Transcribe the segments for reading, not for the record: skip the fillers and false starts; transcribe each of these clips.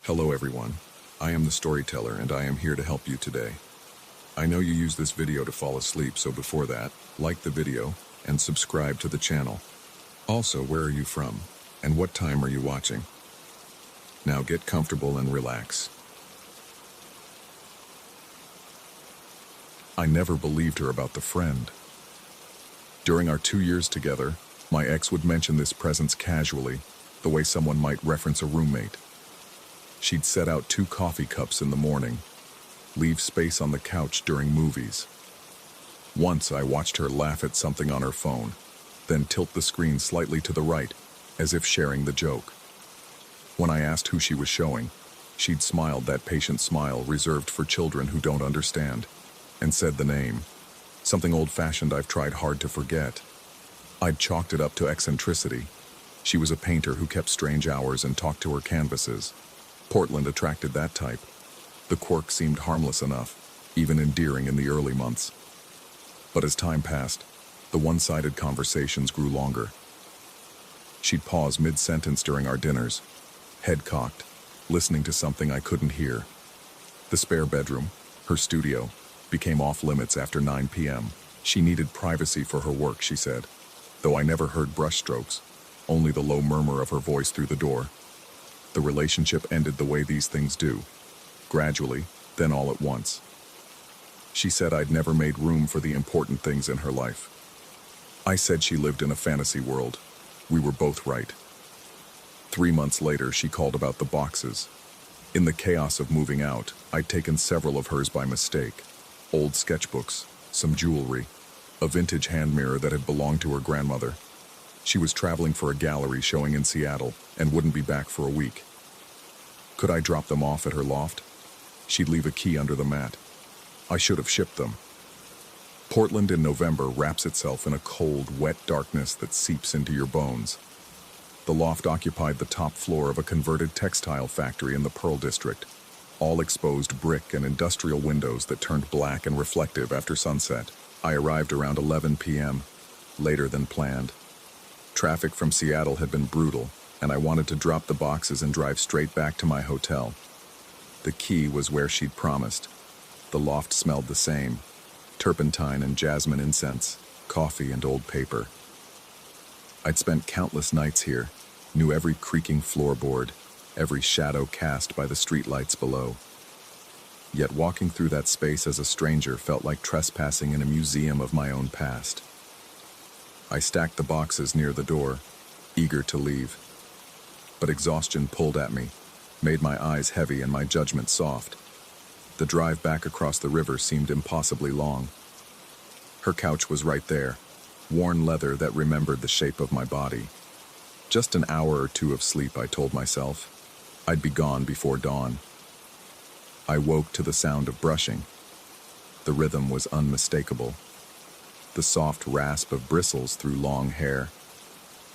Hello everyone, I am the storyteller and I am here to help you today. I know you use this video to fall asleep, so before that, like the video and subscribe to the channel. Also, where are you from and what time are you watching? Now get comfortable and relax. I never believed her about the friend. During our 2 years together, my ex would mention this presence casually, the way someone might reference a roommate. She'd set out 2 coffee cups in the morning, leave space on the couch during movies. Once I watched her laugh at something on her phone, then tilt the screen slightly to the right, as if sharing the joke. When I asked who she was showing, she'd smiled that patient smile reserved for children who don't understand, and said the name, something old-fashioned I've tried hard to forget. I'd chalked it up to eccentricity. She was a painter who kept strange hours and talked to her canvases. Portland attracted that type. The quirk seemed harmless enough, even endearing in the early months. But as time passed, the one-sided conversations grew longer. She'd pause mid-sentence during our dinners, head cocked, listening to something I couldn't hear. The spare bedroom, her studio, became off-limits after 9 p.m. She needed privacy for her work, she said, though I never heard brushstrokes, only the low murmur of her voice through the door. The relationship ended the way these things do, gradually, then all at once. She said I'd never made room for the important things in her life. I said she lived in a fantasy world. We were both right. 3 months later, she called about the boxes. In the chaos of moving out, I'd taken several of hers by mistake. Old sketchbooks, some jewelry, a vintage hand mirror that had belonged to her grandmother. She was traveling for a gallery showing in Seattle and wouldn't be back for a week. Could I drop them off at her loft? She'd leave a key under the mat. I should have shipped them. Portland in November wraps itself in a cold, wet darkness that seeps into your bones. The loft occupied the top floor of a converted textile factory in the Pearl District, all exposed brick and industrial windows that turned black and reflective after sunset. I arrived around 11 p.m., later than planned. Traffic from Seattle had been brutal, and I wanted to drop the boxes and drive straight back to my hotel. The key was where she'd promised. The loft smelled the same: turpentine and jasmine incense, coffee and old paper. I'd spent countless nights here, knew every creaking floorboard, every shadow cast by the streetlights below. Yet walking through that space as a stranger felt like trespassing in a museum of my own past. I stacked the boxes near the door, eager to leave. But exhaustion pulled at me, made my eyes heavy and my judgment soft. The drive back across the river seemed impossibly long. Her couch was right there, worn leather that remembered the shape of my body. Just an hour or 2 of sleep, I told myself. I'd be gone before dawn. I woke to the sound of brushing. The rhythm was unmistakable. The soft rasp of bristles through long hair.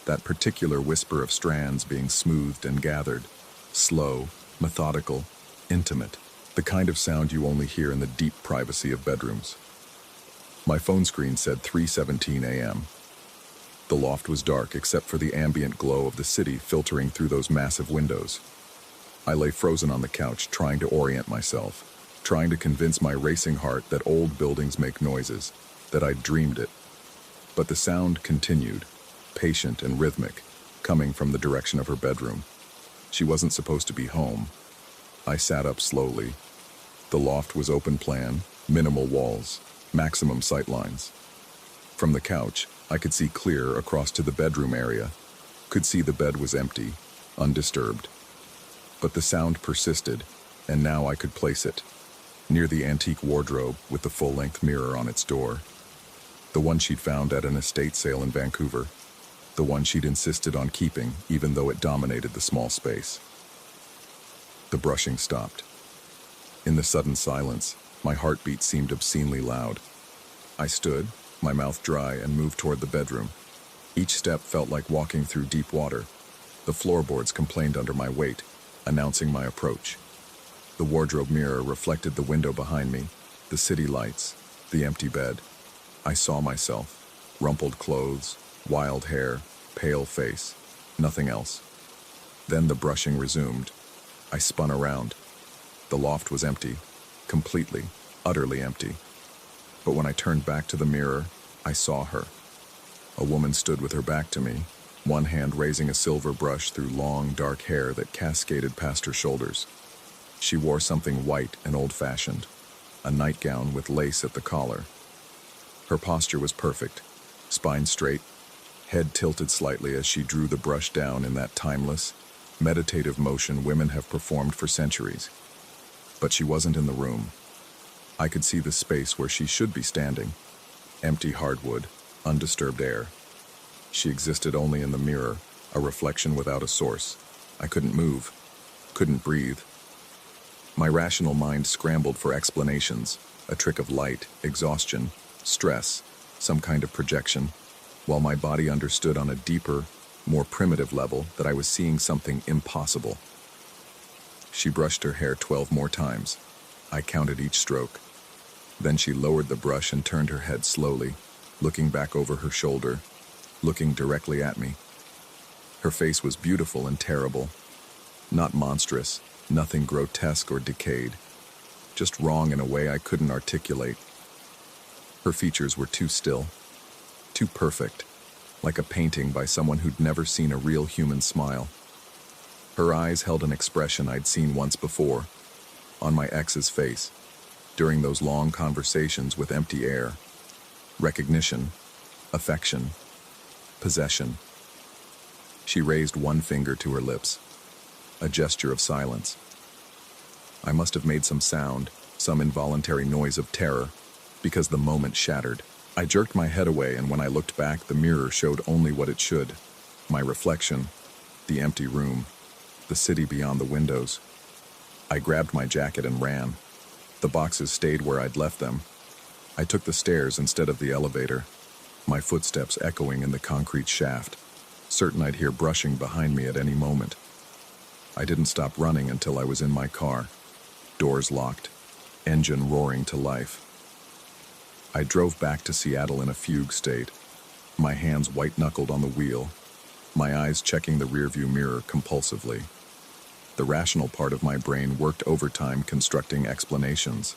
That particular whisper of strands being smoothed and gathered. Slow, methodical, intimate. The kind of sound you only hear in the deep privacy of bedrooms. My phone screen said 3:17 a.m. The loft was dark except for the ambient glow of the city filtering through those massive windows. I lay frozen on the couch, trying to orient myself, trying to convince my racing heart that old buildings make noises, that I'd dreamed it. But the sound continued, patient and rhythmic, coming from the direction of her bedroom. She wasn't supposed to be home. I sat up slowly. The loft was open plan, minimal walls, maximum sightlines. From the couch, I could see clear across to the bedroom area, could see the bed was empty, undisturbed. But the sound persisted, and now I could place it, near the antique wardrobe with the full-length mirror on its door. The one she'd found at an estate sale in Vancouver. The one she'd insisted on keeping, even though it dominated the small space. The brushing stopped. In the sudden silence, my heartbeat seemed obscenely loud. I stood, my mouth dry, and moved toward the bedroom. Each step felt like walking through deep water. The floorboards complained under my weight, announcing my approach. The wardrobe mirror reflected the window behind me, the city lights, the empty bed. I saw myself, rumpled clothes, wild hair, pale face, nothing else. Then the brushing resumed. I spun around. The loft was empty, completely, utterly empty. But when I turned back to the mirror, I saw her. A woman stood with her back to me, one hand raising a silver brush through long, dark hair that cascaded past her shoulders. She wore something white and old-fashioned, a nightgown with lace at the collar. Her posture was perfect, spine straight, head tilted slightly as she drew the brush down in that timeless, meditative motion women have performed for centuries. But she wasn't in the room. I could see the space where she should be standing. Empty hardwood, undisturbed air. She existed only in the mirror, a reflection without a source. I couldn't move, couldn't breathe. My rational mind scrambled for explanations, a trick of light, exhaustion, stress, some kind of projection, while my body understood on a deeper, more primitive level that I was seeing something impossible. She brushed her hair 12 more times. I counted each stroke. Then she lowered the brush and turned her head slowly, looking back over her shoulder, looking directly at me. Her face was beautiful and terrible. Not monstrous, nothing grotesque or decayed. Just wrong in a way I couldn't articulate. Her features were too still, too perfect, like a painting by someone who'd never seen a real human smile. Her eyes held an expression I'd seen once before, on my ex's face, during those long conversations with empty air. Recognition, affection, possession. She raised one finger to her lips, a gesture of silence. I must have made some sound, some involuntary noise of terror, because the moment shattered. I jerked my head away, and when I looked back, the mirror showed only what it should. My reflection, the empty room, the city beyond the windows. I grabbed my jacket and ran. The boxes stayed where I'd left them. I took the stairs instead of the elevator, my footsteps echoing in the concrete shaft, certain I'd hear brushing behind me at any moment. I didn't stop running until I was in my car, doors locked, engine roaring to life. I drove back to Seattle in a fugue state, my hands white-knuckled on the wheel, my eyes checking the rearview mirror compulsively. The rational part of my brain worked overtime constructing explanations.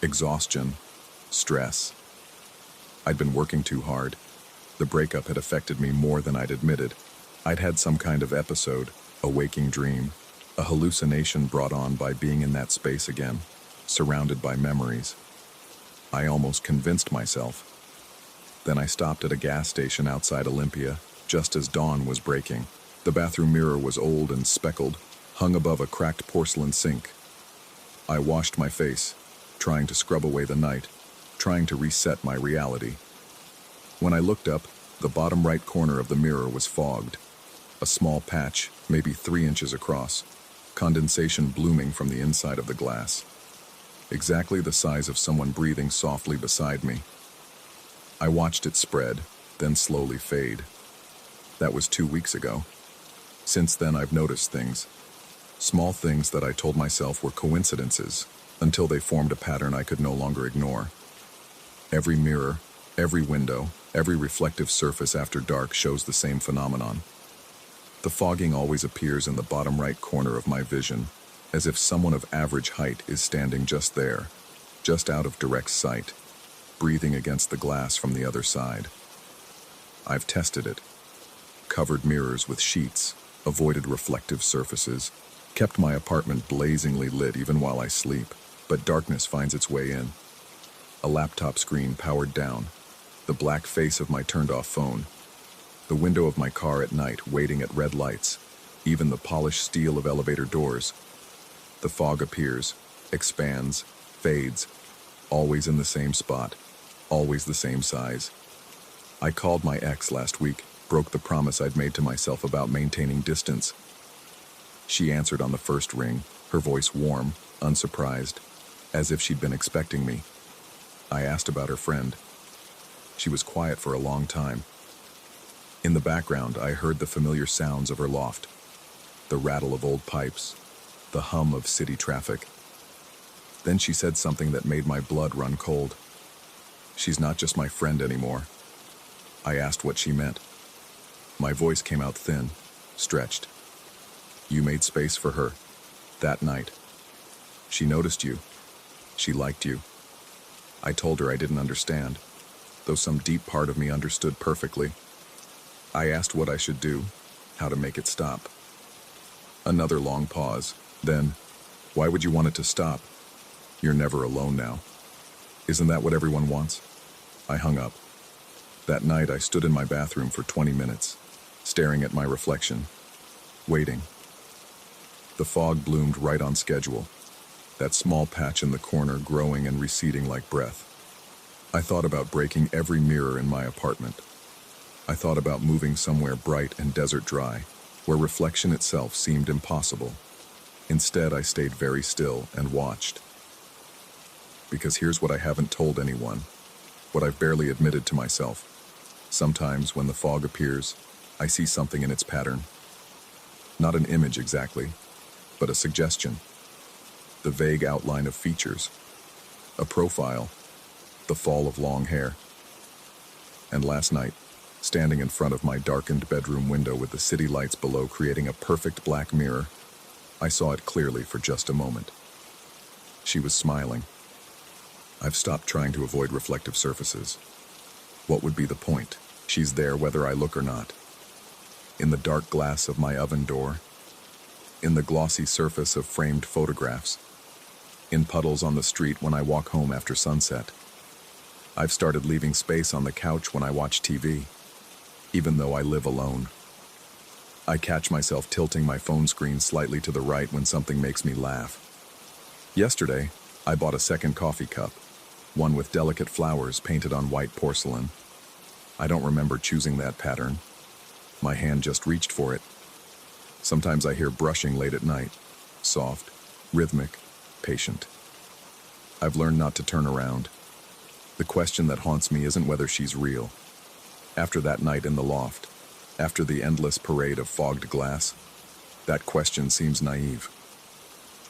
Exhaustion, stress. I'd been working too hard. The breakup had affected me more than I'd admitted. I'd had some kind of episode, a waking dream, a hallucination brought on by being in that space again, surrounded by memories. I almost convinced myself. Then I stopped at a gas station outside Olympia, just as dawn was breaking. The bathroom mirror was old and speckled, hung above a cracked porcelain sink. I washed my face, trying to scrub away the night, trying to reset my reality. When I looked up, the bottom right corner of the mirror was fogged. A small patch, maybe 3 inches across, condensation blooming from the inside of the glass. Exactly the size of someone breathing softly beside me. I watched it spread, then slowly fade. That was 2 weeks ago. Since then, I've noticed things. Small things that I told myself were coincidences, until they formed a pattern I could no longer ignore. Every mirror, every window, every reflective surface after dark shows the same phenomenon. The fogging always appears in the bottom right corner of my vision, as if someone of average height is standing just there, just out of direct sight, breathing against the glass from the other side. I've tested it. Covered mirrors with sheets, avoided reflective surfaces, kept my apartment blazingly lit even while I sleep, but darkness finds its way in. A laptop screen powered down, the black face of my turned-off phone, the window of my car at night waiting at red lights, even the polished steel of elevator doors. The fog appears, expands, fades, always in the same spot, always the same size. I called my ex last week, broke the promise I'd made to myself about maintaining distance. She answered on the first ring, her voice warm, unsurprised, as if she'd been expecting me. I asked about her friend. She was quiet for a long time. In the background, I heard the familiar sounds of her loft, the rattle of old pipes, the hum of city traffic. Then she said something that made my blood run cold. She's not just my friend anymore. I asked what she meant. My voice came out thin, stretched. You made space for her. That night, she noticed you. She liked you. I told her I didn't understand, though some deep part of me understood perfectly. I asked what I should do, how to make it stop. Another long pause. Then, why would you want it to stop? You're never alone now. Isn't that what everyone wants? I hung up. That night, I stood in my bathroom for 20 minutes, staring at my reflection, waiting. The fog bloomed right on schedule, that small patch in the corner growing and receding like breath. I thought about breaking every mirror in my apartment. I thought about moving somewhere bright and desert dry, where reflection itself seemed impossible. Instead, I stayed very still and watched. Because here's what I haven't told anyone, what I've barely admitted to myself. Sometimes, when the fog appears, I see something in its pattern. Not an image exactly, but a suggestion. The vague outline of features. A profile. The fall of long hair. And last night, standing in front of my darkened bedroom window with the city lights below creating a perfect black mirror, I saw it clearly for just a moment. She was smiling. I've stopped trying to avoid reflective surfaces. What would be the point? She's there whether I look or not. In the dark glass of my oven door. In the glossy surface of framed photographs. In puddles on the street when I walk home after sunset. I've started leaving space on the couch when I watch TV, even though I live alone. I catch myself tilting my phone screen slightly to the right when something makes me laugh. Yesterday, I bought a second coffee cup, one with delicate flowers painted on white porcelain. I don't remember choosing that pattern. My hand just reached for it. Sometimes I hear brushing late at night, soft, rhythmic, patient. I've learned not to turn around. The question that haunts me isn't whether she's real. After that night in the loft, after the endless parade of fogged glass, that question seems naive.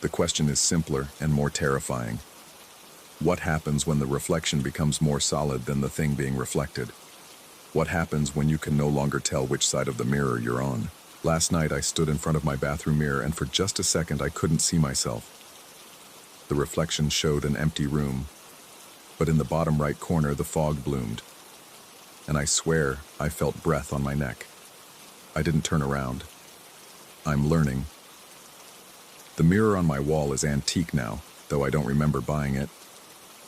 The question is simpler and more terrifying. What happens when the reflection becomes more solid than the thing being reflected? What happens when you can no longer tell which side of the mirror you're on? Last night I stood in front of my bathroom mirror and for just a second I couldn't see myself. The reflection showed an empty room, but in the bottom right corner the fog bloomed, and I swear I felt breath on my neck. I didn't turn around. I'm learning. The mirror on my wall is antique now, though I don't remember buying it.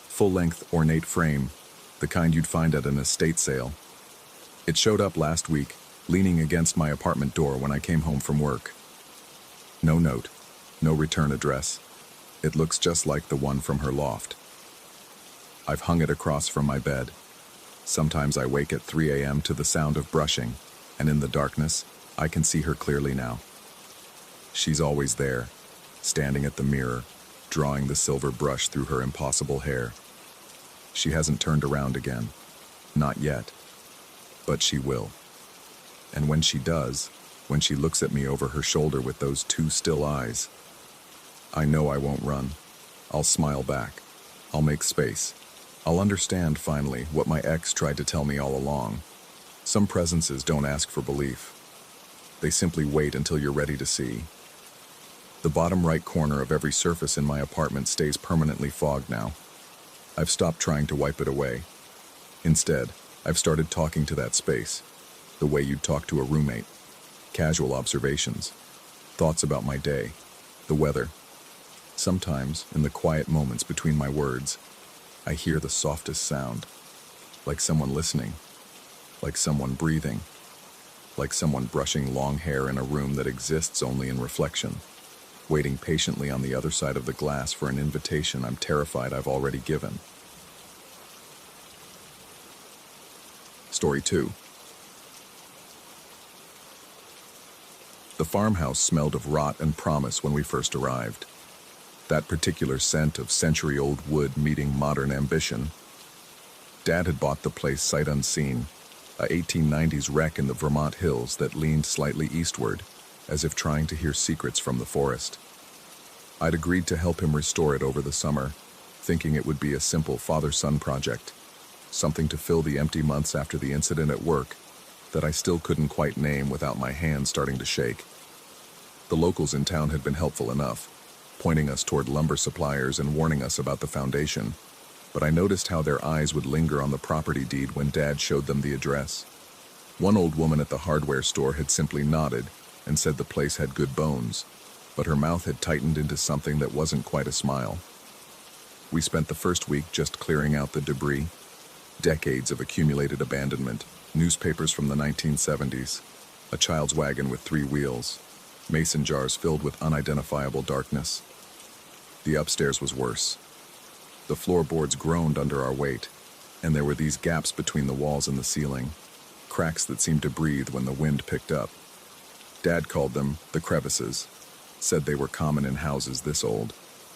Full-length, ornate frame, the kind you'd find at an estate sale. It showed up last week, leaning against my apartment door when I came home from work. No note, no return address. It looks just like the one from her loft. I've hung it across from my bed. Sometimes I wake at 3 a.m. to the sound of brushing, and in the darkness, I can see her clearly now. She's always there, standing at the mirror, drawing the silver brush through her impossible hair. She hasn't turned around again. Not yet. But she will. And when she does, when she looks at me over her shoulder with those two still eyes, I know I won't run. I'll smile back. I'll make space. I'll understand, finally, what my ex tried to tell me all along. Some presences don't ask for belief. They simply wait until you're ready to see. The bottom right corner of every surface in my apartment stays permanently fogged now. I've stopped trying to wipe it away. Instead, I've started talking to that space, the way you'd talk to a roommate. Casual observations, thoughts about my day, the weather. Sometimes, in the quiet moments between my words, I hear the softest sound, like someone listening, like someone breathing, like someone brushing long hair in a room that exists only in reflection, waiting patiently on the other side of the glass for an invitation I'm terrified I've already given. Story 2. The farmhouse smelled of rot and promise when we first arrived. That particular scent of century-old wood meeting modern ambition. Dad had bought the place sight unseen, a 1890s wreck in the Vermont hills that leaned slightly eastward, as if trying to hear secrets from the forest. I'd agreed to help him restore it over the summer, thinking it would be a simple father-son project, something to fill the empty months after the incident at work that I still couldn't quite name without my hands starting to shake. The locals in town had been helpful enough. pointing us toward lumber suppliers and warning us about the foundation, but I noticed how their eyes would linger on the property deed when Dad showed them the address. One old woman at the hardware store had simply nodded and said the place had good bones, but her mouth had tightened into something that wasn't quite a smile. We spent the first week just clearing out the debris, decades of accumulated abandonment, newspapers from the 1970s, a child's wagon with 3 wheels, mason jars filled with unidentifiable darkness. The upstairs was worse. The floorboards groaned under our weight, and there were these gaps between the walls and the ceiling, cracks that seemed to breathe when the wind picked up. Dad called them the crevices, said they were common in houses this old,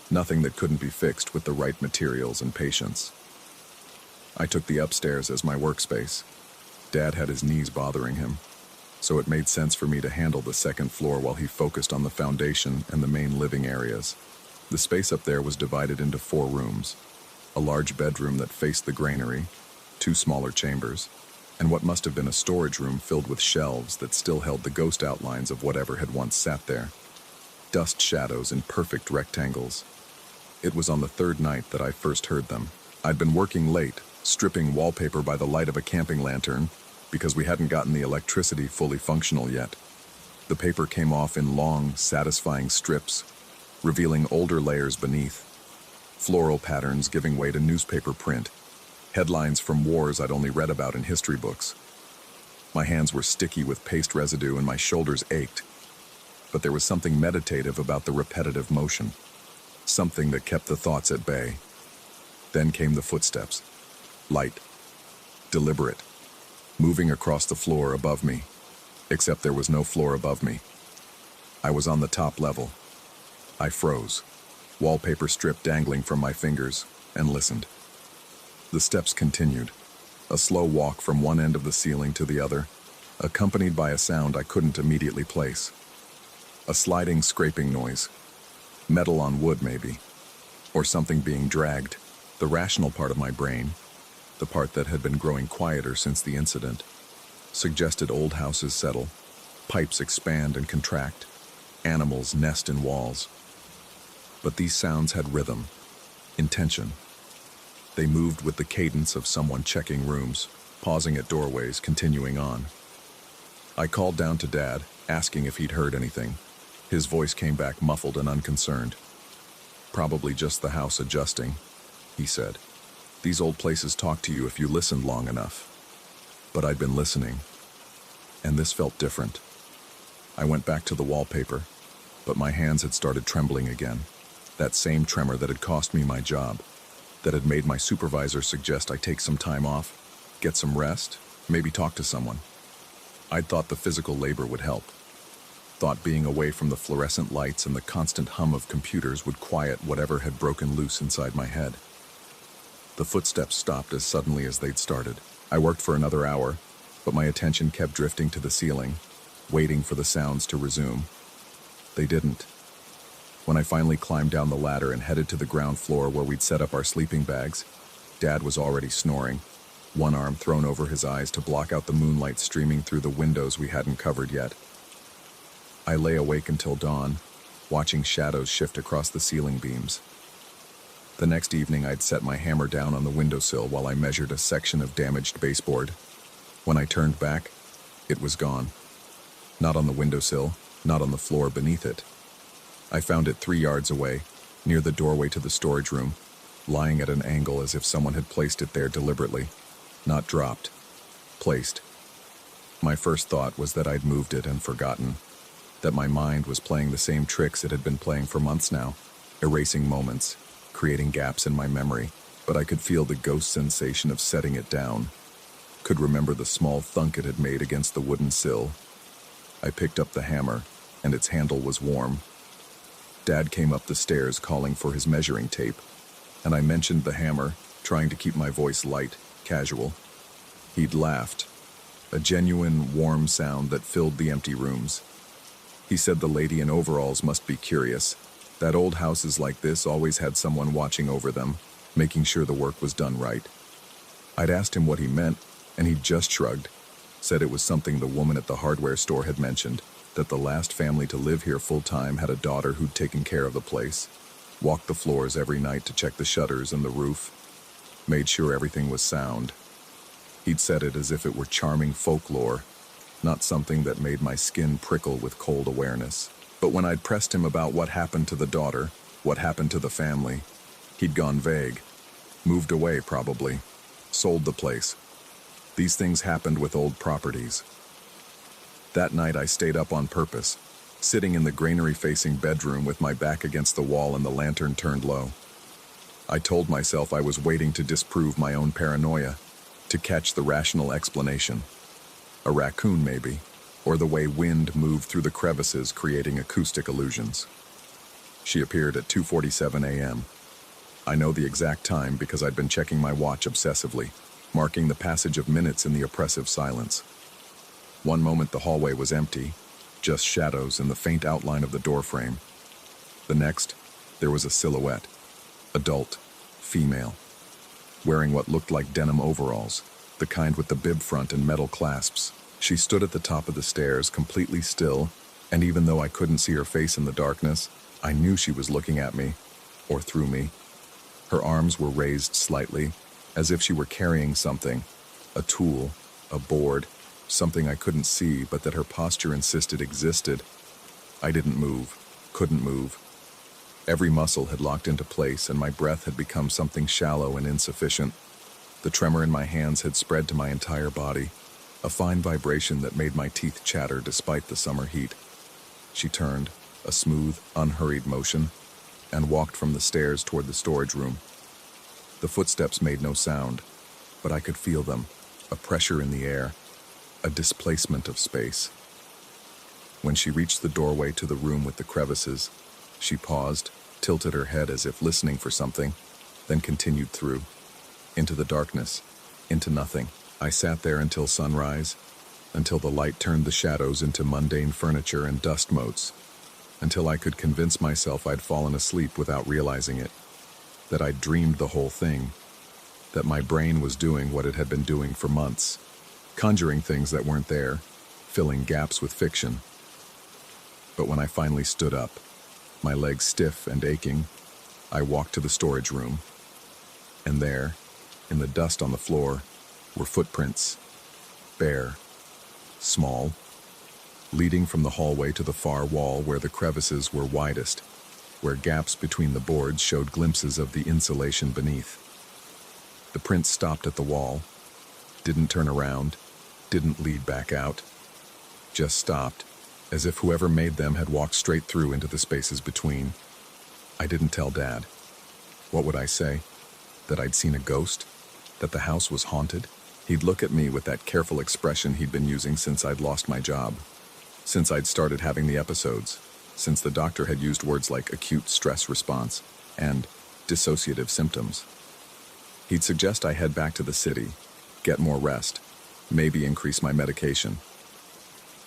nothing that couldn't be fixed with the right materials and patience. I took the upstairs as my workspace. Dad had his knees bothering him, so it made sense for me to handle the second floor while he focused on the foundation and the main living areas. The space up there was divided into 4 rooms, a large bedroom that faced the granary, 2 smaller chambers, and what must have been a storage room filled with shelves that still held the ghost outlines of whatever had once sat there. Dust shadows in perfect rectangles. It was on the 3rd night that I first heard them. I'd been working late, stripping wallpaper by the light of a camping lantern, because we hadn't gotten the electricity fully functional yet. The paper came off in long, satisfying strips, revealing older layers beneath. Floral patterns giving way to newspaper print, headlines from wars I'd only read about in history books. My hands were sticky with paste residue and my shoulders ached, but there was something meditative about the repetitive motion, something that kept the thoughts at bay. Then came the footsteps, light, deliberate, moving across the floor above me, except there was no floor above me. I was on the top level. I froze, wallpaper strip dangling from my fingers, and listened. The steps continued, a slow walk from one end of the ceiling to the other, accompanied by a sound I couldn't immediately place. A sliding, scraping noise. Metal on wood, maybe. Or something being dragged. The rational part of my brain, the part that had been growing quieter since the incident, suggested old houses settle, pipes expand and contract, animals nest in walls. But these sounds had rhythm, intention. They moved with the cadence of someone checking rooms, pausing at doorways, continuing on. I called down to Dad, asking if he'd heard anything. His voice came back muffled and unconcerned. "Probably just the house adjusting," he said. "These old places talk to you if you listened long enough." But I'd been listening, and this felt different. I went back to the wallpaper, but my hands had started trembling again. That same tremor that had cost me my job, that had made my supervisor suggest I take some time off, get some rest, maybe talk to someone. I'd thought the physical labor would help. Thought being away from the fluorescent lights and the constant hum of computers would quiet whatever had broken loose inside my head. The footsteps stopped as suddenly as they'd started. I worked for another hour, but my attention kept drifting to the ceiling, waiting for the sounds to resume. They didn't. When I finally climbed down the ladder and headed to the ground floor where we'd set up our sleeping bags, Dad was already snoring, one arm thrown over his eyes to block out the moonlight streaming through the windows we hadn't covered yet. I lay awake until dawn, watching shadows shift across the ceiling beams. The next evening I'd set my hammer down on the windowsill while I measured a section of damaged baseboard. When I turned back, it was gone. Not on the windowsill, not on the floor beneath it. I found it 3 yards away, near the doorway to the storage room, lying at an angle as if someone had placed it there deliberately. Not dropped. Placed. My first thought was that I'd moved it and forgotten. That my mind was playing the same tricks it had been playing for months now, erasing moments, creating gaps in my memory, but I could feel the ghost sensation of setting it down. Could remember the small thunk it had made against the wooden sill. I picked up the hammer, and its handle was warm. Dad came up the stairs calling for his measuring tape, and I mentioned the hammer, trying to keep my voice light, casual. He'd laughed, a genuine, warm sound that filled the empty rooms. He said the lady in overalls must be curious, that old houses like this always had someone watching over them, making sure the work was done right. I'd asked him what he meant, and he just shrugged, said it was something the woman at the hardware store had mentioned. that the last family to live here full-time had a daughter who'd taken care of the place, walked the floors every night to check the shutters and the roof, made sure everything was sound. He'd said it as if it were charming folklore, not something that made my skin prickle with cold awareness. But when I'd pressed him about what happened to the daughter, what happened to the family, he'd gone vague. Moved away, probably. Sold the place. These things happened with old properties. That night I stayed up on purpose, sitting in the granary-facing bedroom with my back against the wall and the lantern turned low. I told myself I was waiting to disprove my own paranoia, to catch the rational explanation. A raccoon, maybe, or the way wind moved through the crevices creating acoustic illusions. She appeared at 2:47 a.m. I know the exact time because I'd been checking my watch obsessively, marking the passage of minutes in the oppressive silence. One moment the hallway was empty, just shadows and the faint outline of the doorframe. The next, there was a silhouette, adult, female, wearing what looked like denim overalls, the kind with the bib front and metal clasps. She stood at the top of the stairs, completely still, and even though I couldn't see her face in the darkness, I knew she was looking at me, or through me. Her arms were raised slightly, as if she were carrying something, a tool, a board, something I couldn't see but that her posture insisted existed. I didn't move, couldn't move. Every muscle had locked into place and my breath had become something shallow and insufficient. The tremor in my hands had spread to my entire body, a fine vibration that made my teeth chatter despite the summer heat. She turned, a smooth, unhurried motion, and walked from the stairs toward the storage room. The footsteps made no sound, but I could feel them, a pressure in the air, a displacement of space. When she reached the doorway to the room with the crevices, she paused, tilted her head as if listening for something, then continued through, into the darkness, into nothing. I sat there until sunrise, until the light turned the shadows into mundane furniture and dust motes, until I could convince myself I'd fallen asleep without realizing it, that I'd dreamed the whole thing, that my brain was doing what it had been doing for months, conjuring things that weren't there, filling gaps with fiction. But when I finally stood up, my legs stiff and aching, I walked to the storage room, and there, in the dust on the floor, were footprints, bare, small, leading from the hallway to the far wall where the crevices were widest, where gaps between the boards showed glimpses of the insulation beneath. The prints stopped at the wall, didn't turn around, didn't lead back out, just stopped, as if whoever made them had walked straight through into the spaces between. I didn't tell Dad. What would I say? That I'd seen a ghost? That the house was haunted? He'd look at me with that careful expression he'd been using since I'd lost my job, since I'd started having the episodes, since the doctor had used words like acute stress response and dissociative symptoms. He'd suggest I head back to the city, get more rest, maybe increase my medication.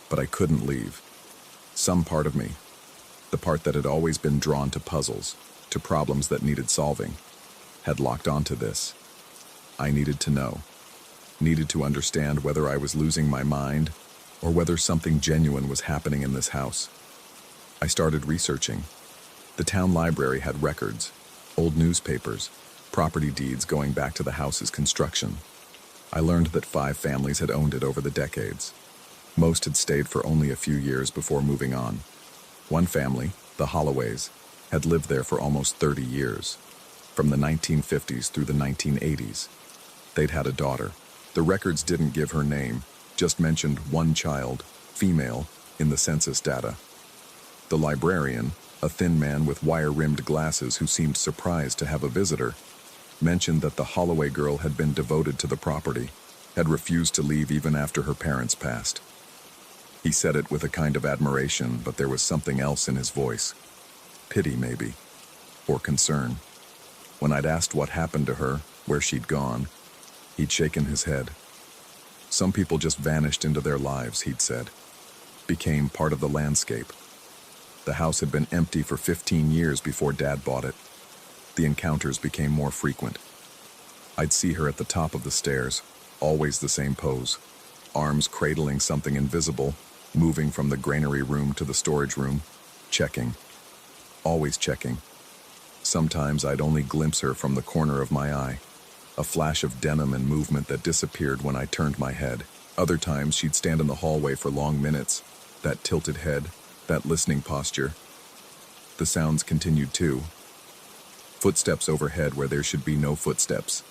But I couldn't leave. Some part of me, the part that had always been drawn to puzzles, to problems that needed solving, had locked onto this. I needed to know, needed to understand whether I was losing my mind or whether something genuine was happening in this house. I started researching. The town library had records, old newspapers, property deeds going back to the house's construction. I learned that 5 families had owned it over the decades. Most had stayed for only a few years before moving on. One family, the Holloways, had lived there for almost 30 years, from the 1950s through the 1980s. They'd had a daughter. The records didn't give her name, just mentioned one child, female, in the census data. The librarian, a thin man with wire-rimmed glasses who seemed surprised to have a visitor, mentioned that the Holloway girl had been devoted to the property, had refused to leave even after her parents passed. He said it with a kind of admiration, but there was something else in his voice. Pity, maybe, or concern. When I'd asked what happened to her, where she'd gone, he'd shaken his head. Some people just vanished into their lives, he'd said, became part of the landscape. The house had been empty for 15 years before Dad bought it. The encounters became more frequent. I'd see her at the top of the stairs, always the same pose, arms cradling something invisible, moving from the granary room to the storage room, checking, always checking. Sometimes I'd only glimpse her from the corner of my eye, a flash of denim and movement that disappeared when I turned my head. Other times she'd stand in the hallway for long minutes, that tilted head, that listening posture. The sounds continued too. Footsteps overhead where there should be no footsteps.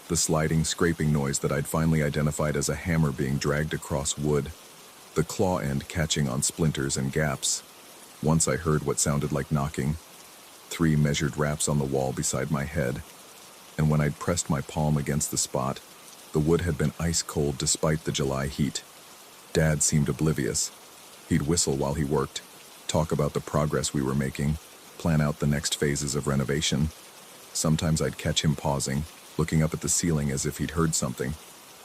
The sliding, scraping noise that I'd finally identified as a hammer being dragged across wood, the claw end catching on splinters and gaps. Once I heard what sounded like knocking, 3 measured raps on the wall beside my head, and when I'd pressed my palm against the spot, the wood had been ice cold despite the July heat. Dad seemed oblivious. He'd whistle while he worked, talk about the progress we were making, plan out the next phases of renovation. Sometimes I'd catch him pausing, looking up at the ceiling as if he'd heard something,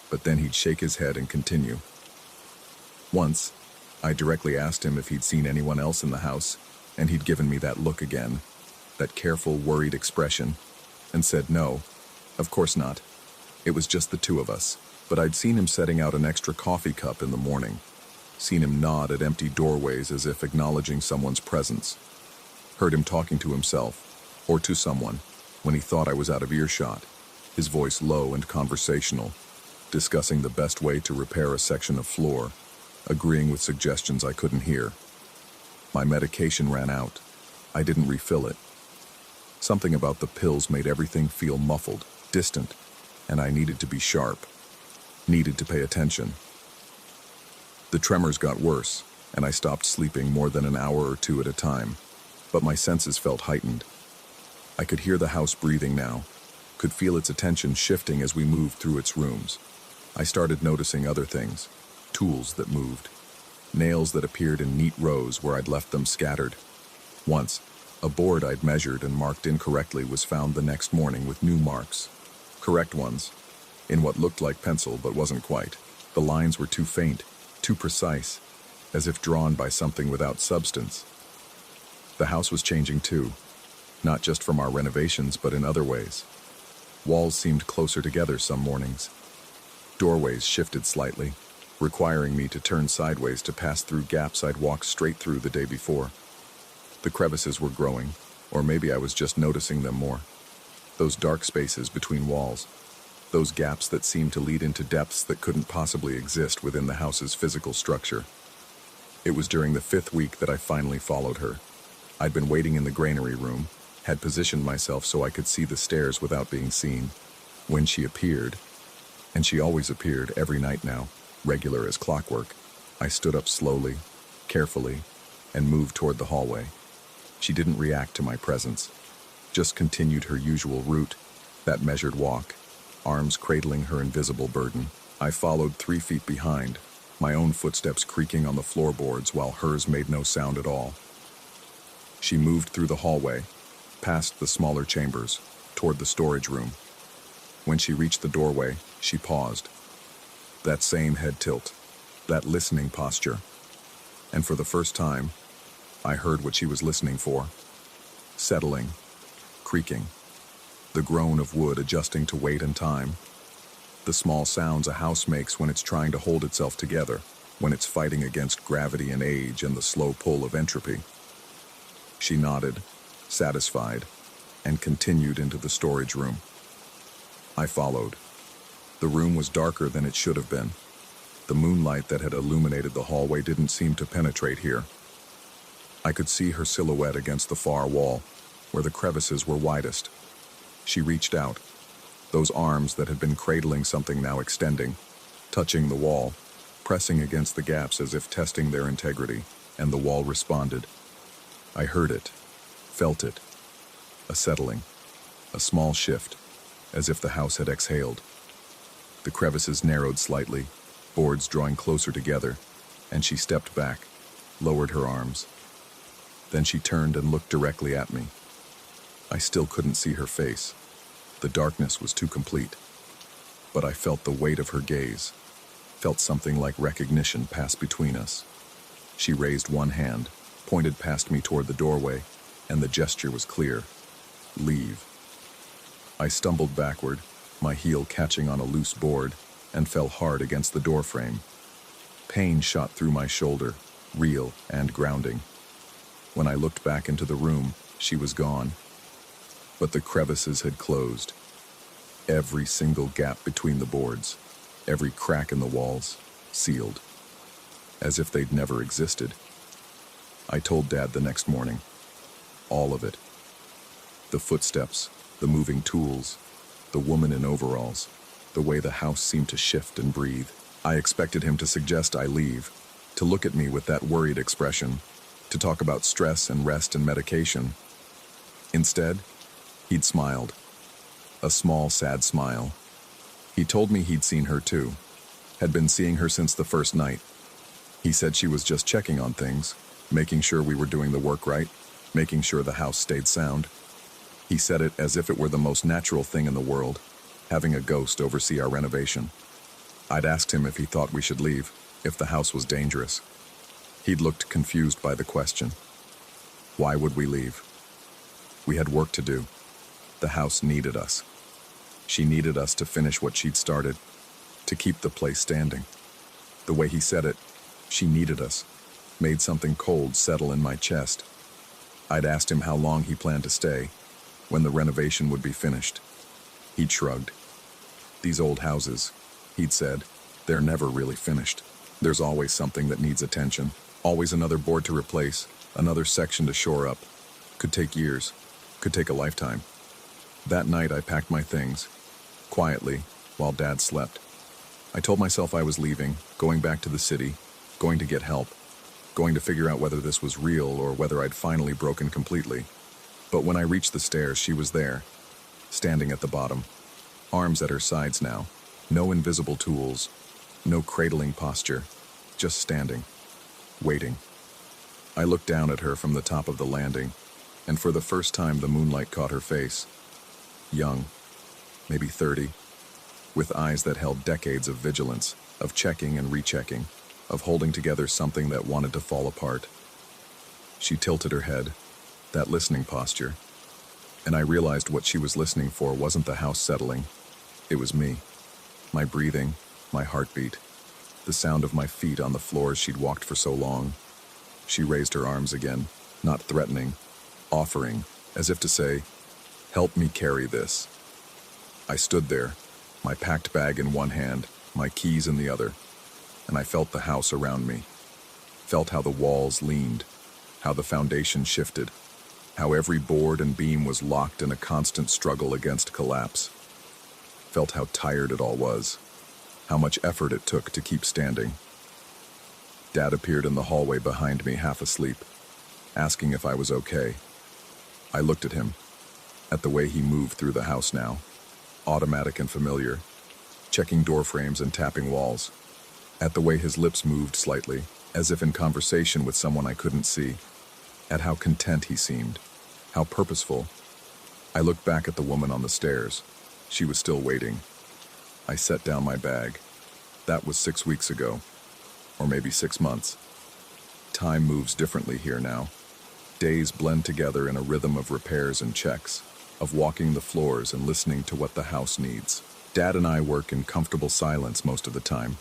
but then he'd shake his head and continue. Once, I directly asked him if he'd seen anyone else in the house, and he'd given me that look again, that careful, worried expression, and said no, of course not. It was just the 2 of us, but I'd seen him setting out an extra coffee cup in the morning, seen him nod at empty doorways as if acknowledging someone's presence, heard him talking to himself, or to someone, when he thought I was out of earshot, his voice low and conversational, discussing the best way to repair a section of floor, agreeing with suggestions I couldn't hear. My medication ran out. I didn't refill it. Something about the pills made everything feel muffled, distant, and I needed to be sharp, needed to pay attention. The tremors got worse, and I stopped sleeping more than an hour or 2 at a time, but my senses felt heightened. I could hear the house breathing now, could feel its attention shifting as we moved through its rooms. I started noticing other things, tools that moved, nails that appeared in neat rows where I'd left them scattered. Once, a board I'd measured and marked incorrectly was found the next morning with new marks, correct ones, in what looked like pencil but wasn't quite. The lines were too faint, too precise, as if drawn by something without substance. The house was changing too, not just from our renovations but in other ways. Walls seemed closer together some mornings. Doorways shifted slightly, requiring me to turn sideways to pass through gaps I'd walked straight through the day before. The crevices were growing, or maybe I was just noticing them more. Those dark spaces between walls, those gaps that seemed to lead into depths that couldn't possibly exist within the house's physical structure. It was during the 5th week that I finally followed her. I'd been waiting in the granary room, had positioned myself so I could see the stairs without being seen. When she appeared, and she always appeared every night now, regular as clockwork, I stood up slowly, carefully, and moved toward the hallway. She didn't react to my presence, just continued her usual route, that measured walk, arms cradling her invisible burden. I followed 3 feet behind, my own footsteps creaking on the floorboards while hers made no sound at all. She moved through the hallway, past the smaller chambers, toward the storage room. When she reached the doorway, she paused. That same head tilt, that listening posture. And for the first time, I heard what she was listening for. Settling, creaking, the groan of wood adjusting to weight and time, the small sounds a house makes when it's trying to hold itself together, when it's fighting against gravity and age and the slow pull of entropy. She nodded, satisfied, and continued into the storage room. I followed. The room was darker than it should have been. The moonlight that had illuminated the hallway didn't seem to penetrate here. I could see her silhouette against the far wall, where the crevices were widest. She reached out, those arms that had been cradling something now extending, touching the wall, pressing against the gaps as if testing their integrity, and the wall responded. I heard it, felt it, a settling, a small shift, as if the house had exhaled. The crevices narrowed slightly, boards drawing closer together, and she stepped back, lowered her arms. Then she turned and looked directly at me. I still couldn't see her face. The darkness was too complete. But I felt the weight of her gaze, felt something like recognition pass between us. She raised one hand, pointed past me toward the doorway, and the gesture was clear. Leave. I stumbled backward, my heel catching on a loose board, and fell hard against the doorframe. Pain shot through my shoulder, real and grounding. When I looked back into the room, she was gone. But the crevices had closed. Every single gap between the boards, every crack in the walls, sealed. As if they'd never existed. I told Dad the next morning. All of it. The footsteps, the moving tools, the woman in overalls, the way the house seemed to shift and breathe. I expected him to suggest I leave, to look at me with that worried expression, to talk about stress and rest and medication. Instead, he'd smiled. A small, sad smile. He told me he'd seen her too, had been seeing her since the first night. He said she was just checking on things, making sure we were doing the work right, making sure the house stayed sound. He said it as if it were the most natural thing in the world, having a ghost oversee our renovation. I'd asked him if he thought we should leave, if the house was dangerous. He'd looked confused by the question. Why would we leave? We had work to do. The house needed us. She needed us to finish what she'd started, to keep the place standing. The way he said it, she needed us, made something cold settle in my chest. I'd asked him how long he planned to stay, when the renovation would be finished. He'd shrugged. These old houses, he'd said, they're never really finished. There's always something that needs attention, always another board to replace, another section to shore up. Could take years, could take a lifetime. That night I packed my things, quietly, while Dad slept. I told myself I was leaving, going back to the city, going to get help, going to figure out whether this was real or whether I'd finally broken completely. But when I reached the stairs, she was there, standing at the bottom, arms at her sides now, no invisible tools, no cradling posture, just standing, waiting. I looked down at her from the top of the landing, and for the first time the moonlight caught her face. Young, maybe 30, with eyes that held decades of vigilance, of checking and rechecking, of holding together something that wanted to fall apart. She tilted her head, that listening posture, and I realized what she was listening for wasn't the house settling. It was me. My breathing, my heartbeat, the sound of my feet on the floors she'd walked for so long. She raised her arms again, not threatening, offering, as if to say, "Help me carry this." I stood there, my packed bag in one hand, my keys in the other, and I felt the house around me. Felt how the walls leaned, how the foundation shifted, how every board and beam was locked in a constant struggle against collapse. Felt how tired it all was, how much effort it took to keep standing. Dad appeared in the hallway behind me, half asleep, asking if I was okay. I looked at him, at the way he moved through the house now, automatic and familiar, checking door frames and tapping walls, at the way his lips moved slightly, as if in conversation with someone I couldn't see, at how content he seemed, how purposeful. I looked back at the woman on the stairs. She was still waiting. I set down my bag. That was 6 weeks ago, or maybe 6 months. Time moves differently here now. Days blend together in a rhythm of repairs and checks, of walking the floors and listening to what the house needs. Dad and I work in comfortable silence most of the time,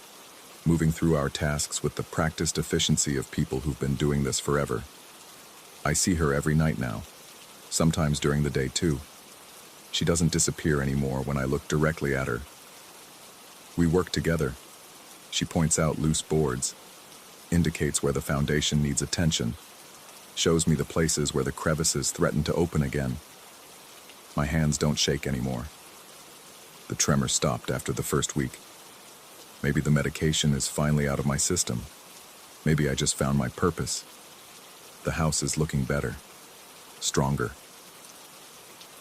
moving through our tasks with the practiced efficiency of people who've been doing this forever. I see her every night now, sometimes during the day too. She doesn't disappear anymore when I look directly at her. We work together. She points out loose boards, indicates where the foundation needs attention, shows me the places where the crevices threaten to open again. My hands don't shake anymore. The tremor stopped after the first week. Maybe the medication is finally out of my system. Maybe I just found my purpose. The house is looking better, stronger.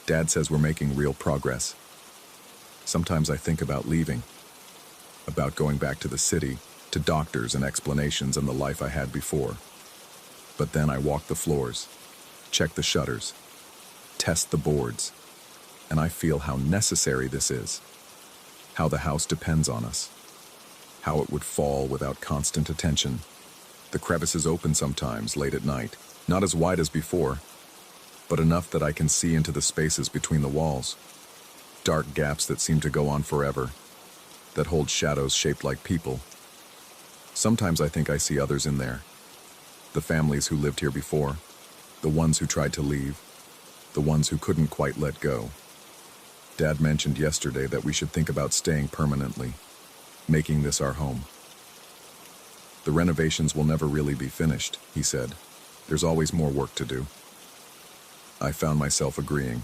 Dad says we're making real progress. Sometimes I think about leaving, about going back to the city, to doctors and explanations and the life I had before. But then I walk the floors, check the shutters, test the boards, and I feel how necessary this is, how the house depends on us, how it would fall without constant attention. The crevices open sometimes late at night, not as wide as before, but enough that I can see into the spaces between the walls. Dark gaps that seem to go on forever, that hold shadows shaped like people. Sometimes I think I see others in there. The families who lived here before, the ones who tried to leave, the ones who couldn't quite let go. Dad mentioned yesterday that we should think about staying permanently, making this our home. The renovations will never really be finished, he said. There's always more work to do. I found myself agreeing.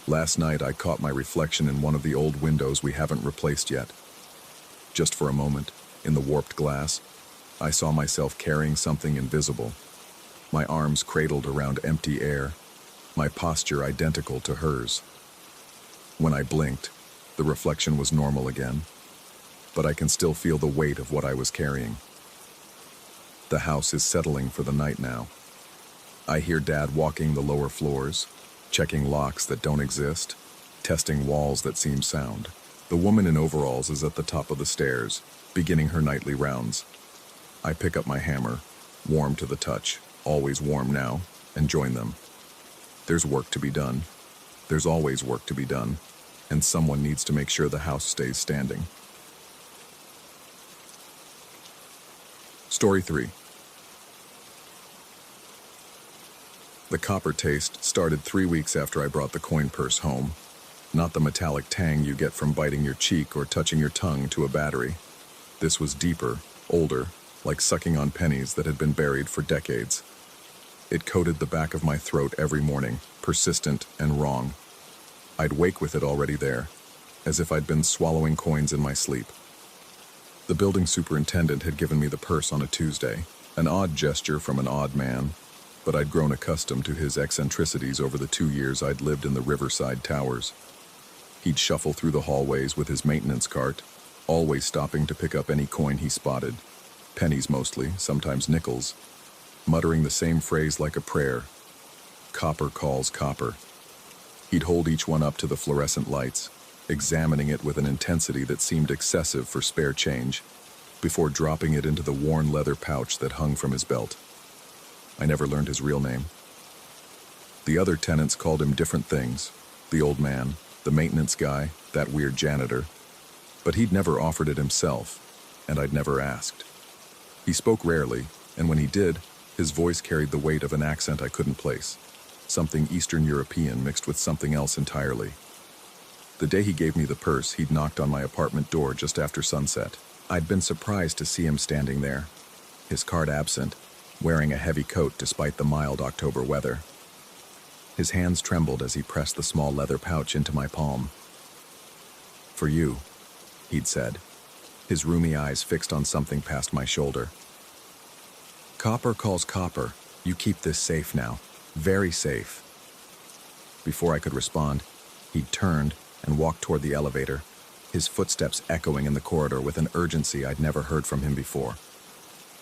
Last night I caught my reflection in one of the old windows we haven't replaced yet. Just for a moment, in the warped glass, I saw myself carrying something invisible. My arms cradled around empty air, my posture identical to hers. When I blinked, the reflection was normal again, but I can still feel the weight of what I was carrying. The house is settling for the night now. I hear Dad walking the lower floors, checking locks that don't exist, testing walls that seem sound. The woman in overalls is at the top of the stairs, beginning her nightly rounds. I pick up my hammer, warm to the touch, always warm now, and join them. There's work to be done. There's always work to be done, and someone needs to make sure the house stays standing. Story 3. The copper taste started 3 weeks after I brought the coin purse home. Not the metallic tang you get from biting your cheek or touching your tongue to a battery. This was deeper, older, like sucking on pennies that had been buried for decades. It coated the back of my throat every morning, persistent and wrong. I'd wake with it already there, as if I'd been swallowing coins in my sleep. The building superintendent had given me the purse on a Tuesday, an odd gesture from an odd man, but I'd grown accustomed to his eccentricities over the 2 years I'd lived in the Riverside Towers. He'd shuffle through the hallways with his maintenance cart, always stopping to pick up any coin he spotted, pennies mostly, sometimes nickels, muttering the same phrase like a prayer, "Copper calls copper." He'd hold each one up to the fluorescent lights, examining it with an intensity that seemed excessive for spare change, before dropping it into the worn leather pouch that hung from his belt. I never learned his real name. The other tenants called him different things, the old man, the maintenance guy, that weird janitor, but he'd never offered it himself, and I'd never asked. He spoke rarely, and when he did, his voice carried the weight of an accent I couldn't place, something Eastern European mixed with something else entirely. The day he gave me the purse, he'd knocked on my apartment door just after sunset. I'd been surprised to see him standing there, his card absent, wearing a heavy coat despite the mild October weather. His hands trembled as he pressed the small leather pouch into my palm. "For you," he'd said, his roomy eyes fixed on something past my shoulder. "Copper calls copper. You keep this safe now. Very safe." Before I could respond, he'd turned and walked toward the elevator, his footsteps echoing in the corridor with an urgency I'd never heard from him before.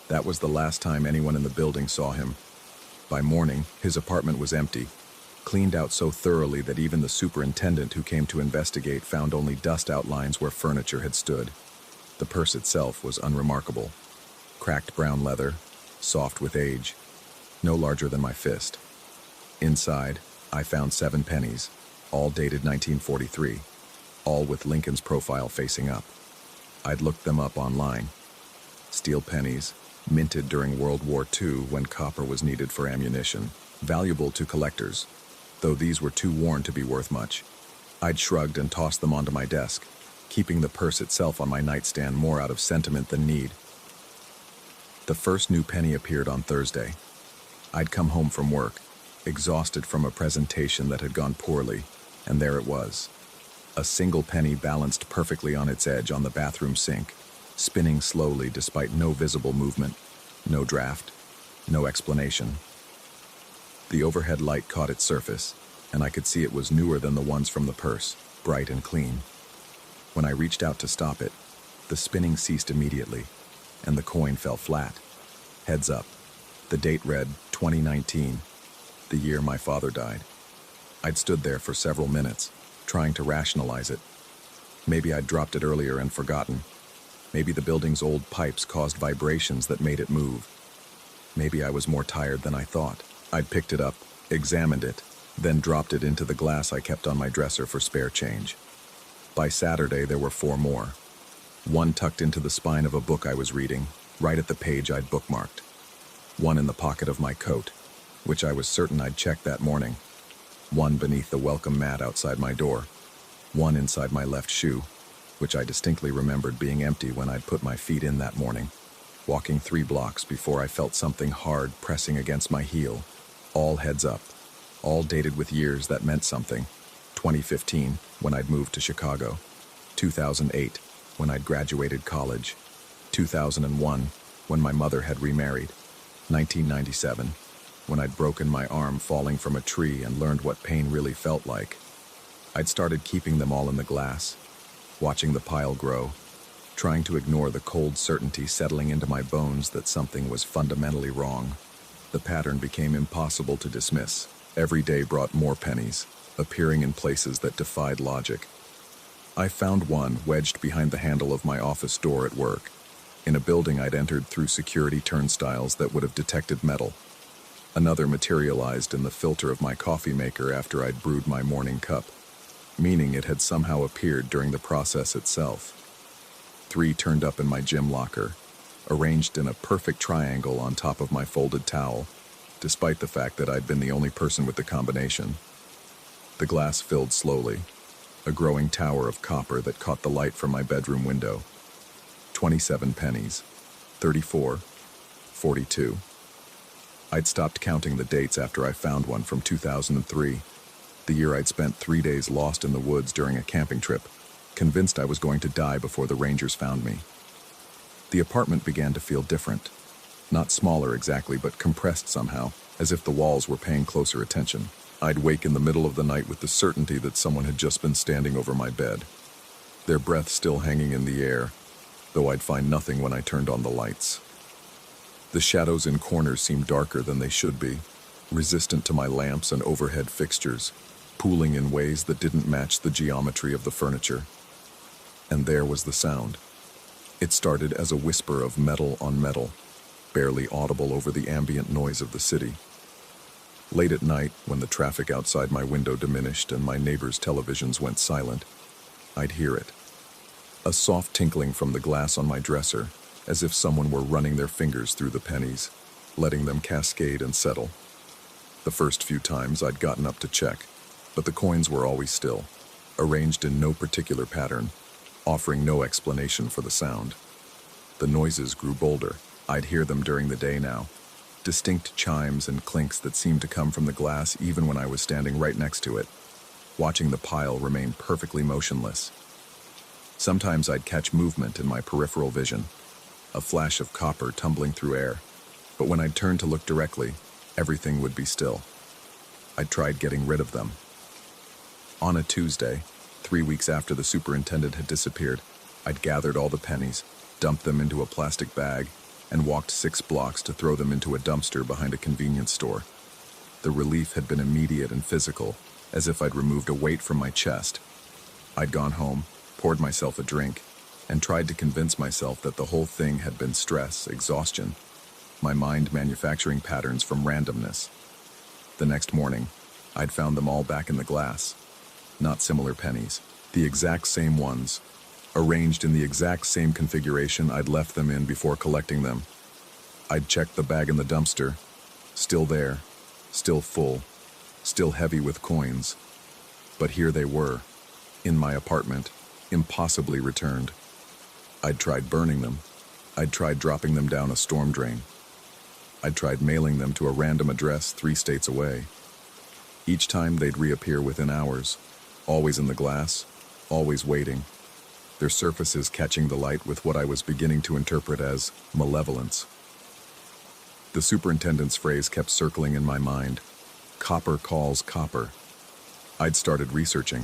That was the last time anyone in the building saw him. By morning, his apartment was empty, cleaned out so thoroughly that even the superintendent who came to investigate found only dust outlines where furniture had stood. The purse itself was unremarkable. Cracked brown leather, soft with age, no larger than my fist. Inside, I found 7 pennies, all dated 1943, all with Lincoln's profile facing up. I'd looked them up online. Steel pennies, minted during World War II when copper was needed for ammunition, valuable to collectors, though these were too worn to be worth much. I'd shrugged and tossed them onto my desk, keeping the purse itself on my nightstand more out of sentiment than need. The first new penny appeared on Thursday. I'd come home from work, exhausted from a presentation that had gone poorly, and there it was. A single penny balanced perfectly on its edge on the bathroom sink, spinning slowly despite no visible movement, no draft, no explanation. The overhead light caught its surface, and I could see it was newer than the ones from the purse, bright and clean. When I reached out to stop it, the spinning ceased immediately, and the coin fell flat. Heads up. The date read 2019, the year my father died. I'd stood there for several minutes, trying to rationalize it. Maybe I'd dropped it earlier and forgotten. Maybe the building's old pipes caused vibrations that made it move. Maybe I was more tired than I thought. I'd picked it up, examined it, then dropped it into the glass I kept on my dresser for spare change. By Saturday, there were 4 more. One tucked into the spine of a book I was reading, right at the page I'd bookmarked. One in the pocket of my coat, which I was certain I'd checked that morning. One beneath the welcome mat outside my door. One inside my left shoe, which I distinctly remembered being empty when I'd put my feet in that morning, walking 3 blocks before I felt something hard pressing against my heel. All heads up, all dated with years that meant something. 2015, when I'd moved to Chicago. 2008, when I'd graduated college. 2001, when my mother had remarried. 1997, when I'd broken my arm falling from a tree and learned what pain really felt like. I'd started keeping them all in the glass, watching the pile grow, trying to ignore the cold certainty settling into my bones that something was fundamentally wrong. The pattern became impossible to dismiss. Every day brought more pennies, appearing in places that defied logic. I found one wedged behind the handle of my office door at work, in a building I'd entered through security turnstiles that would have detected metal. Another materialized in the filter of my coffee maker after I'd brewed my morning cup, meaning it had somehow appeared during the process itself. 3 turned up in my gym locker, arranged in a perfect triangle on top of my folded towel, despite the fact that I'd been the only person with the combination. The glass filled slowly, a growing tower of copper that caught the light from my bedroom window. 27 pennies, 34, 42. I'd stopped counting the dates after I found one from 2003, the year I'd spent 3 days lost in the woods during a camping trip, convinced I was going to die before the rangers found me. The apartment began to feel different. Not smaller exactly, but compressed somehow, as if the walls were paying closer attention. I'd wake in the middle of the night with the certainty that someone had just been standing over my bed, their breath still hanging in the air, though I'd find nothing when I turned on the lights. The shadows in corners seemed darker than they should be, resistant to my lamps and overhead fixtures, pooling in ways that didn't match the geometry of the furniture. And there was the sound. It started as a whisper of metal on metal, barely audible over the ambient noise of the city. Late at night, when the traffic outside my window diminished and my neighbors' televisions went silent, I'd hear it. A soft tinkling from the glass on my dresser, as if someone were running their fingers through the pennies, letting them cascade and settle. The first few times I'd gotten up to check, but the coins were always still, arranged in no particular pattern, offering no explanation for the sound. The noises grew bolder. I'd hear them during the day now, distinct chimes and clinks that seemed to come from the glass even when I was standing right next to it, watching the pile remain perfectly motionless. Sometimes I'd catch movement in my peripheral vision, a flash of copper tumbling through air, but when I'd turn to look directly, everything would be still. I'd tried getting rid of them. On a Tuesday, 3 weeks after the superintendent had disappeared, I'd gathered all the pennies, dumped them into a plastic bag, and walked 6 blocks to throw them into a dumpster behind a convenience store. The relief had been immediate and physical, as if I'd removed a weight from my chest. I'd gone home, poured myself a drink, and tried to convince myself that the whole thing had been stress, exhaustion, my mind manufacturing patterns from randomness. The next morning, I'd found them all back in the glass. Not similar pennies, the exact same ones, arranged in the exact same configuration I'd left them in before collecting them. I'd checked the bag in the dumpster, still there, still full, still heavy with coins. But here they were, in my apartment, impossibly returned. I'd tried burning them. I'd tried dropping them down a storm drain. I'd tried mailing them to a random address 3 states away. Each time they'd reappear within hours, always in the glass, always waiting, their surfaces catching the light with what I was beginning to interpret as malevolence. The superintendent's phrase kept circling in my mind. Copper calls copper. I'd started researching,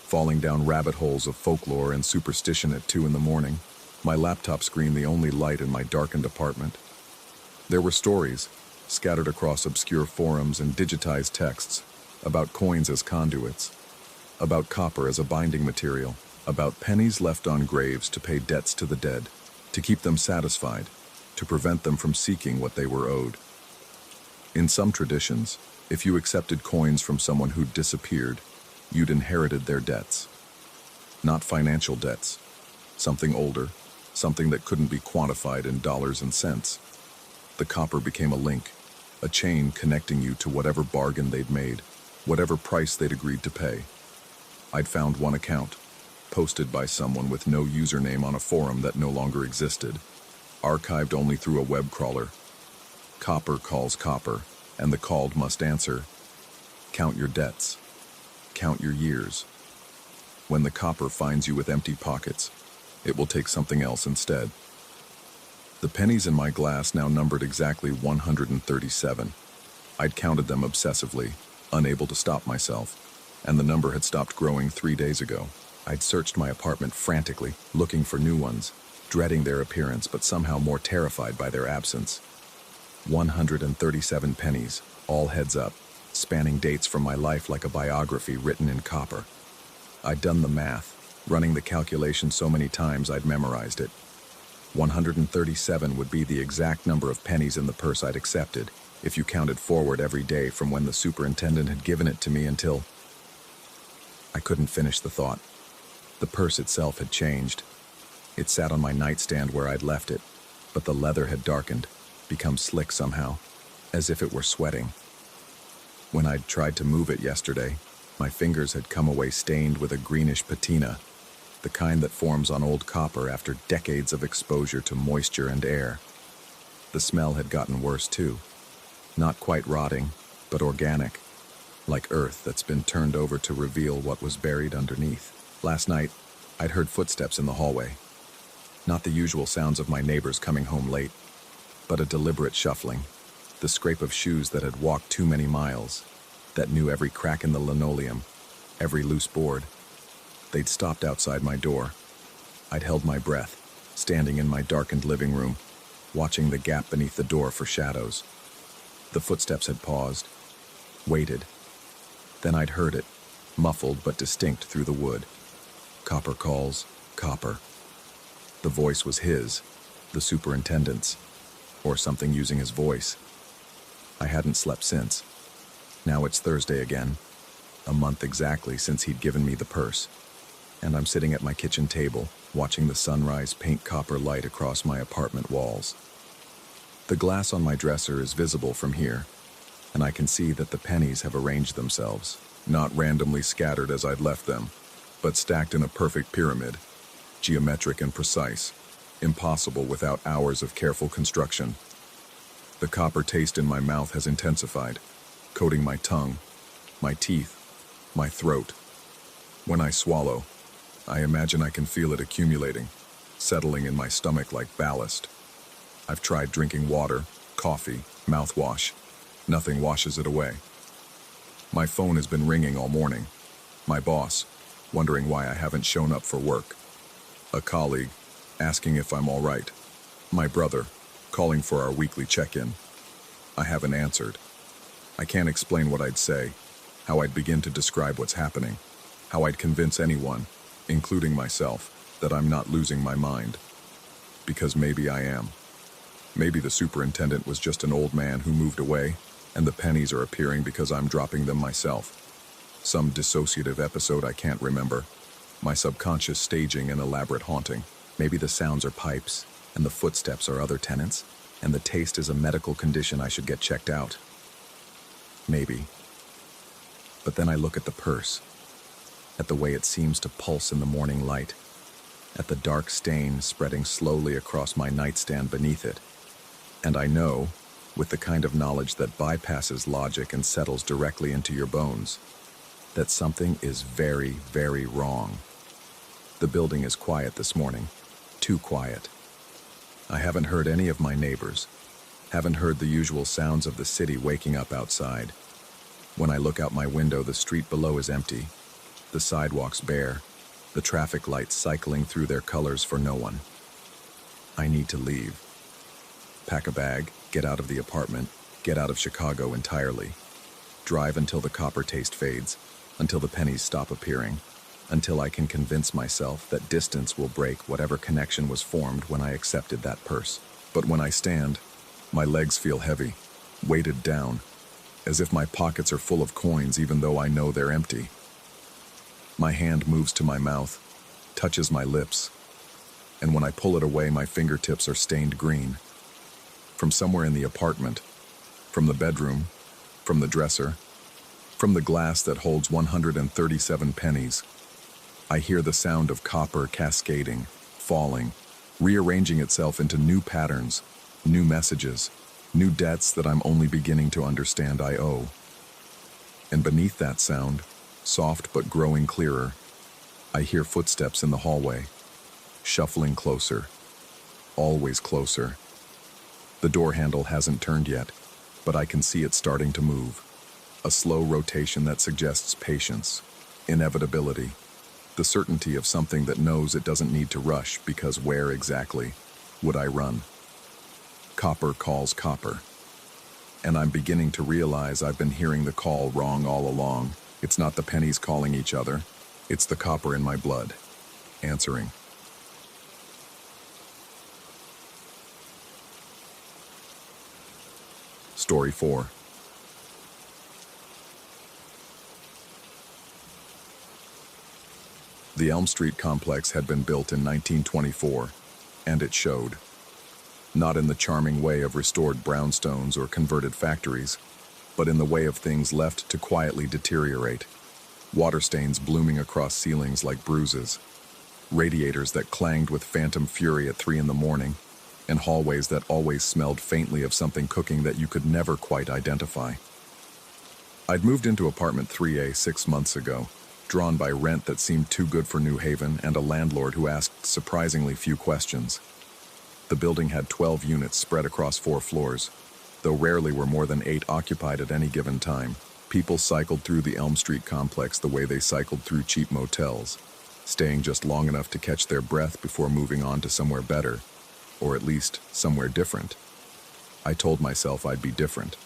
falling down rabbit holes of folklore and superstition at 2 a.m, my laptop screen the only light in my darkened apartment. There were stories, scattered across obscure forums and digitized texts, about coins as conduits, about copper as a binding material, about pennies left on graves to pay debts to the dead, to keep them satisfied, to prevent them from seeking what they were owed. In some traditions, if you accepted coins from someone who'd disappeared, you'd inherited their debts. Not financial debts, something older, something that couldn't be quantified in dollars and cents. The copper became a link, a chain connecting you to whatever bargain they'd made, whatever price they'd agreed to pay. I'd found one account, posted by someone with no username on a forum that no longer existed, archived only through a web crawler. Copper calls copper, and the called must answer. Count your debts. Count your years. When the copper finds you with empty pockets, it will take something else instead. The pennies in my glass now numbered exactly 137. I'd counted them obsessively, unable to stop myself, and the number had stopped growing 3 days ago. I'd searched my apartment frantically, looking for new ones, dreading their appearance but somehow more terrified by their absence. 137 pennies, all heads up, spanning dates from my life like a biography written in copper. I'd done the math, running the calculation so many times I'd memorized it. 137 would be the exact number of pennies in the purse I'd accepted, if you counted forward every day from when the superintendent had given it to me until... I couldn't finish the thought. The purse itself had changed. It sat on my nightstand where I'd left it, but the leather had darkened, become slick somehow, as if it were sweating. When I'd tried to move it yesterday, my fingers had come away stained with a greenish patina, the kind that forms on old copper after decades of exposure to moisture and air. The smell had gotten worse too. Not quite rotting, but organic, like earth that's been turned over to reveal what was buried underneath. Last night, I'd heard footsteps in the hallway. Not the usual sounds of my neighbors coming home late, but a deliberate shuffling, the scrape of shoes that had walked too many miles, that knew every crack in the linoleum, every loose board. They'd stopped outside my door. I'd held my breath, standing in my darkened living room, watching the gap beneath the door for shadows. The footsteps had paused, waited. Then I'd heard it, muffled but distinct through the wood. Copper calls, copper. The voice was his, the superintendent's, or something using his voice. I hadn't slept since. Now it's Thursday again, a month exactly since he'd given me the purse, and I'm sitting at my kitchen table, watching the sunrise paint copper light across my apartment walls. The glass on my dresser is visible from here, and I can see that the pennies have arranged themselves, not randomly scattered as I'd left them, but stacked in a perfect pyramid, geometric and precise, impossible without hours of careful construction. The copper taste in my mouth has intensified, coating my tongue, my teeth, my throat. When I swallow, I imagine I can feel it accumulating, settling in my stomach like ballast. I've tried drinking water, coffee, mouthwash. Nothing washes it away. My phone has been ringing all morning. My boss, wondering why I haven't shown up for work. A colleague, asking if I'm all right. My brother, calling for our weekly check-in. I haven't answered. I can't explain what I'd say, how I'd begin to describe what's happening, how I'd convince anyone, including myself, that I'm not losing my mind. Because maybe I am. Maybe the superintendent was just an old man who moved away, and the pennies are appearing because I'm dropping them myself. Some dissociative episode I can't remember. My subconscious staging an elaborate haunting. Maybe the sounds are pipes, and the footsteps are other tenants, and the taste is a medical condition I should get checked out. Maybe. But then I look at the purse, at the way it seems to pulse in the morning light, at the dark stain spreading slowly across my nightstand beneath it. And I know, with the kind of knowledge that bypasses logic and settles directly into your bones, that something is very, very wrong. The building is quiet this morning, too quiet. I haven't heard any of my neighbors, haven't heard the usual sounds of the city waking up outside. When I look out my window, the street below is empty, the sidewalks bare, the traffic lights cycling through their colors for no one. I need to leave. Pack a bag, get out of the apartment, get out of Chicago entirely. Drive until the copper taste fades, until the pennies stop appearing, until I can convince myself that distance will break whatever connection was formed when I accepted that purse. But when I stand, my legs feel heavy, weighted down, as if my pockets are full of coins even though I know they're empty. My hand moves to my mouth, touches my lips. and when I pull it away, my fingertips are stained green. From somewhere in the apartment, from the bedroom, from the dresser, from the glass that holds 137 pennies, I hear the sound of copper cascading, falling, rearranging itself into new patterns, new messages, new debts that I'm only beginning to understand I owe. And beneath that sound, soft but growing clearer, I hear footsteps in the hallway, shuffling closer, always closer. The door handle hasn't turned yet, but I can see it starting to move. A slow rotation that suggests patience, inevitability, the certainty of something that knows it doesn't need to rush, because where exactly would I run? Copper calls copper. And I'm beginning to realize I've been hearing the call wrong all along. It's not the pennies calling each other, it's the copper in my blood, answering. Story 4. The Elm Street complex had been built in 1924, and it showed. Not in the charming way of restored brownstones or converted factories, but in the way of things left to quietly deteriorate. Water stains blooming across ceilings like bruises, radiators that clanged with phantom fury at 3 a.m, and hallways that always smelled faintly of something cooking that you could never quite identify. I'd moved into apartment 3A 6 months ago, drawn by rent that seemed too good for New Haven and a landlord who asked surprisingly few questions. The building had 12 units spread across 4 floors. Though rarely were more than 8 occupied at any given time, people cycled through the Elm Street complex the way they cycled through cheap motels, staying just long enough to catch their breath before moving on to somewhere better, or at least somewhere different. I told myself I'd be different.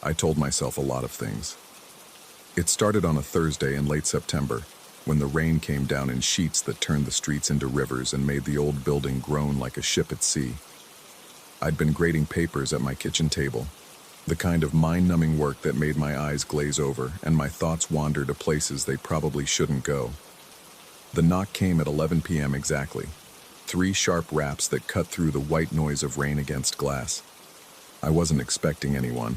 I told myself a lot of things. It started on a Thursday in late September, when the rain came down in sheets that turned the streets into rivers and made the old building groan like a ship at sea. I'd been grading papers at my kitchen table, the kind of mind-numbing work that made my eyes glaze over and my thoughts wander to places they probably shouldn't go. The knock came at 11 p.m. exactly, 3 sharp raps that cut through the white noise of rain against glass. I wasn't expecting anyone.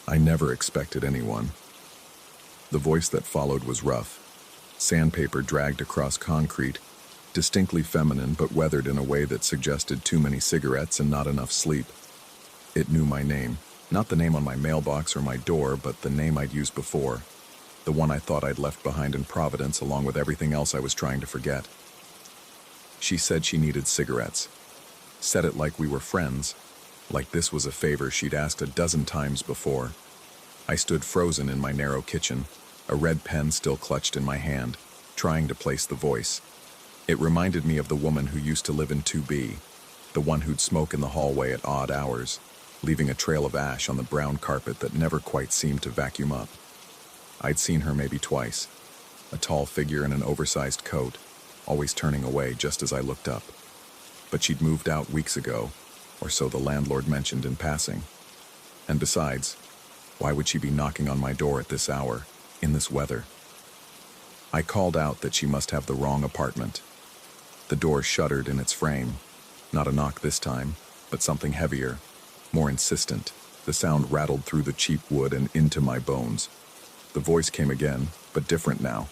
I never expected anyone. The voice that followed was rough, sandpaper dragged across concrete, distinctly feminine but weathered in a way that suggested too many cigarettes and not enough sleep. It knew my name, not the name on my mailbox or my door, but the name I'd used before, the one I thought I'd left behind in Providence along with everything else I was trying to forget. She said she needed cigarettes, said it like we were friends, like this was a favor she'd asked a dozen times before. I stood frozen in my narrow kitchen, a red pen still clutched in my hand, trying to place the voice. It reminded me of the woman who used to live in 2B, the one who'd smoke in the hallway at odd hours, leaving a trail of ash on the brown carpet that never quite seemed to vacuum up. I'd seen her maybe twice, a tall figure in an oversized coat, always turning away just as I looked up. But she'd moved out weeks ago, or so the landlord mentioned in passing. And besides, why would she be knocking on my door at this hour, in this weather? I called out that she must have the wrong apartment. The door shuddered in its frame. Not a knock this time, but something heavier, more insistent. The sound rattled through the cheap wood and into my bones. The voice came again, but different now.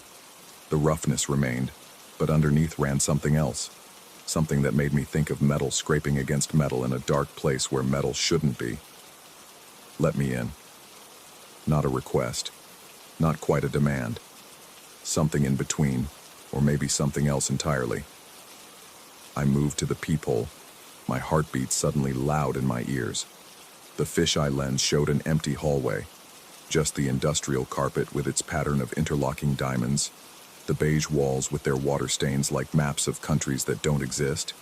The roughness remained, but underneath ran something else. Something that made me think of metal scraping against metal in a dark place where metal shouldn't be. Let me in. Not a request. Not quite a demand. Something in between, or maybe something else entirely. I moved to the peephole, my heartbeat suddenly loud in my ears. The fisheye lens showed an empty hallway, just the industrial carpet with its pattern of interlocking diamonds, the beige walls with their water stains like maps of countries that don't exist,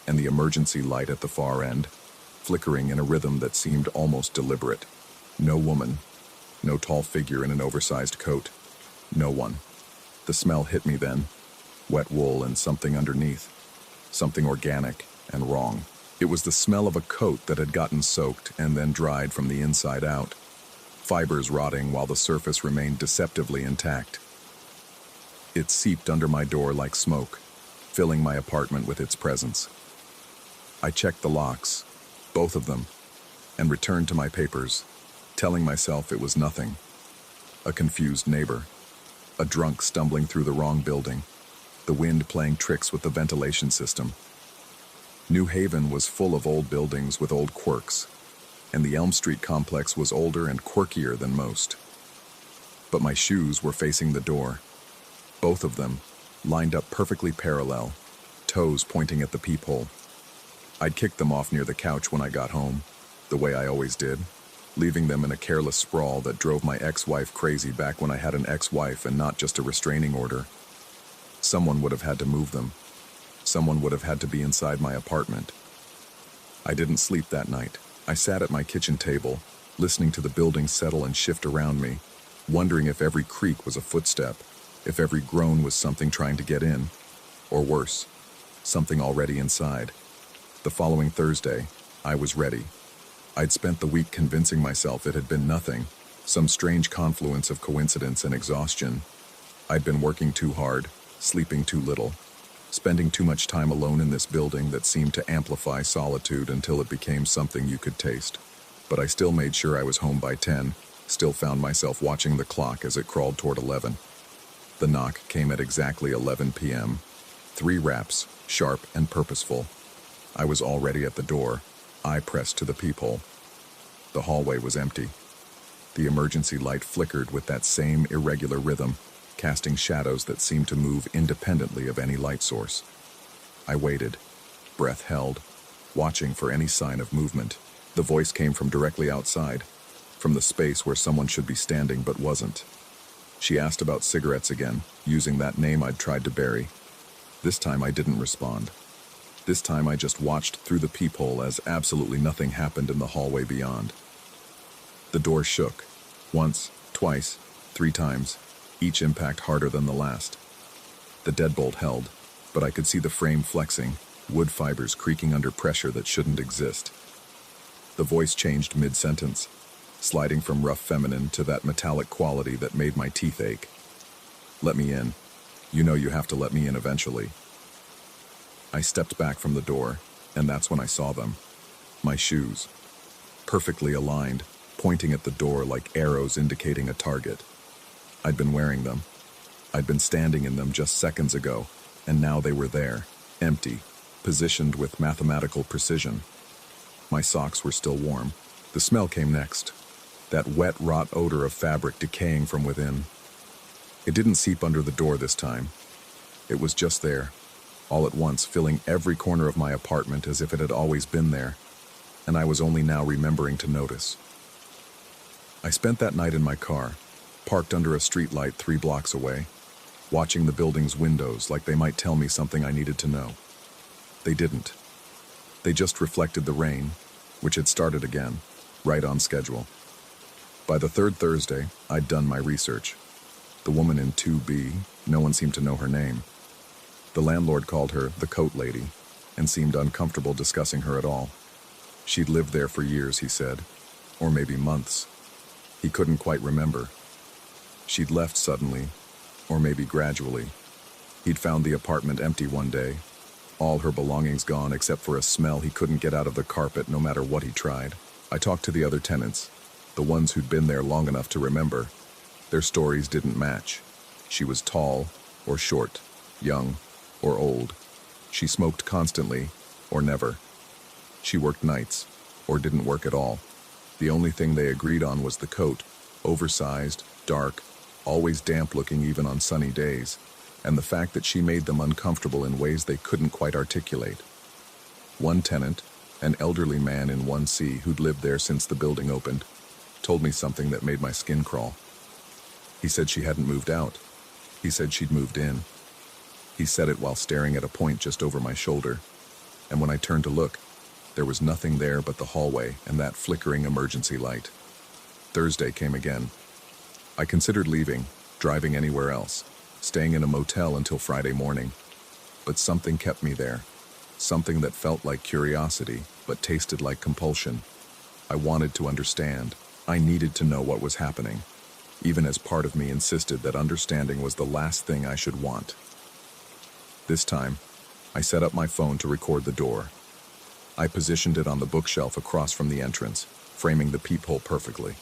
and the emergency light at the far end, flickering in a rhythm that seemed almost deliberate. No woman, no tall figure in an oversized coat, no one. The smell hit me then, wet wool and something underneath, something organic and wrong. It was the smell of a coat that had gotten soaked and then dried from the inside out, fibers rotting while the surface remained deceptively intact. It seeped under my door like smoke, filling my apartment with its presence. I checked the locks, both of them, and returned to my papers, telling myself it was nothing. A confused neighbor, a drunk stumbling through the wrong building, the wind playing tricks with the ventilation system. New Haven was full of old buildings with old quirks, and the Elm Street complex was older and quirkier than most. But my shoes were facing the door, both of them lined up perfectly parallel, toes pointing at the peephole. I'd kicked them off near the couch when I got home, the way I always did, leaving them in a careless sprawl that drove my ex-wife crazy back when I had an ex-wife and not just a restraining order. Someone would have had to move them. Someone would have had to be inside my apartment. I didn't sleep that night. I sat at my kitchen table, listening to the building settle and shift around me, wondering if every creak was a footstep, if every groan was something trying to get in, or worse, something already inside. The following Thursday, I was ready. I'd spent the week convincing myself it had been nothing, some strange confluence of coincidence and exhaustion. I'd been working too hard, sleeping too little, spending too much time alone in this building that seemed to amplify solitude until it became something you could taste. But I still made sure I was home by 10, still found myself watching the clock as it crawled toward 11. The knock came at exactly 11 p.m. 3 raps, sharp and purposeful. I was already at the door, eye pressed to the peephole. The hallway was empty. The emergency light flickered with that same irregular rhythm, casting shadows that seemed to move independently of any light source. I waited, breath held, watching for any sign of movement. The voice came from directly outside, from the space where someone should be standing but wasn't. She asked about cigarettes again, using that name I'd tried to bury. This time I didn't respond. This time I just watched through the peephole as absolutely nothing happened in the hallway beyond. The door shook. Once, twice, 3 times, each impact harder than the last. The deadbolt held, but I could see the frame flexing, wood fibers creaking under pressure that shouldn't exist. The voice changed mid-sentence, sliding from rough feminine to that metallic quality that made my teeth ache. "Let me in. You know you have to let me in eventually." I stepped back from the door, and that's when I saw them. My shoes, perfectly aligned, pointing at the door like arrows indicating a target. I'd been wearing them. I'd been standing in them just seconds ago, and now they were there, empty, positioned with mathematical precision. My socks were still warm. The smell came next, that wet, rot odor of fabric decaying from within. It didn't seep under the door this time. It was just there, all at once, filling every corner of my apartment as if it had always been there, and I was only now remembering to notice. I spent that night in my car, parked under a streetlight 3 blocks away, watching the building's windows like they might tell me something I needed to know. They didn't. They just reflected the rain, which had started again, right on schedule. By the 3rd Thursday, I'd done my research. The woman in 2B, no one seemed to know her name. The landlord called her the coat lady, and seemed uncomfortable discussing her at all. She'd lived there for years, he said, or maybe months. He couldn't quite remember. She'd left suddenly, or maybe gradually. He'd found the apartment empty one day, all her belongings gone except for a smell he couldn't get out of the carpet no matter what he tried. I talked to the other tenants, the ones who'd been there long enough to remember. Their stories didn't match. She was tall or short, young or old. She smoked constantly or never. She worked nights or didn't work at all. The only thing they agreed on was the coat, oversized, dark, always damp-looking even on sunny days, and the fact that she made them uncomfortable in ways they couldn't quite articulate. One tenant, an elderly man in 1C who'd lived there since the building opened, told me something that made my skin crawl. He said she hadn't moved out. He said she'd moved in. He said it while staring at a point just over my shoulder, and when I turned to look, there was nothing there but the hallway and that flickering emergency light. Thursday came again. I considered leaving, driving anywhere else, staying in a motel until Friday morning. But something kept me there. Something that felt like curiosity, but tasted like compulsion. I wanted to understand. I needed to know what was happening, even as part of me insisted that understanding was the last thing I should want. This time, I set up my phone to record the door. I positioned it on the bookshelf across from the entrance, framing the peephole perfectly.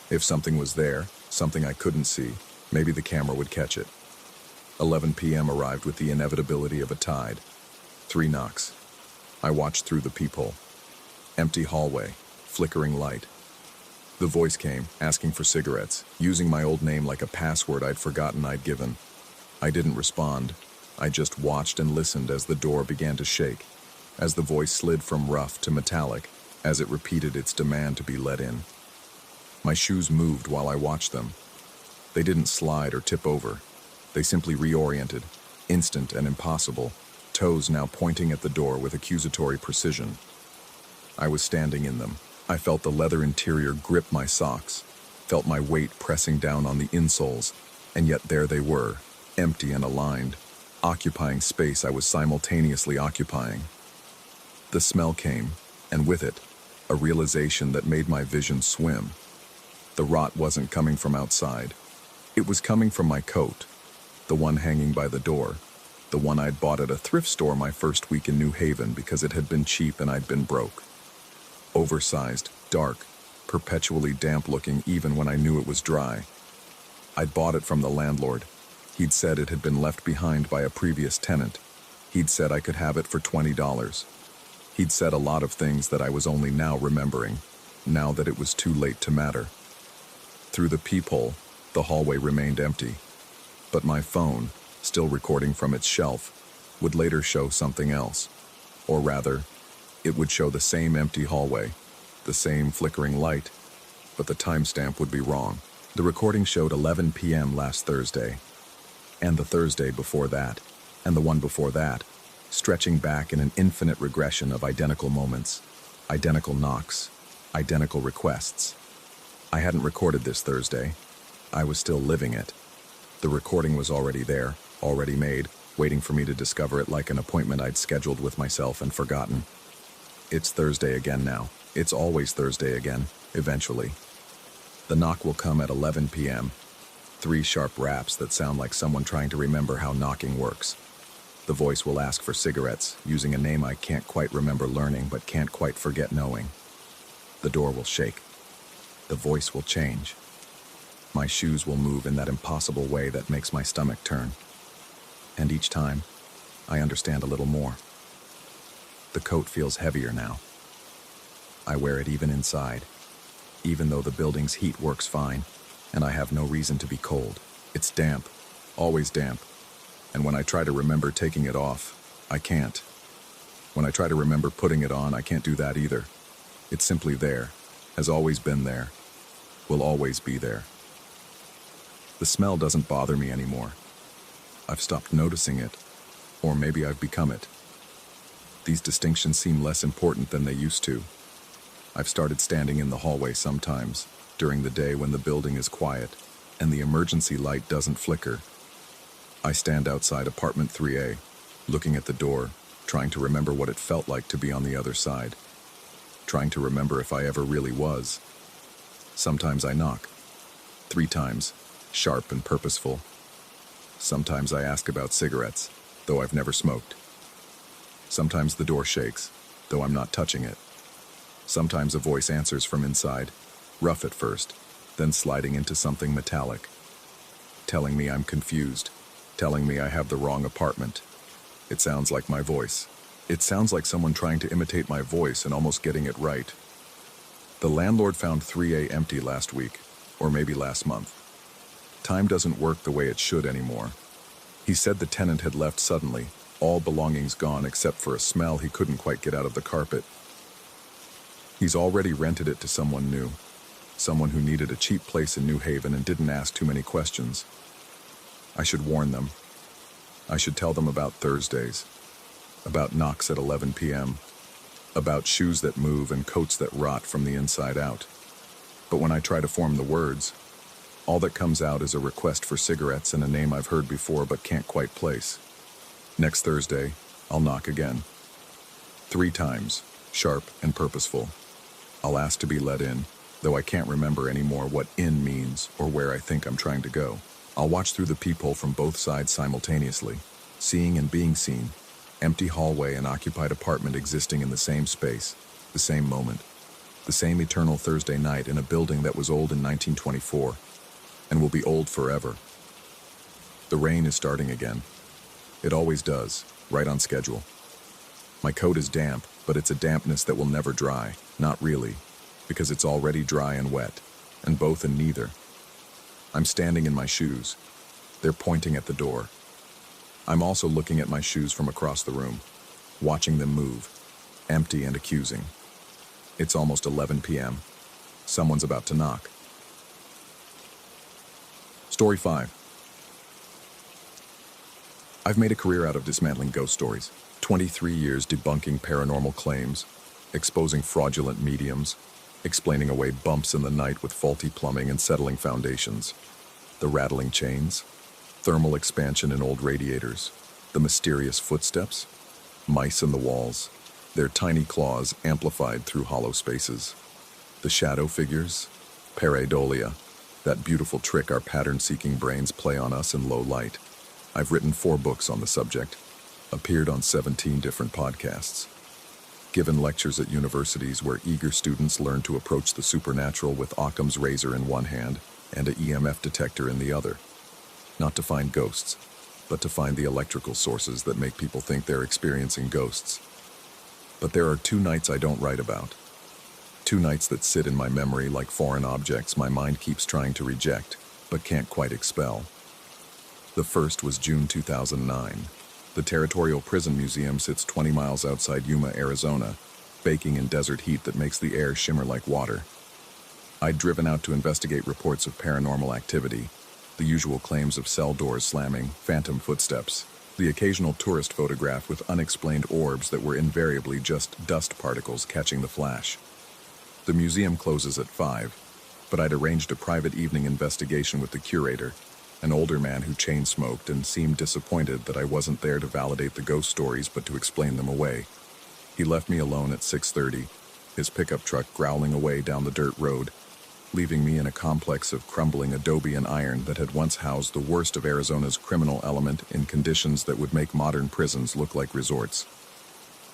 If something was there, something I couldn't see, maybe the camera would catch it. 11 p.m. arrived with the inevitability of a tide. 3 knocks. I watched through the peephole. Empty hallway, flickering light. The voice came, asking for cigarettes, using my old name like a password I'd forgotten I'd given. I didn't respond. I just watched and listened as the door began to shake, as the voice slid from rough to metallic, as it repeated its demand to be let in. My shoes moved while I watched them. They didn't slide or tip over. They simply reoriented, instant and impossible, toes now pointing at the door with accusatory precision. I was standing in them. I felt the leather interior grip my socks, felt my weight pressing down on the insoles, and yet there they were, empty and aligned, occupying space I was simultaneously occupying. The smell came, and with it, a realization that made my vision swim. The rot wasn't coming from outside. It was coming from my coat, the one hanging by the door, the one I'd bought at a thrift store my first week in New Haven because it had been cheap and I'd been broke. Oversized, dark, perpetually damp-looking even when I knew it was dry. I'd bought it from the landlord. He'd said it had been left behind by a previous tenant. He'd said I could have it for $20. He'd said a lot of things that I was only now remembering, now that it was too late to matter. Through the peephole, the hallway remained empty. But my phone, still recording from its shelf, would later show something else. Or rather, it would show the same empty hallway, the same flickering light, but the timestamp would be wrong. The recording showed 11 p.m. last Thursday, and the Thursday before that, and the one before that, stretching back in an infinite regression of identical moments, identical knocks, identical requests. I hadn't recorded this Thursday. I was still living it. The recording was already there, already made, waiting for me to discover it like an appointment I'd scheduled with myself and forgotten. It's Thursday again now. It's always Thursday again, eventually. The knock will come at 11 p.m. 3 sharp raps that sound like someone trying to remember how knocking works. The voice will ask for cigarettes, using a name I can't quite remember learning but can't quite forget knowing. The door will shake. The voice will change. My shoes will move in that impossible way that makes my stomach turn. And each time, I understand a little more. The coat feels heavier now. I wear it even inside, even though the building's heat works fine, and I have no reason to be cold. It's damp, always damp, and when I try to remember taking it off, I can't. When I try to remember putting it on, I can't do that either. It's simply there, has always been there, will always be there. The smell doesn't bother me anymore. I've stopped noticing it, or maybe I've become it. These distinctions seem less important than they used to. I've started standing in the hallway sometimes, during the day when the building is quiet, and the emergency light doesn't flicker. I stand outside apartment 3A, looking at the door, trying to remember what it felt like to be on the other side. Trying to remember if I ever really was. Sometimes I knock. 3 times, sharp and purposeful. Sometimes I ask about cigarettes, though I've never smoked. Sometimes the door shakes, though I'm not touching it. Sometimes a voice answers from inside, rough at first, then sliding into something metallic. Telling me I'm confused, telling me I have the wrong apartment. It sounds like my voice. It sounds like someone trying to imitate my voice and almost getting it right. The landlord found 3A empty last week, or maybe last month. Time doesn't work the way it should anymore. He said the tenant had left suddenly, all belongings gone except for a smell he couldn't quite get out of the carpet. He's already rented it to someone new, someone who needed a cheap place in New Haven and didn't ask too many questions. I should warn them. I should tell them about Thursdays, about knocks at 11 p.m., about shoes that move and coats that rot from the inside out. But when I try to form the words, all that comes out is a request for cigarettes and a name I've heard before but can't quite place. Next Thursday, I'll knock again. 3 times, sharp and purposeful. I'll ask to be let in, though I can't remember anymore what in means or where I think I'm trying to go. I'll watch through the peephole from both sides simultaneously, seeing and being seen, Empty hallway and occupied apartment existing in the same space, the same moment, the same eternal Thursday night in a building that was old in 1924 and will be old forever. The rain is starting again. It always does, right on schedule. My coat is damp, but it's a dampness that will never dry. Not really, because it's already dry and wet, and both and neither. I'm standing in my shoes. They're pointing at the door. I'm also looking at my shoes from across the room, watching them move, empty and accusing. It's almost 11 p.m. Someone's about to knock. Story 5. I've made a career out of dismantling ghost stories. 23 years debunking paranormal claims, exposing fraudulent mediums, explaining away bumps in the night with faulty plumbing and settling foundations. The rattling chains, thermal expansion in old radiators, the mysterious footsteps, mice in the walls, their tiny claws amplified through hollow spaces. The shadow figures, pareidolia, that beautiful trick our pattern-seeking brains play on us in low light. I've written 4 books on the subject, appeared on 17 different podcasts, given lectures at universities where eager students learn to approach the supernatural with Occam's razor in one hand and an EMF detector in the other. Not to find ghosts, but to find the electrical sources that make people think they're experiencing ghosts. But there are 2 nights I don't write about. 2 nights that sit in my memory like foreign objects my mind keeps trying to reject, but can't quite expel. The first was June 2009. The Territorial Prison Museum sits 20 miles outside Yuma, Arizona, baking in desert heat that makes the air shimmer like water. I'd driven out to investigate reports of paranormal activity, the usual claims of cell doors slamming, phantom footsteps, the occasional tourist photograph with unexplained orbs that were invariably just dust particles catching the flash. The museum closes at 5, but I'd arranged a private evening investigation with the curator, an older man who chain-smoked and seemed disappointed that I wasn't there to validate the ghost stories but to explain them away. He left me alone at 6:30, his pickup truck growling away down the dirt road, leaving me in a complex of crumbling adobe and iron that had once housed the worst of Arizona's criminal element in conditions that would make modern prisons look like resorts.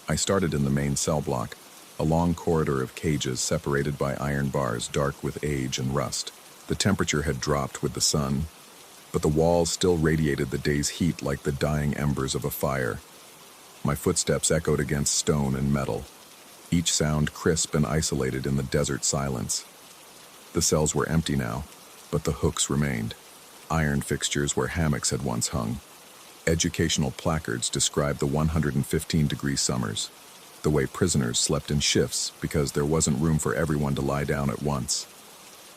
I started in the main cell block, a long corridor of cages separated by iron bars dark with age and rust. The temperature had dropped with the sun, but the walls still radiated the day's heat like the dying embers of a fire. My footsteps echoed against stone and metal, each sound crisp and isolated in the desert silence. The cells were empty now, but the hooks remained, iron fixtures where hammocks had once hung. Educational placards described the 115-degree summers, the way prisoners slept in shifts because there wasn't room for everyone to lie down at once.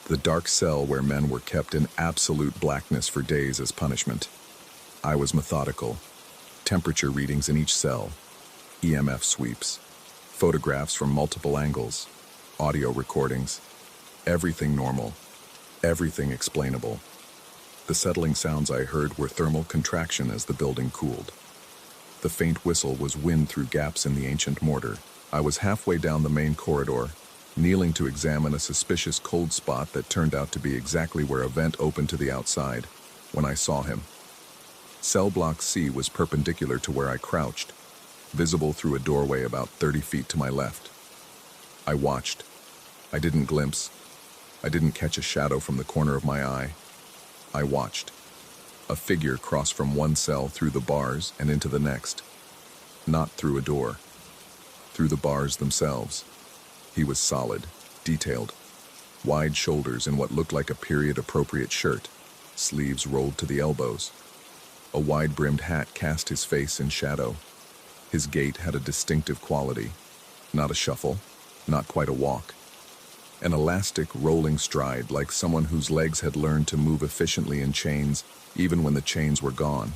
The dark cell where men were kept in absolute blackness for days as punishment. I was methodical. Temperature readings in each cell, EMF sweeps, photographs from multiple angles, audio recordings, everything normal, everything explainable. The settling sounds I heard were thermal contraction as the building cooled. The faint whistle was wind through gaps in the ancient mortar. I was halfway down the main corridor, kneeling to examine a suspicious cold spot that turned out to be exactly where a vent opened to the outside, when I saw him. Cell block C was perpendicular to where I crouched, visible through a doorway about 30 feet to my left. I watched. I didn't glimpse. I didn't catch a shadow from the corner of my eye. I watched. A figure cross from one cell through the bars and into the next. Not through a door. Through the bars themselves. He was solid, detailed, wide shoulders in what looked like a period-appropriate shirt, sleeves rolled to the elbows. A wide-brimmed hat cast his face in shadow. His gait had a distinctive quality, not a shuffle, not quite a walk. An elastic, rolling stride like someone whose legs had learned to move efficiently in chains even when the chains were gone.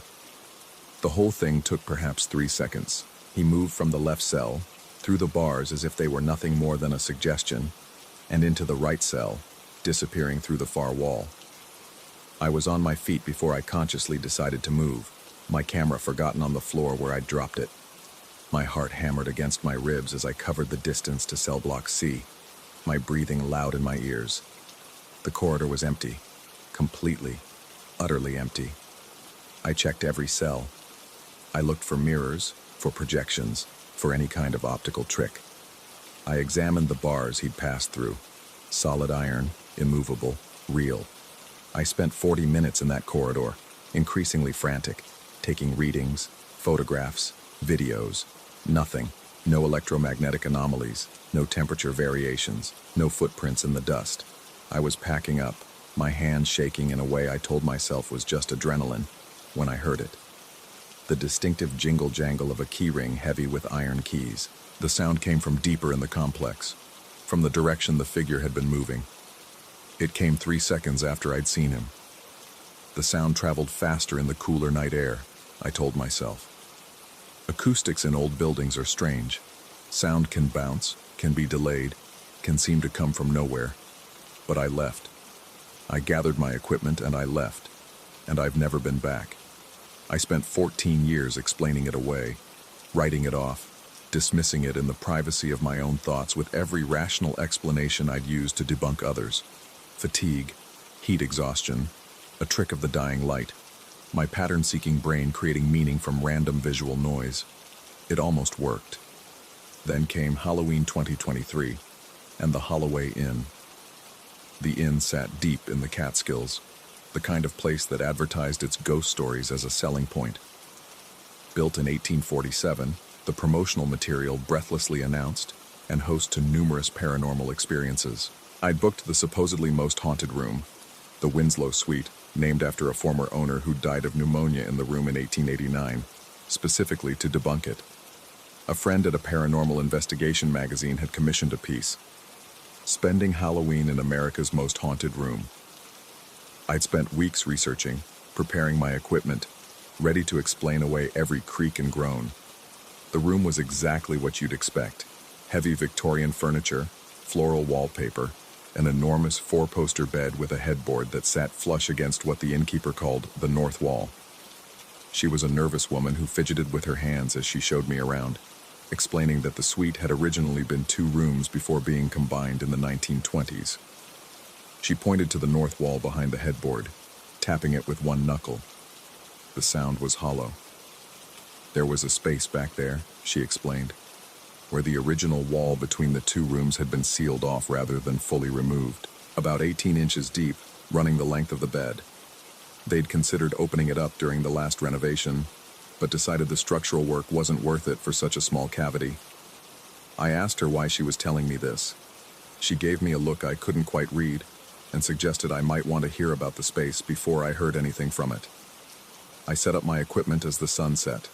The whole thing took perhaps 3 seconds. He moved from the left cell, through the bars as if they were nothing more than a suggestion, and into the right cell, disappearing through the far wall. I was on my feet before I consciously decided to move, my camera forgotten on the floor where I'd dropped it. My heart hammered against my ribs as I covered the distance to cell block C, my breathing loud in my ears. The corridor was empty, completely, utterly empty. I checked every cell. I looked for mirrors, for projections, for any kind of optical trick. I examined the bars he'd passed through. Solid iron, immovable, real. I spent 40 minutes in that corridor, increasingly frantic, taking readings, photographs, videos. Nothing. No electromagnetic anomalies, no temperature variations, no footprints in the dust. I was packing up, my hands shaking in a way I told myself was just adrenaline, when I heard it. The distinctive jingle-jangle of a keyring heavy with iron keys. The sound came from deeper in the complex, from the direction the figure had been moving. It came 3 seconds after I'd seen him. The sound traveled faster in the cooler night air, I told myself. Acoustics in old buildings are strange. Sound can bounce, can be delayed, can seem to come from nowhere. But I left. I gathered my equipment and I left. And I've never been back. I spent 14 years explaining it away, writing it off, dismissing it in the privacy of my own thoughts with every rational explanation I'd used to debunk others. Fatigue, heat exhaustion, a trick of the dying light. My pattern-seeking brain creating meaning from random visual noise. It almost worked. Then came Halloween 2023, and the Holloway Inn. The inn sat deep in the Catskills, the kind of place that advertised its ghost stories as a selling point. Built in 1847, the promotional material breathlessly announced, and host to numerous paranormal experiences. I'd booked the supposedly most haunted room, the Winslow Suite, named after a former owner who died of pneumonia in the room in 1889, specifically to debunk it. A friend at a paranormal investigation magazine had commissioned a piece, Spending Halloween in America's Most Haunted Room. I'd spent weeks researching, preparing my equipment, ready to explain away every creak and groan. The room was exactly what you'd expect. Heavy Victorian furniture, floral wallpaper, an enormous 4-poster bed with a headboard that sat flush against what the innkeeper called the north wall. She was a nervous woman who fidgeted with her hands as she showed me around, explaining that the suite had originally been 2 rooms before being combined in the 1920s. She pointed to the north wall behind the headboard, tapping it with one knuckle. The sound was hollow. There was a space back there, she explained, where the original wall between the 2 rooms had been sealed off rather than fully removed, about 18 inches deep, running the length of the bed. They'd considered opening it up during the last renovation, but decided the structural work wasn't worth it for such a small cavity. I asked her why she was telling me this. She gave me a look I couldn't quite read, and suggested I might want to hear about the space before I heard anything from it. I set up my equipment as the sun set.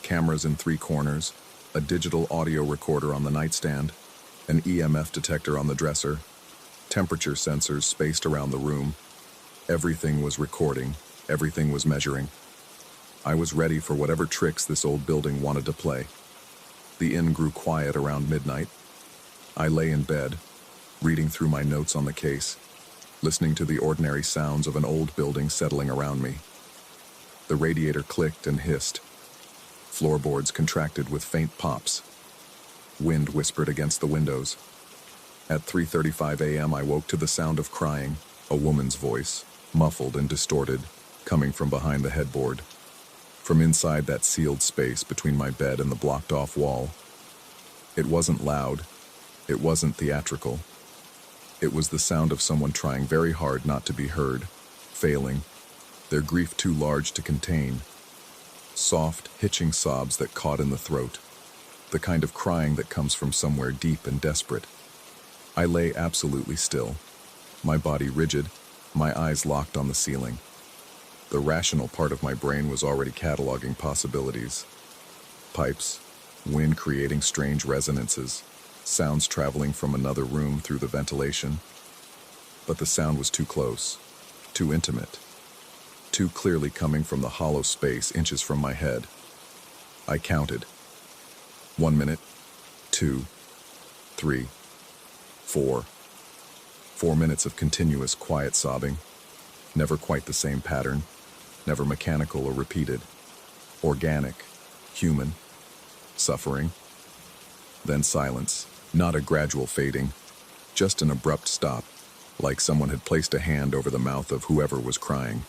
Cameras in 3 corners, a digital audio recorder on the nightstand, an EMF detector on the dresser, temperature sensors spaced around the room. Everything was recording, everything was measuring. I was ready for whatever tricks this old building wanted to play. The inn grew quiet around midnight. I lay in bed, reading through my notes on the case, listening to the ordinary sounds of an old building settling around me. The radiator clicked and hissed. Floorboards contracted with faint pops. Wind whispered against the windows. At 3:35 a.m. I woke to the sound of crying, a woman's voice, muffled and distorted, coming from behind the headboard. From inside that sealed space between my bed and the blocked-off wall. It wasn't loud. It wasn't theatrical. It was the sound of someone trying very hard not to be heard, failing, their grief too large to contain. Soft, hitching sobs that caught in the throat. The kind of crying that comes from somewhere deep and desperate. I lay absolutely still, my body rigid, my eyes locked on the ceiling. The rational part of my brain was already cataloging possibilities. Pipes, wind creating strange resonances, sounds traveling from another room through the ventilation. But the sound was too close, too intimate, too clearly coming from the hollow space inches from my head. I counted. 1 minute, 2, 3, 4. 4 minutes of continuous quiet sobbing. Never quite the same pattern, never mechanical or repeated. Organic, human, suffering. Then silence, not a gradual fading, just an abrupt stop, like someone had placed a hand over the mouth of whoever was crying.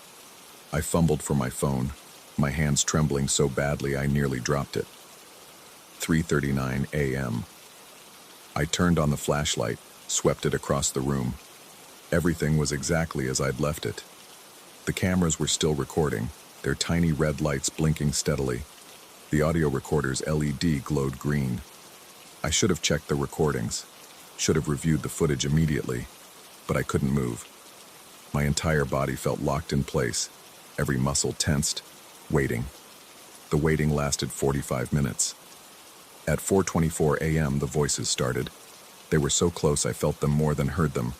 I fumbled for my phone, my hands trembling so badly I nearly dropped it. 3:39 a.m. I turned on the flashlight, swept it across the room. Everything was exactly as I'd left it. The cameras were still recording, their tiny red lights blinking steadily. The audio recorder's LED glowed green. I should have checked the recordings, should have reviewed the footage immediately, but I couldn't move. My entire body felt locked in place, every muscle tensed, waiting. The waiting lasted 45 minutes. At 4:24 a.m., the voices started. They were so close I felt them more than heard them.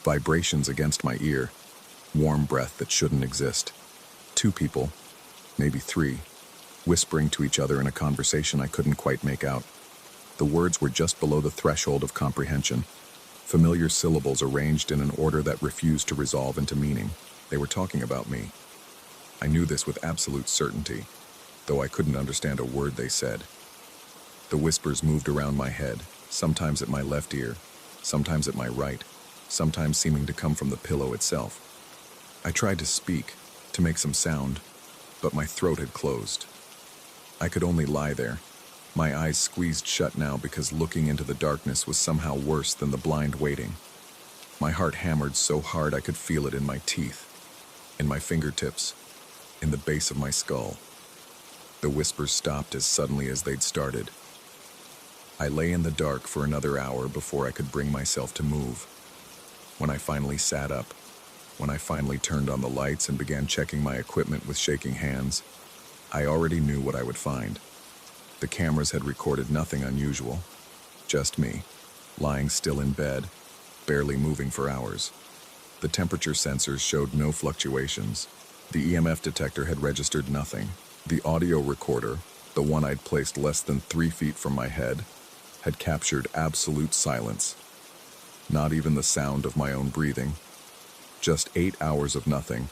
Vibrations against my ear, warm breath that shouldn't exist. Two people, maybe three, whispering to each other in a conversation I couldn't quite make out. The words were just below the threshold of comprehension, familiar syllables arranged in an order that refused to resolve into meaning. They were talking about me. I knew this with absolute certainty, though I couldn't understand a word they said. The whispers moved around my head, sometimes at my left ear, sometimes at my right, sometimes seeming to come from the pillow itself. I tried to speak, to make some sound, but my throat had closed. I could only lie there, my eyes squeezed shut now because looking into the darkness was somehow worse than the blind waiting. My heart hammered so hard I could feel it in my teeth, in my fingertips, in the base of my skull. The whispers stopped as suddenly as they'd started. I lay in the dark for another hour before I could bring myself to move. When I finally sat up, when I finally turned on the lights and began checking my equipment with shaking hands, I already knew what I would find. The cameras had recorded nothing unusual, just me, lying still in bed, barely moving for hours. The temperature sensors showed no fluctuations. The EMF detector had registered nothing. The audio recorder, the one I'd placed less than 3 feet from my head, had captured absolute silence. Not even the sound of my own breathing. Just 8 hours of nothing.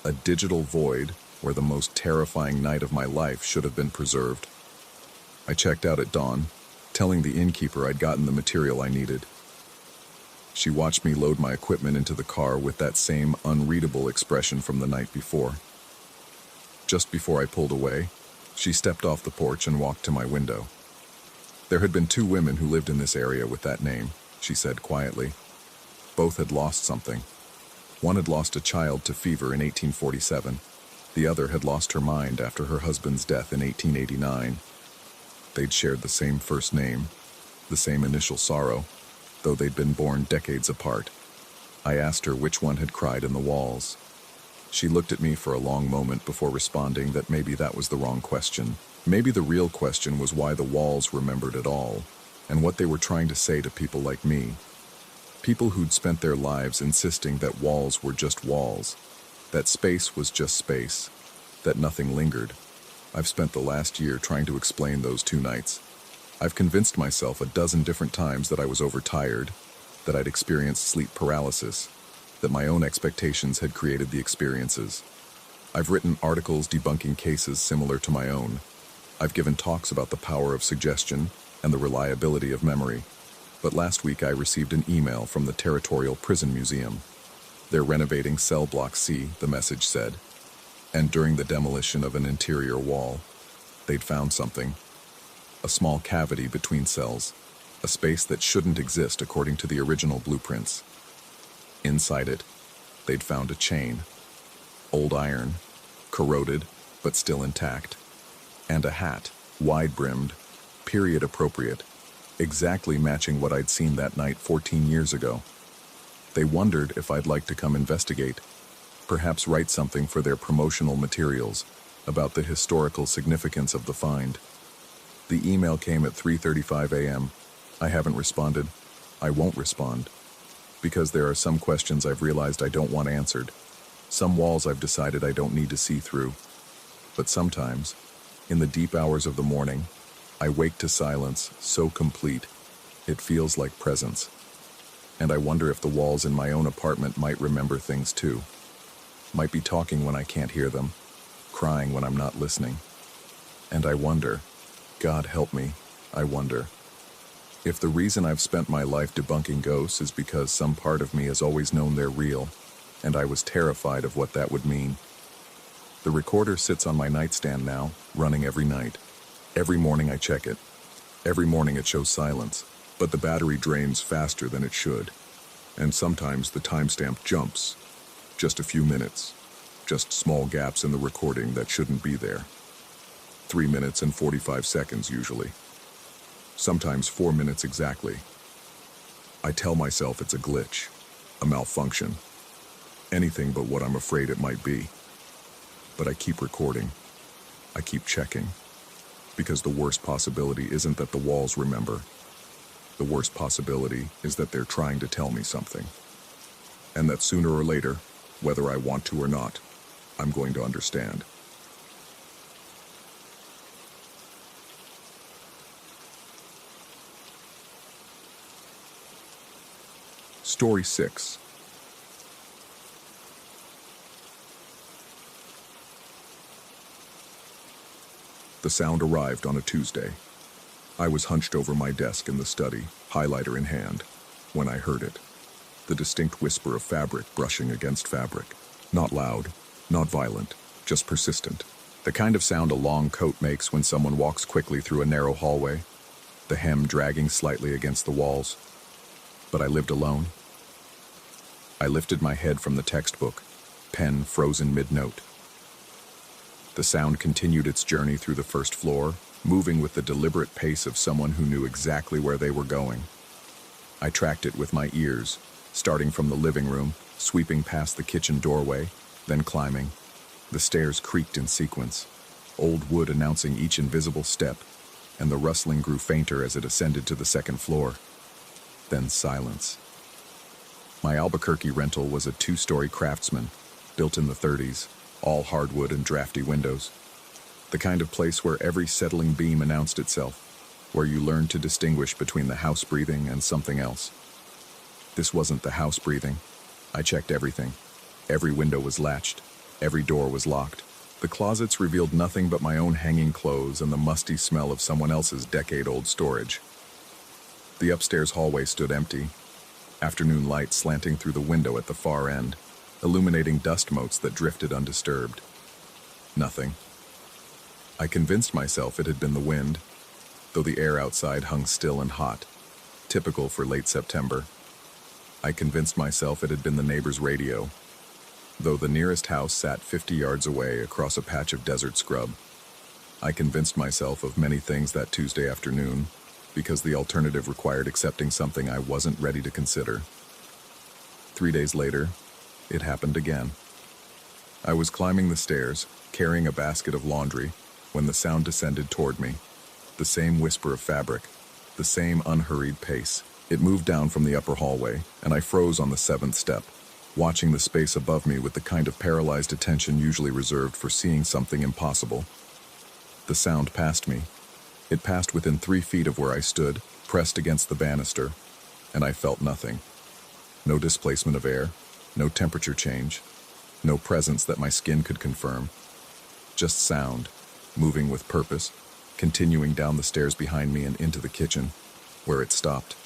A digital void where the most terrifying night of my life should have been preserved. I checked out at dawn, telling the innkeeper I'd gotten the material I needed. She watched me load my equipment into the car with that same unreadable expression from the night before. Just before I pulled away, she stepped off the porch and walked to my window. There had been 2 women who lived in this area with that name, she said quietly. Both had lost something. One had lost a child to fever in 1847. The other had lost her mind after her husband's death in 1889. They'd shared the same first name, the same initial sorrow, though they'd been born decades apart. I asked her which one had cried in the walls. She looked at me for a long moment before responding that maybe that was the wrong question. Maybe the real question was why the walls remembered it all, and what they were trying to say to people like me. People who'd spent their lives insisting that walls were just walls, that space was just space, that nothing lingered. I've spent the last year trying to explain those 2 nights. I've convinced myself a dozen different times that I was overtired, that I'd experienced sleep paralysis, that my own expectations had created the experiences. I've written articles debunking cases similar to my own. I've given talks about the power of suggestion and the reliability of memory. But last week I received an email from the Territorial Prison Museum. They're renovating Cell Block C, the message said. And during the demolition of an interior wall, they'd found something. A small cavity between cells, a space that shouldn't exist according to the original blueprints. Inside it, they'd found a chain. Old iron, corroded, but still intact. And a hat, wide-brimmed, period-appropriate, exactly matching what I'd seen that night 14 years ago. They wondered if I'd like to come investigate, perhaps write something for their promotional materials about the historical significance of the find. The email came at 3:35 a.m. I haven't responded. I won't respond. Because there are some questions I've realized I don't want answered. Some walls I've decided I don't need to see through. But sometimes, in the deep hours of the morning, I wake to silence so complete, it feels like presence. And I wonder if the walls in my own apartment might remember things too. Might be talking when I can't hear them, crying when I'm not listening. And I wonder, God help me, I wonder, if the reason I've spent my life debunking ghosts is because some part of me has always known they're real, and I was terrified of what that would mean. The recorder sits on my nightstand now, running every night. Every morning I check it. Every morning it shows silence, but the battery drains faster than it should. And sometimes the timestamp jumps. Just a few minutes. Just small gaps in the recording that shouldn't be there. 3 minutes and 45 seconds usually. Sometimes 4 minutes exactly. I tell myself it's a glitch, a malfunction, anything but what I'm afraid it might be. But I keep recording. I keep checking. Because the worst possibility isn't that the walls remember. The worst possibility is that they're trying to tell me something. And that sooner or later, whether I want to or not, I'm going to understand. Story 6. The sound arrived on a Tuesday. I was hunched over my desk in the study, highlighter in hand, when I heard it. The distinct whisper of fabric brushing against fabric. Not loud, not violent, just persistent. The kind of sound a long coat makes when someone walks quickly through a narrow hallway, the hem dragging slightly against the walls. But I lived alone. I lifted my head from the textbook, pen frozen mid-note. The sound continued its journey through the first floor, moving with the deliberate pace of someone who knew exactly where they were going. I tracked it with my ears, starting from the living room, sweeping past the kitchen doorway, then climbing. The stairs creaked in sequence, old wood announcing each invisible step, and the rustling grew fainter as it ascended to the second floor. Then silence. My Albuquerque rental was a 2-story Craftsman, built in the 30s, all hardwood and drafty windows. The kind of place where every settling beam announced itself, where you learned to distinguish between the house breathing and something else. This wasn't the house breathing. I checked everything. Every window was latched. Every door was locked. The closets revealed nothing but my own hanging clothes and the musty smell of someone else's decade-old storage. The upstairs hallway stood empty, afternoon light slanting through the window at the far end, illuminating dust motes that drifted undisturbed. Nothing. I convinced myself it had been the wind, though the air outside hung still and hot, typical for late September. I convinced myself it had been the neighbor's radio, though the nearest house sat 50 yards away across a patch of desert scrub. I convinced myself of many things that Tuesday afternoon, because the alternative required accepting something I wasn't ready to consider. 3 days later, it happened again. I was climbing the stairs, carrying a basket of laundry, when the sound descended toward me. The same whisper of fabric, the same unhurried pace. It moved down from the upper hallway, and I froze on the 7th step, watching the space above me with the kind of paralyzed attention usually reserved for seeing something impossible. The sound passed me. It passed within 3 feet of where I stood, pressed against the banister, and I felt nothing. No displacement of air, no temperature change, no presence that my skin could confirm. Just sound, moving with purpose, continuing down the stairs behind me and into the kitchen, where it stopped.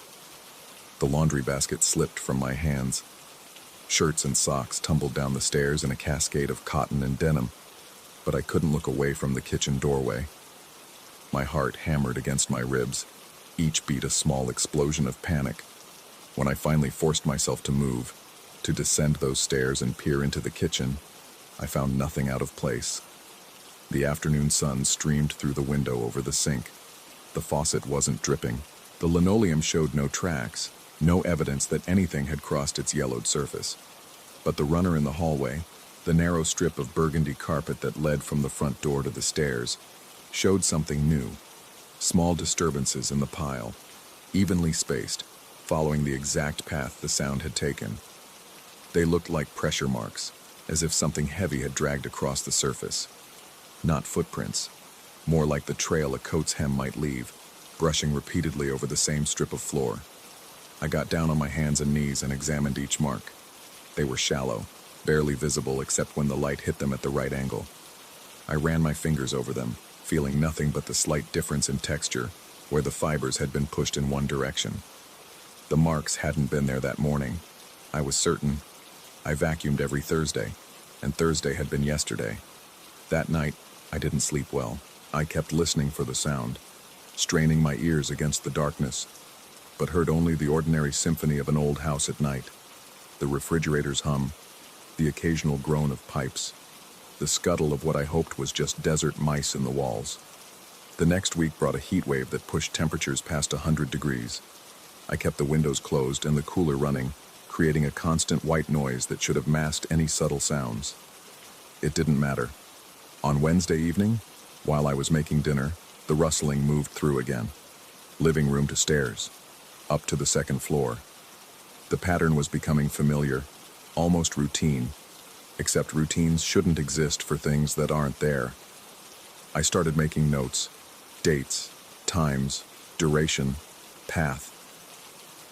The laundry basket slipped from my hands. Shirts and socks tumbled down the stairs in a cascade of cotton and denim, but I couldn't look away from the kitchen doorway. My heart hammered against my ribs, each beat a small explosion of panic. When I finally forced myself to move, to descend those stairs and peer into the kitchen, I found nothing out of place. The afternoon sun streamed through the window over the sink. The faucet wasn't dripping. The linoleum showed no tracks, no evidence that anything had crossed its yellowed surface. But the runner in the hallway, the narrow strip of burgundy carpet that led from the front door to the stairs, showed something new. Small disturbances in the pile, evenly spaced, following the exact path the sound had taken. They looked like pressure marks, as if something heavy had dragged across the surface. Not footprints, more like the trail a coat's hem might leave, brushing repeatedly over the same strip of floor. I got down on my hands and knees and examined each mark. They were shallow, barely visible except when the light hit them at the right angle. I ran my fingers over them, feeling nothing but the slight difference in texture, where the fibers had been pushed in one direction. The marks hadn't been there that morning. I was certain. I vacuumed every Thursday, and Thursday had been yesterday. That night, I didn't sleep well. I kept listening for the sound. straining my ears against the darkness, but heard only the ordinary symphony of an old house at night. The refrigerator's hum, the occasional groan of pipes, the scuttle of what I hoped was just desert mice in the walls. The next week brought a heat wave that pushed temperatures past 100 degrees. I kept the windows closed and the cooler running, creating a constant white noise that should have masked any subtle sounds. It didn't matter. On Wednesday evening, while I was making dinner, the rustling moved through again. Living room to stairs, up to the second floor. The pattern was becoming familiar, almost routine, except routines shouldn't exist for things that aren't there. I started making notes, dates, times, duration, path.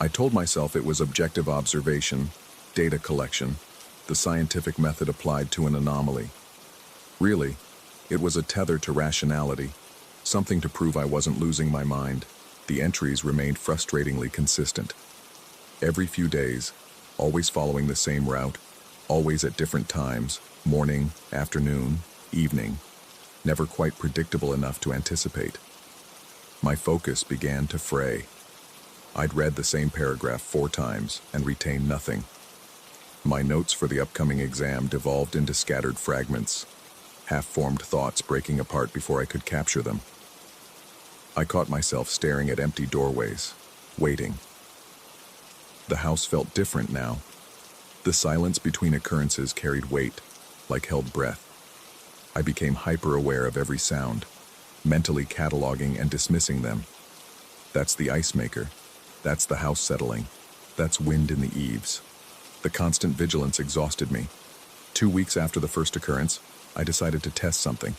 I told myself it was objective observation, data collection, the scientific method applied to an anomaly. Really, it was a tether to rationality, something to prove I wasn't losing my mind. The entries remained frustratingly consistent. Every few days, always following the same route, always at different times, morning, afternoon, evening, never quite predictable enough to anticipate. My focus began to fray. I'd read the same paragraph 4 times and retained nothing. My notes for the upcoming exam devolved into scattered fragments, half-formed thoughts breaking apart before I could capture them. I caught myself staring at empty doorways, waiting. The house felt different now. The silence between occurrences carried weight, like held breath. I became hyper-aware of every sound, mentally cataloging and dismissing them. That's the ice maker. That's the house settling. That's wind in the eaves. The constant vigilance exhausted me. 2 weeks after the first occurrence, I decided to test something.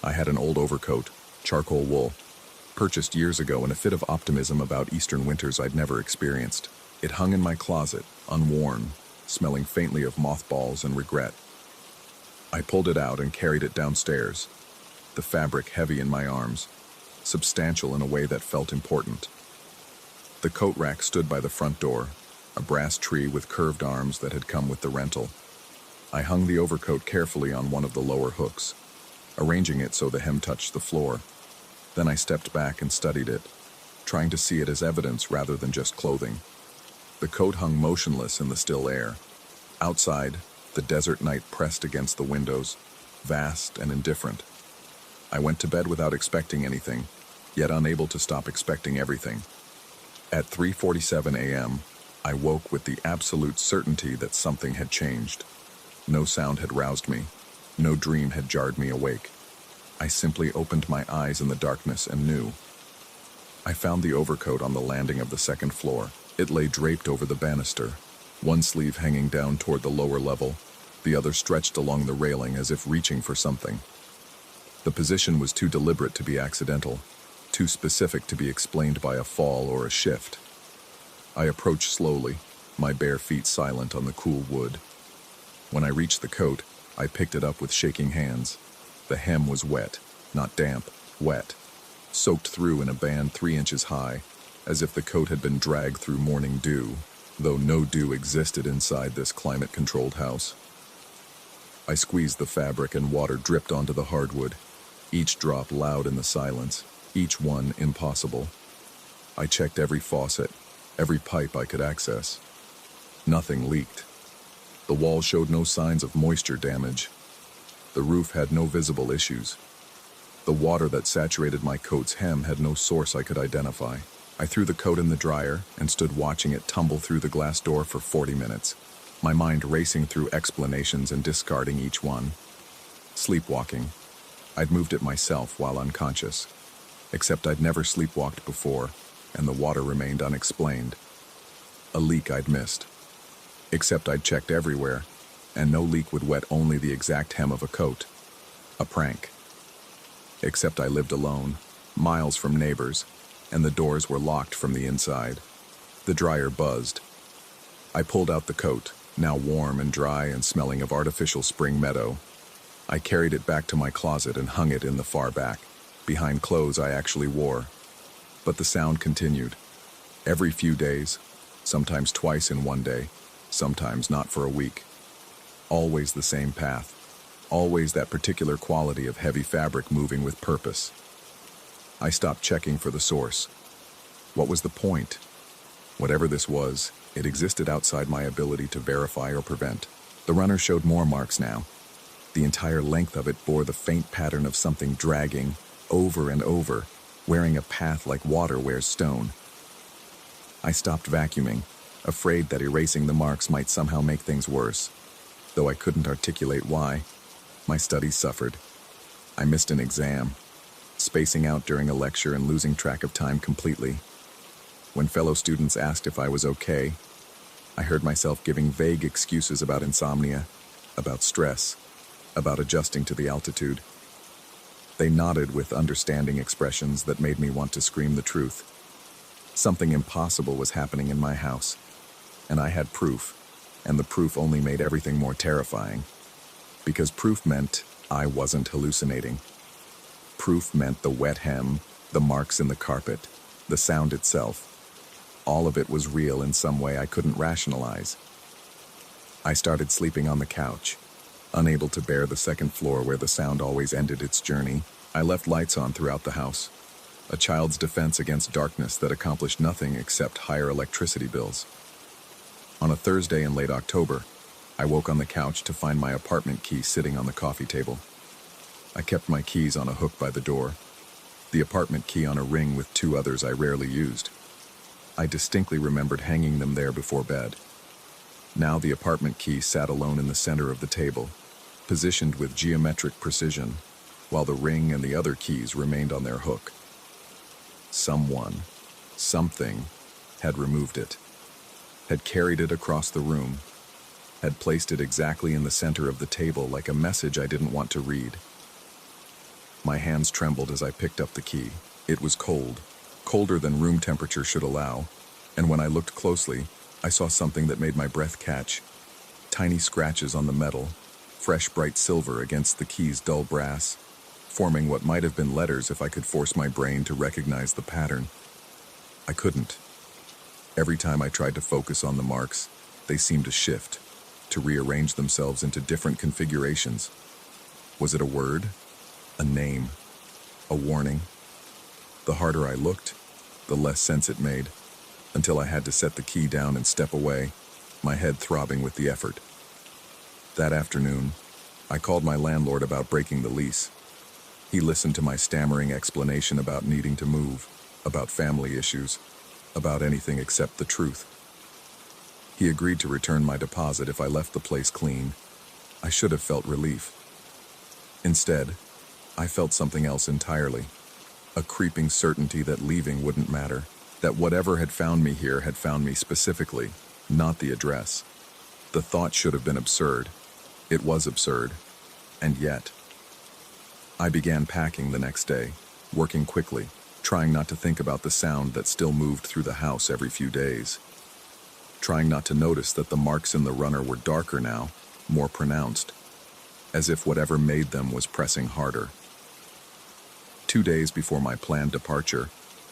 I had an old overcoat, charcoal wool, purchased years ago in a fit of optimism about eastern winters I'd never experienced. It hung in my closet, unworn, smelling faintly of mothballs and regret. I pulled it out and carried it downstairs, the fabric heavy in my arms, substantial in a way that felt important. The coat rack stood by the front door, a brass tree with curved arms that had come with the rental. I hung the overcoat carefully on one of the lower hooks, arranging it so the hem touched the floor. Then I stepped back and studied it, trying to see it as evidence rather than just clothing. The coat hung motionless in the still air. Outside, the desert night pressed against the windows, vast and indifferent. I went to bed without expecting anything, yet unable to stop expecting everything. At 3:47 a.m., I woke with the absolute certainty that something had changed. No sound had roused me. No dream had jarred me awake. I simply opened my eyes in the darkness and knew. I found the overcoat on the landing of the second floor. It lay draped over the banister, one sleeve hanging down toward the lower level, the other stretched along the railing as if reaching for something. The position was too deliberate to be accidental, too specific to be explained by a fall or a shift. I approached slowly, my bare feet silent on the cool wood. When I reached the coat, I picked it up with shaking hands. The hem was wet, not damp, wet, soaked through in a band 3 inches high, as if the coat had been dragged through morning dew, though no dew existed inside this climate-controlled house. I squeezed the fabric and water dripped onto the hardwood, each drop loud in the silence, each one impossible. I checked every faucet, every pipe I could access. Nothing leaked. The wall showed no signs of moisture damage. The roof had no visible issues. The water that saturated my coat's hem had no source I could identify. I threw the coat in the dryer and stood watching it tumble through the glass door for 40 minutes, my mind racing through explanations and discarding each one. Sleepwalking. I'd moved it myself while unconscious, except I'd never sleepwalked before, and the water remained unexplained. A leak I'd missed. Except I'd checked everywhere, and no leak would wet only the exact hem of a coat. A prank. Except I lived alone, miles from neighbors, and the doors were locked from the inside. The dryer buzzed. I pulled out the coat, now warm and dry and smelling of artificial spring meadow. I carried it back to my closet and hung it in the far back, behind clothes I actually wore. But the sound continued. Every few days, sometimes twice in one day, sometimes not for a week. Always the same path. Always that particular quality of heavy fabric moving with purpose. I stopped checking for the source. What was the point? Whatever this was, it existed outside my ability to verify or prevent. The runner showed more marks now. The entire length of it bore the faint pattern of something dragging, over and over, wearing a path like water wears stone. I stopped vacuuming, afraid that erasing the marks might somehow make things worse. Though I couldn't articulate why, my studies suffered. I missed an exam, spacing out during a lecture and losing track of time completely. When fellow students asked if I was okay, I heard myself giving vague excuses about insomnia, about stress, about adjusting to the altitude. They nodded with understanding expressions that made me want to scream the truth. Something impossible was happening in my house, and I had proof, and the proof only made everything more terrifying. Because proof meant I wasn't hallucinating. Proof meant the wet hem, the marks in the carpet, the sound itself. All of it was real in some way I couldn't rationalize. I started sleeping on the couch, unable to bear the second floor where the sound always ended its journey. I left lights on throughout the house, a child's defense against darkness that accomplished nothing except higher electricity bills. On a Thursday in late October, I woke on the couch to find my apartment key sitting on the coffee table. I kept my keys on a hook by the door, the apartment key on a ring with two others I rarely used. I distinctly remembered hanging them there before bed. Now the apartment key sat alone in the center of the table, positioned with geometric precision, while the ring and the other keys remained on their hook. Someone, something, had removed it, had carried it across the room, had placed it exactly in the center of the table like a message I didn't want to read. My hands trembled as I picked up the key. It was cold, colder than room temperature should allow, and when I looked closely, I saw something that made my breath catch. Tiny scratches on the metal, fresh bright silver against the key's dull brass, forming what might have been letters if I could force my brain to recognize the pattern. I couldn't. Every time I tried to focus on the marks, they seemed to shift, to rearrange themselves into different configurations. Was it a word? A name? A warning? The harder I looked, the less sense it made, until I had to set the key down and step away, my head throbbing with the effort. That afternoon, I called my landlord about breaking the lease. He listened to my stammering explanation about needing to move, about family issues, about anything except the truth. He agreed to return my deposit if I left the place clean. I should have felt relief. Instead, I felt something else entirely. A creeping certainty that leaving wouldn't matter, that whatever had found me here had found me specifically, not the address. The thought should have been absurd. It was absurd. And yet, I began packing the next day, working quickly, trying not to think about the sound that still moved through the house every few days. Trying not to notice that the marks in the runner were darker now, more pronounced, as if whatever made them was pressing harder. 2 days before my planned departure,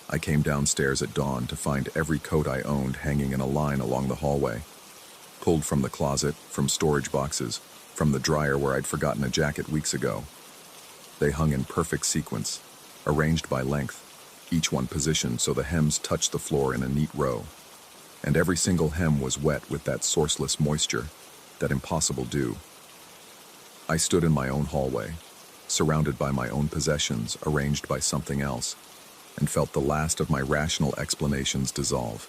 I came downstairs at dawn to find every coat I owned hanging in a line along the hallway. Pulled from the closet, from storage boxes, from the dryer where I'd forgotten a jacket weeks ago. They hung in perfect sequence, arranged by length, each one positioned so the hems touched the floor in a neat row. And every single hem was wet with that sourceless moisture, that impossible dew. I stood in my own hallway, surrounded by my own possessions arranged by something else, and felt the last of my rational explanations dissolve.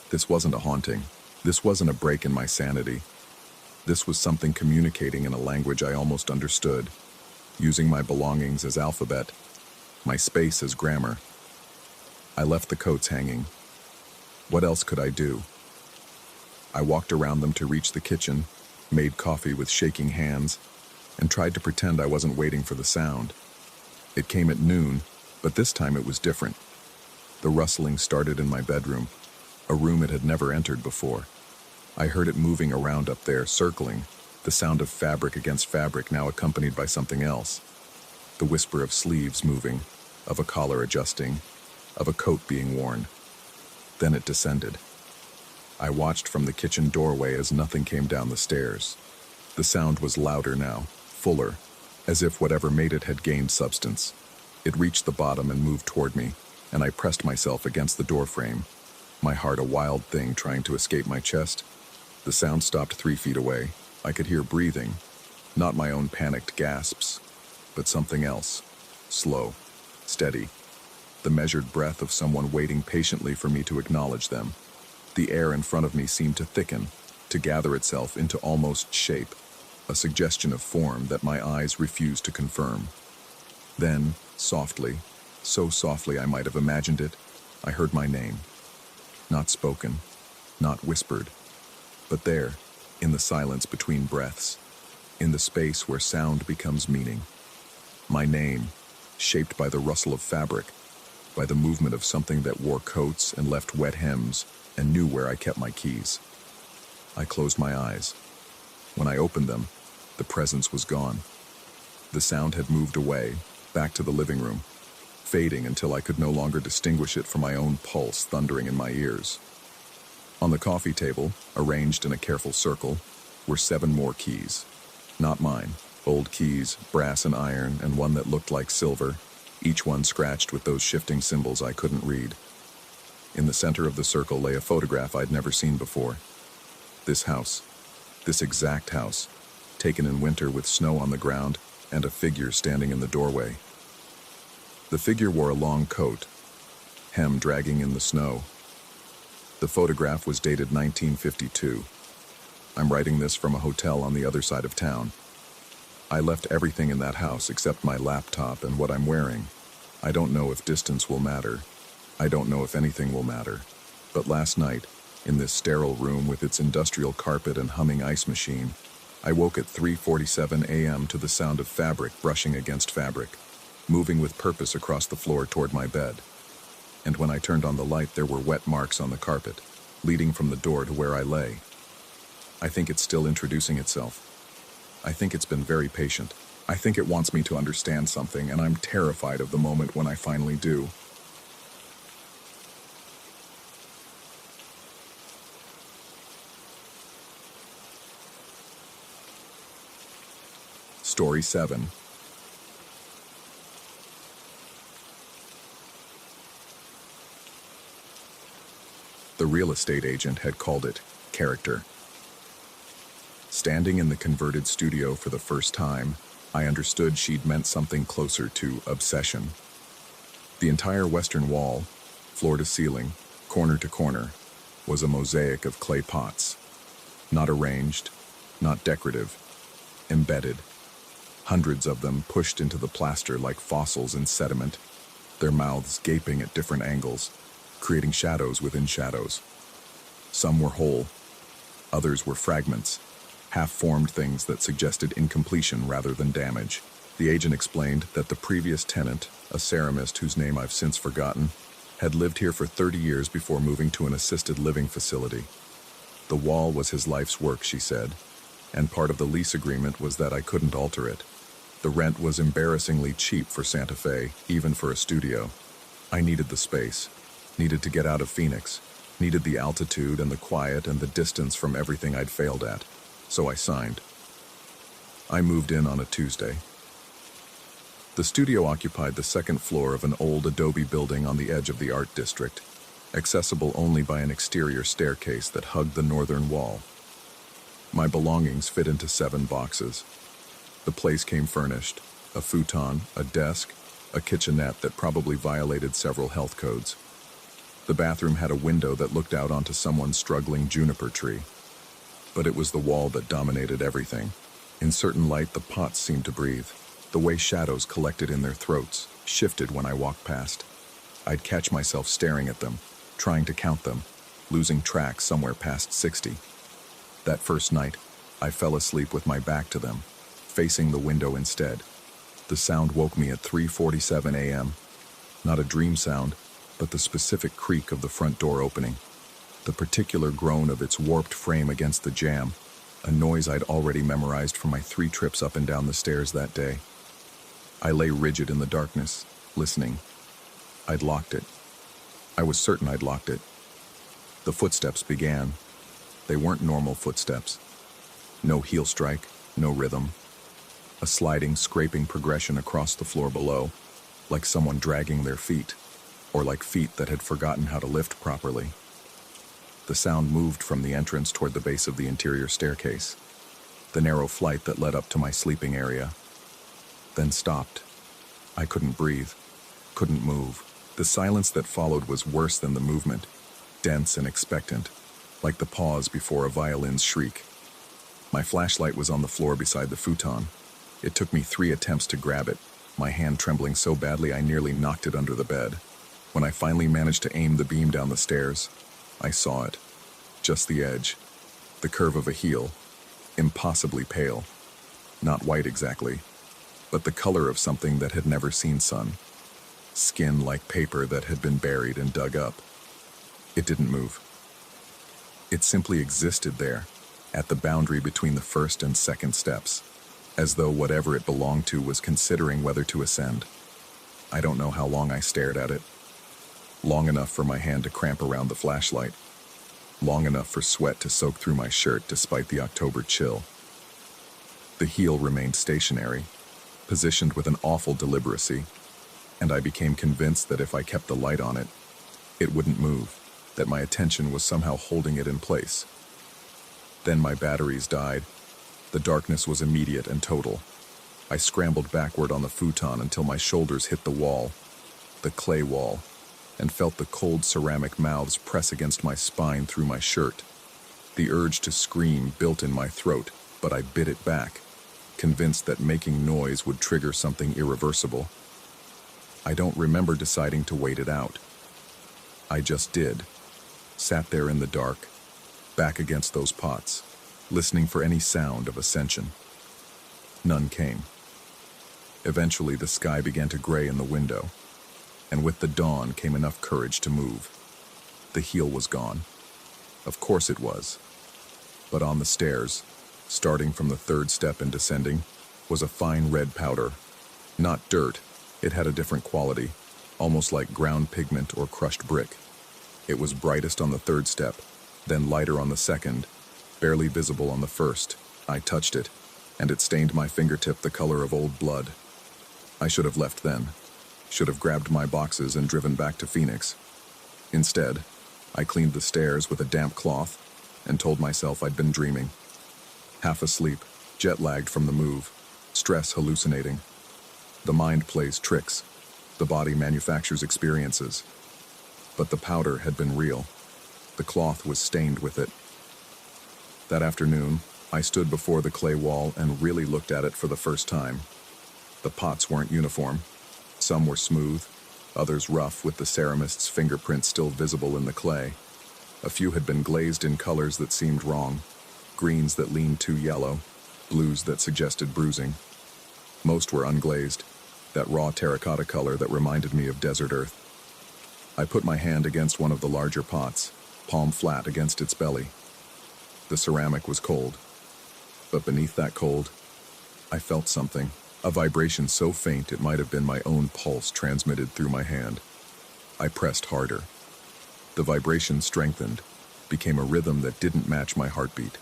This wasn't a haunting. This wasn't a break in my sanity. This was something communicating in a language I almost understood, using my belongings as alphabet, my space as grammar. I left the coats hanging. What else could I do? I walked around them to reach the kitchen, made coffee with shaking hands, and tried to pretend I wasn't waiting for the sound. It came at noon, but this time it was different. The rustling started in my bedroom, a room it had never entered before. I heard it moving around up there, circling, the sound of fabric against fabric now accompanied by something else. The whisper of sleeves moving, of a collar adjusting, of a coat being worn. Then it descended. I watched from the kitchen doorway as nothing came down the stairs. The sound was louder now, fuller, as if whatever made it had gained substance. It reached the bottom and moved toward me, and I pressed myself against the doorframe, my heart a wild thing trying to escape my chest. The sound stopped 3 feet away. I could hear breathing, not my own panicked gasps, but something else, slow, steady, the measured breath of someone waiting patiently for me to acknowledge them. The air in front of me seemed to thicken, to gather itself into almost shape, a suggestion of form that my eyes refused to confirm. Then, softly, so softly I might have imagined it, I heard my name. Not spoken, not whispered, but there, in the silence between breaths, in the space where sound becomes meaning. My name, shaped by the rustle of fabric, by the movement of something that wore coats and left wet hems and knew where I kept my keys. I closed my eyes. When I opened them, the presence was gone. The sound had moved away, back to the living room, fading until I could no longer distinguish it from my own pulse thundering in my ears. On the coffee table, arranged in a careful circle, were 7 more keys. Not mine. Old keys, brass and iron, and one that looked like silver, each one scratched with those shifting symbols I couldn't read. In the center of the circle lay a photograph I'd never seen before. This house, this exact house, taken in winter with snow on the ground and a figure standing in the doorway. The figure wore a long coat, hem dragging in the snow. The photograph was dated 1952. I'm writing this from a hotel on the other side of town. I left everything in that house except my laptop and what I'm wearing. I don't know if distance will matter. I don't know if anything will matter. But last night, in this sterile room with its industrial carpet and humming ice machine, I woke at 3:47 a.m. to the sound of fabric brushing against fabric, moving with purpose across the floor toward my bed. And when I turned on the light, there were wet marks on the carpet, leading from the door to where I lay. I think it's still introducing itself. I think it's been very patient. I think it wants me to understand something, and I'm terrified of the moment when I finally do. Story 7. The real estate agent had called it character. Standing in the converted studio for the first time, I understood she'd meant something closer to obsession. The entire western wall, floor to ceiling, corner to corner, was a mosaic of clay pots. Not arranged, not decorative, embedded. Hundreds of them pushed into the plaster like fossils in sediment, their mouths gaping at different angles, creating shadows within shadows. Some were whole, others were fragments, half-formed things that suggested incompletion rather than damage. The agent explained that the previous tenant, a ceramist whose name I've since forgotten, had lived here for 30 years before moving to an assisted living facility. The wall was his life's work, she said, and part of the lease agreement was that I couldn't alter it. The rent was embarrassingly cheap for Santa Fe, even for a studio. I needed the space, needed to get out of Phoenix, needed the altitude and the quiet and the distance from everything I'd failed at. So I signed. I moved in on a Tuesday. The studio occupied the second floor of an old adobe building on the edge of the art district, accessible only by an exterior staircase that hugged the northern wall. My belongings fit into 7 boxes. The place came furnished, a futon, a desk, a kitchenette that probably violated several health codes. The bathroom had a window that looked out onto someone's struggling juniper tree. But it was the wall that dominated everything. In certain light, the pots seemed to breathe. The way shadows collected in their throats shifted when I walked past. I'd catch myself staring at them, trying to count them, losing track somewhere past 60. That first night, I fell asleep with my back to them, facing the window instead. The sound woke me at 3:47 a.m. Not a dream sound, but the specific creak of the front door opening. The particular groan of its warped frame against the jamb, a noise I'd already memorized from my 3 trips up and down the stairs that day. I lay rigid in the darkness, listening. I'd locked it. I was certain I'd locked it. The footsteps began. They weren't normal footsteps. No heel strike, no rhythm. A sliding, scraping progression across the floor below. like someone dragging their feet, or like feet that had forgotten how to lift properly. The sound moved from the entrance toward the base of the interior staircase, the narrow flight that led up to my sleeping area, then stopped. I couldn't breathe, couldn't move. The silence that followed was worse than the movement, dense and expectant, like the pause before a violin's shriek. My flashlight was on the floor beside the futon. It took me 3 attempts to grab it, my hand trembling so badly I nearly knocked it under the bed. When I finally managed to aim the beam down the stairs, I saw it. Just the edge, the curve of a heel, impossibly pale. Not white exactly, but the color of something that had never seen sun. Skin like paper that had been buried and dug up. It didn't move. It simply existed there, at the boundary between the first and second steps, as though whatever it belonged to was considering whether to ascend. I don't know how long I stared at it. Long enough for my hand to cramp around the flashlight. Long enough for sweat to soak through my shirt despite the October chill. The heel remained stationary, positioned with an awful deliberacy, and I became convinced that if I kept the light on it, it wouldn't move, that my attention was somehow holding it in place. Then my batteries died. The darkness was immediate and total. I scrambled backward on the futon until my shoulders hit the wall, the clay wall, and felt the cold ceramic mouths press against my spine through my shirt. The urge to scream built in my throat, but I bit it back, convinced that making noise would trigger something irreversible. I don't remember deciding to wait it out. I just did. Sat there in the dark, back against those pots, listening for any sound of ascension. None came. Eventually, the sky began to gray in the window, and with the dawn came enough courage to move. The heel was gone. Of course it was. But on the stairs, starting from the 3rd step and descending, was a fine red powder. Not dirt, it had a different quality, almost like ground pigment or crushed brick. It was brightest on the 3rd step, then lighter on the 2nd, barely visible on the 1st. I touched it, and it stained my fingertip the color of old blood. I should have left then. Should have grabbed my boxes and driven back to Phoenix. Instead, I cleaned the stairs with a damp cloth and told myself I'd been dreaming. Half asleep, jet-lagged from the move, stress hallucinating. The mind plays tricks. The body manufactures experiences. But the powder had been real. The cloth was stained with it. That afternoon, I stood before the clay wall and really looked at it for the first time. The pots weren't uniform. Some were smooth, others rough with the ceramist's fingerprint still visible in the clay. A few had been glazed in colors that seemed wrong, greens that leaned too yellow, blues that suggested bruising. Most were unglazed, that raw terracotta color that reminded me of desert earth. I put my hand against one of the larger pots, palm flat against its belly. The ceramic was cold, but beneath that cold, I felt something, a vibration so faint it might have been my own pulse transmitted through my hand. I pressed harder. The vibration strengthened, became a rhythm that didn't match my heartbeat.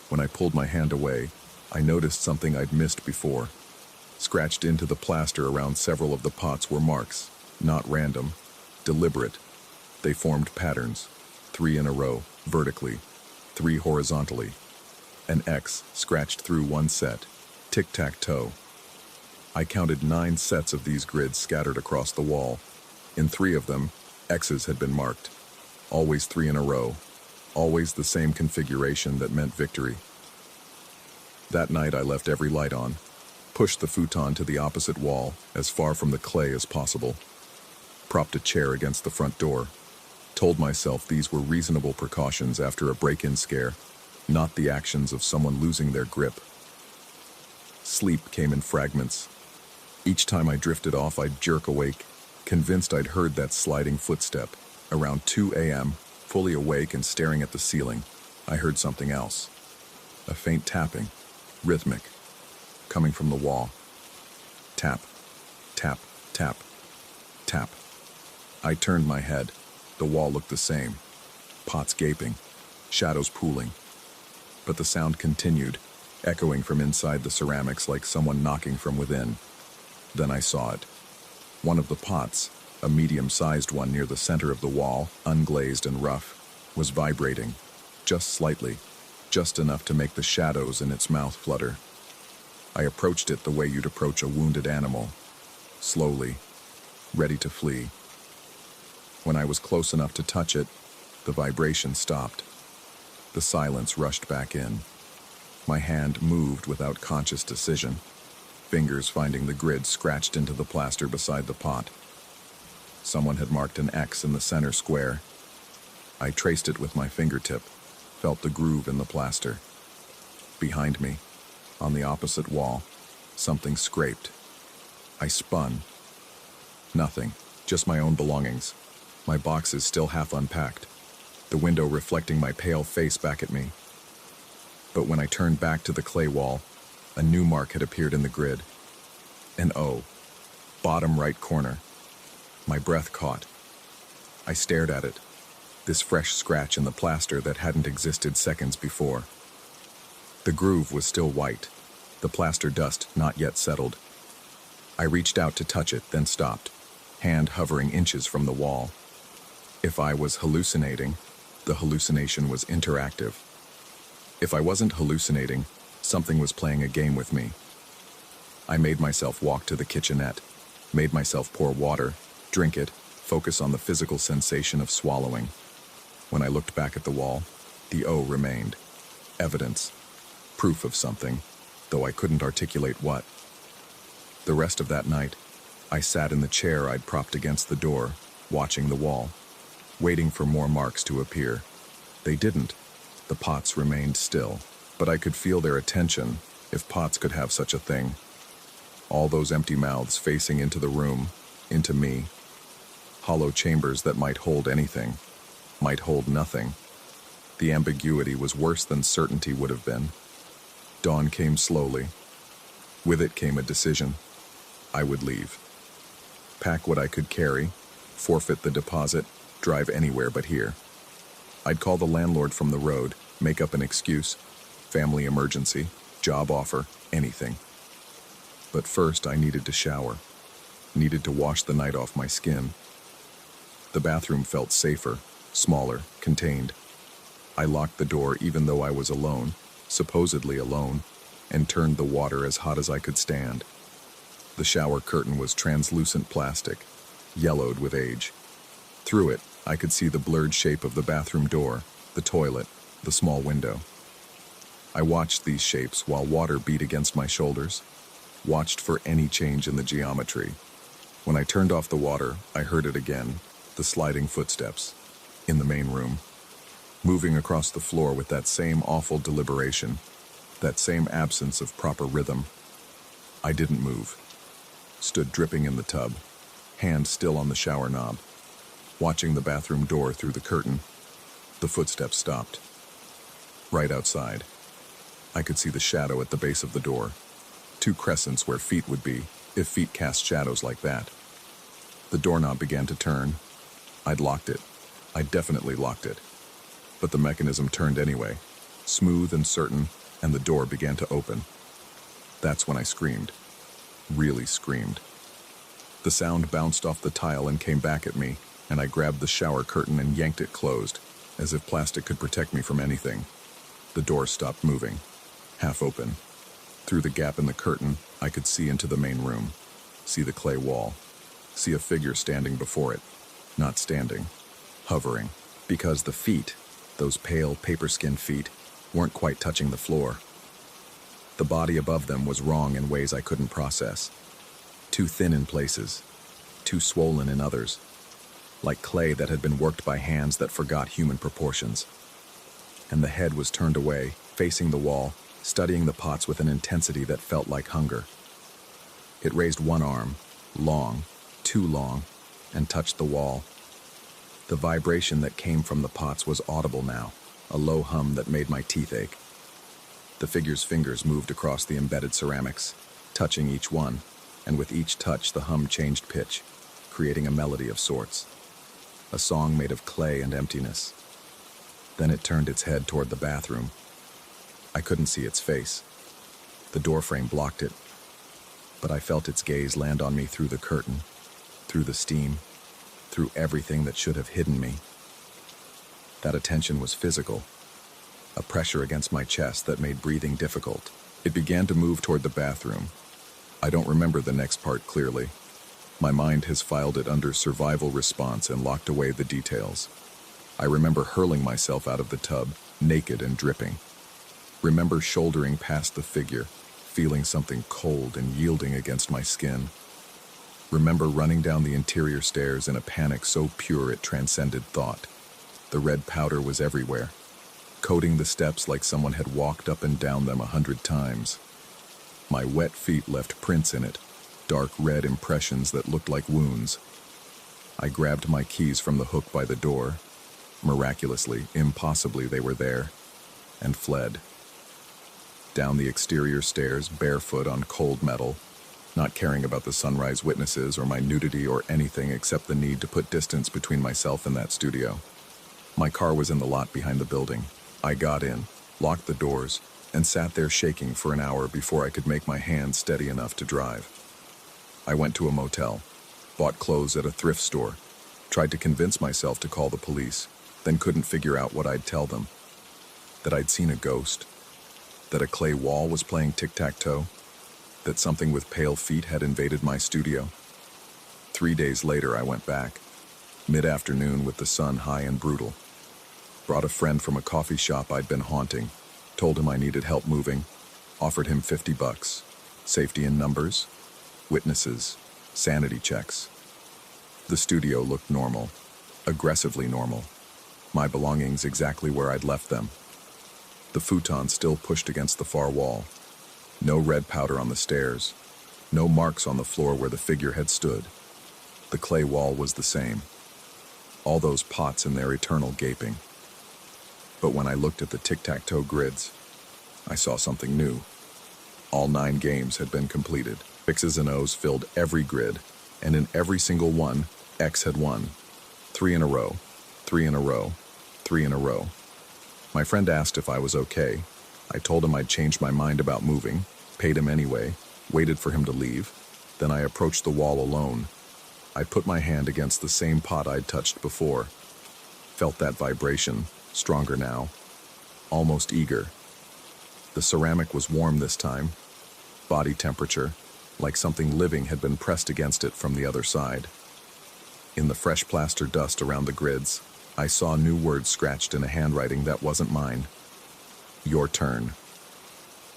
When I pulled my hand away, I noticed something I'd missed before. Scratched into the plaster around several of the pots were marks, not random, deliberate. They formed patterns, 3 in a row, vertically, 3 horizontally. An X scratched through one set, tic-tac-toe. I counted 9 sets of these grids scattered across the wall. In 3 of them, X's had been marked. Always 3 in a row. Always the same configuration that meant victory. That night I left every light on, pushed the futon to the opposite wall, as far from the clay as possible, propped a chair against the front door, told myself these were reasonable precautions after a break-in scare, not the actions of someone losing their grip. Sleep came in fragments. Each time I drifted off, I'd jerk awake, convinced I'd heard that sliding footstep. Around 2 a.m., fully awake and staring at the ceiling, I heard something else. A faint tapping, rhythmic, coming from the wall. Tap, tap, tap, tap. I turned my head. The wall looked the same. Pots gaping, shadows pooling. But the sound continued, echoing from inside the ceramics like someone knocking from within. Then I saw it. One of the pots, a medium-sized one near the center of the wall, unglazed and rough, was vibrating, just slightly, just enough to make the shadows in its mouth flutter. I approached it the way you'd approach a wounded animal, slowly, ready to flee. When I was close enough to touch it, the vibration stopped. The silence rushed back in. My hand moved without conscious decision, fingers finding the grid scratched into the plaster beside the pot. Someone had marked an X in the center square. I traced it with my fingertip, felt the groove in the plaster. Behind me, on the opposite wall, something scraped. I spun. Nothing, just my own belongings. My boxes still half unpacked, the window reflecting my pale face back at me. But when I turned back to the clay wall, a new mark had appeared in the grid. An O, bottom right corner. My breath caught. I stared at it, this fresh scratch in the plaster that hadn't existed seconds before. The groove was still white, the plaster dust not yet settled. I reached out to touch it, then stopped, hand hovering inches from the wall. If I was hallucinating, the hallucination was interactive. If I wasn't hallucinating, something was playing a game with me. I made myself walk to the kitchenette, made myself pour water, drink it, focus on the physical sensation of swallowing. When I looked back at the wall, the O remained. Evidence, proof of something, though I couldn't articulate what. The rest of that night, I sat in the chair I'd propped against the door, watching the wall, waiting for more marks to appear. They didn't. The pots remained still, but I could feel their attention, if pots could have such a thing. All those empty mouths facing into the room, into me. Hollow chambers that might hold anything, might hold nothing. The ambiguity was worse than certainty would have been. Dawn came slowly. With it came a decision. I would leave. Pack what I could carry, forfeit the deposit, drive anywhere but here. I'd call the landlord from the road, make up an excuse, family emergency, job offer, anything. But first I needed to shower, needed to wash the night off my skin. The bathroom felt safer, smaller, contained. I locked the door even though I was alone, supposedly alone, and turned the water as hot as I could stand. The shower curtain was translucent plastic, yellowed with age. Through it, I could see the blurred shape of the bathroom door, the toilet, the small window. I watched these shapes while water beat against my shoulders, watched for any change in the geometry. When I turned off the water, I heard it again, the sliding footsteps, in the main room, moving across the floor with that same awful deliberation, that same absence of proper rhythm. I didn't move, stood dripping in the tub, hand still on the shower knob, watching the bathroom door through the curtain. The footsteps stopped. Right outside, I could see the shadow at the base of the door, two crescents where feet would be, if feet cast shadows like that. The doorknob began to turn. I'd locked it. I'd definitely locked it. But the mechanism turned anyway, smooth and certain, and the door began to open. That's when I screamed. Really screamed. The sound bounced off the tile and came back at me, and I grabbed the shower curtain and yanked it closed, as if plastic could protect me from anything. The door stopped moving, half open. Through the gap in the curtain, I could see into the main room, see the clay wall, see a figure standing before it, not standing, hovering, because the feet, those pale paper-skin feet, weren't quite touching the floor. The body above them was wrong in ways I couldn't process. Too thin in places, too swollen in others, like clay that had been worked by hands that forgot human proportions. And the head was turned away, facing the wall, studying the pots with an intensity that felt like hunger. It raised one arm, long, too long, and touched the wall. The vibration that came from the pots was audible now, a low hum that made my teeth ache. The figure's fingers moved across the embedded ceramics, touching each one, and with each touch the hum changed pitch, creating a melody of sorts. A song made of clay and emptiness. Then it turned its head toward the bathroom. I couldn't see its face. The doorframe blocked it, but I felt its gaze land on me through the curtain. through the steam, through everything that should have hidden me. That attention was physical, a pressure against my chest that made breathing difficult. It began to move toward the bathroom. I don't remember the next part clearly. My mind has filed it under survival response and locked away the details. I remember hurling myself out of the tub, naked and dripping. Remember shouldering past the figure, feeling something cold and yielding against my skin. Remember running down the interior stairs in a panic so pure it transcended thought. The red powder was everywhere, coating the steps like someone had walked up and down them 100 times. My wet feet left prints in it, dark red impressions that looked like wounds. I grabbed my keys from the hook by the door. Miraculously, impossibly, they were there, and fled. Down the exterior stairs, barefoot on cold metal, not caring about the sunrise witnesses or my nudity or anything except the need to put distance between myself and that studio. My car was in the lot behind the building. I got in, locked the doors, and sat there shaking for an hour before I could make my hands steady enough to drive. I went to a motel, bought clothes at a thrift store, tried to convince myself to call the police, then couldn't figure out what I'd tell them. That I'd seen a ghost, that a clay wall was playing tic-tac-toe, that something with pale feet had invaded my studio. 3 days later, I went back, mid-afternoon with the sun high and brutal. Brought a friend from a coffee shop I'd been haunting, told him I needed help moving, offered him $50, safety in numbers, witnesses, sanity checks. The studio looked normal, aggressively normal. My belongings exactly where I'd left them. The futon still pushed against the far wall. No red powder on the stairs. No marks on the floor where the figure had stood. The clay wall was the same. All those pots in their eternal gaping. But when I looked at the tic-tac-toe grids, I saw something new. All 9 games had been completed. X's and O's filled every grid, and in every single one, X had won. 3 in a row, 3 in a row, 3 in a row. My friend asked if I was okay. I told him I'd changed my mind about moving, paid him anyway, waited for him to leave. Then I approached the wall alone. I put my hand against the same pot I'd touched before. Felt that vibration, stronger now, almost eager. The ceramic was warm this time, body temperature, like something living had been pressed against it from the other side. In the fresh plaster dust around the grids, I saw new words scratched in a handwriting that wasn't mine. Your turn.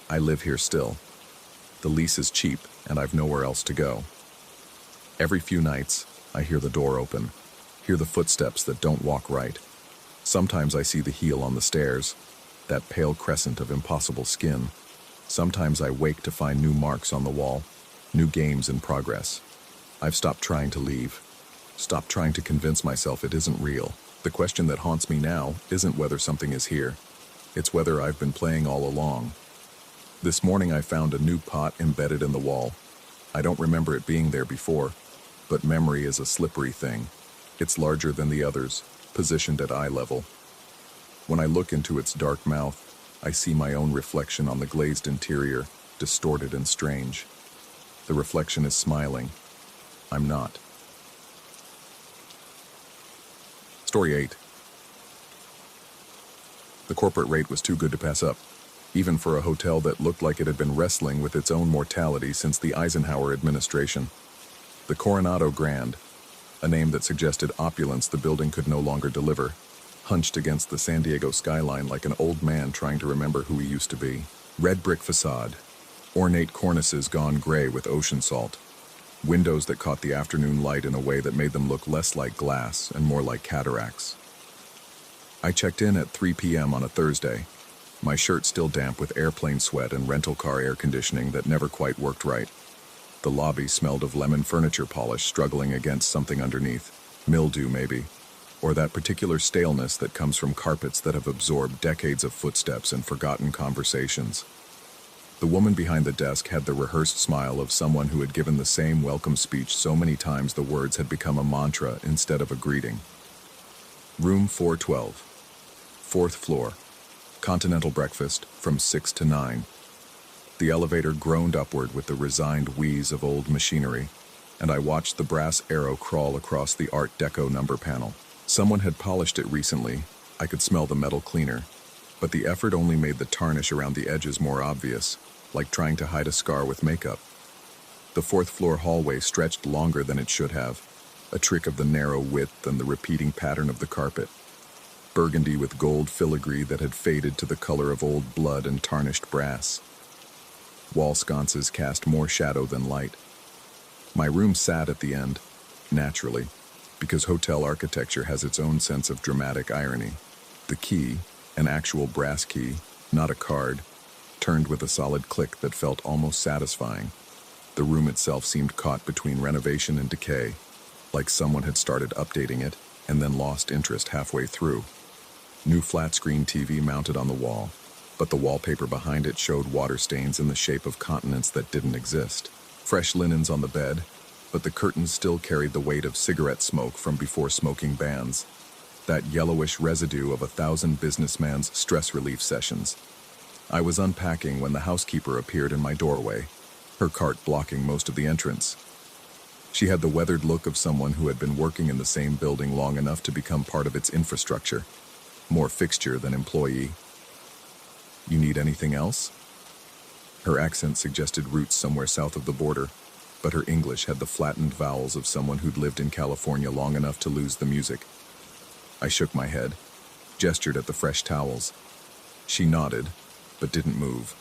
I live here still. The lease is cheap, and I've nowhere else to go. Every few nights, I hear the door open, hear the footsteps that don't walk right. Sometimes I see the heel on the stairs, that pale crescent of impossible skin. Sometimes I wake to find new marks on the wall, new games in progress. I've stopped trying to leave, stopped trying to convince myself it isn't real. The question that haunts me now isn't whether something is here. It's whether I've been playing all along. This morning I found a new pot embedded in the wall. I don't remember it being there before, but memory is a slippery thing. It's larger than the others, positioned at eye level. When I look into its dark mouth, I see my own reflection on the glazed interior, distorted and strange. The reflection is smiling. I'm not. Story 8. The corporate rate was too good to pass up, even for a hotel that looked like it had been wrestling with its own mortality since the Eisenhower administration. The Coronado Grand, a name that suggested opulence the building could no longer deliver, hunched against the San Diego skyline like an old man trying to remember who he used to be. Red brick facade, ornate cornices gone gray with ocean salt, windows that caught the afternoon light in a way that made them look less like glass and more like cataracts. I checked in at 3 p.m. on a Thursday, my shirt still damp with airplane sweat and rental car air conditioning that never quite worked right. The lobby smelled of lemon furniture polish struggling against something underneath, mildew maybe, or that particular staleness that comes from carpets that have absorbed decades of footsteps and forgotten conversations. The woman behind the desk had the rehearsed smile of someone who had given the same welcome speech so many times the words had become a mantra instead of a greeting. Room 412, 4th floor, continental breakfast from 6 to 9. The elevator groaned upward with the resigned wheeze of old machinery. and I watched the brass arrow crawl across the Art Deco number panel. Someone had polished it recently. I could smell the metal cleaner, but the effort only made the tarnish around the edges more obvious, like trying to hide a scar with makeup. The fourth-floor hallway stretched longer than it should have, a trick of the narrow width and the repeating pattern of the carpet. Burgundy with gold filigree that had faded to the color of old blood and tarnished brass. Wall sconces cast more shadow than light. My room sat at the end, naturally, because hotel architecture has its own sense of dramatic irony. The key, an actual brass key, not a card, turned with a solid click that felt almost satisfying. The room itself seemed caught between renovation and decay, like someone had started updating it and then lost interest halfway through. New flat-screen TV mounted on the wall, but the wallpaper behind it showed water stains in the shape of continents that didn't exist. Fresh linens on the bed, but the curtains still carried the weight of cigarette smoke from before smoking bans. That yellowish residue of 1,000 businessmen's stress relief sessions. I was unpacking when the housekeeper appeared in my doorway, her cart blocking most of the entrance. She had the weathered look of someone who had been working in the same building long enough to become part of its infrastructure, more fixture than employee. "You need anything else?" Her accent suggested roots somewhere south of the border, but her English had the flattened vowels of someone who'd lived in California long enough to lose the music. I shook my head, gestured at the fresh towels. She nodded, but didn't move.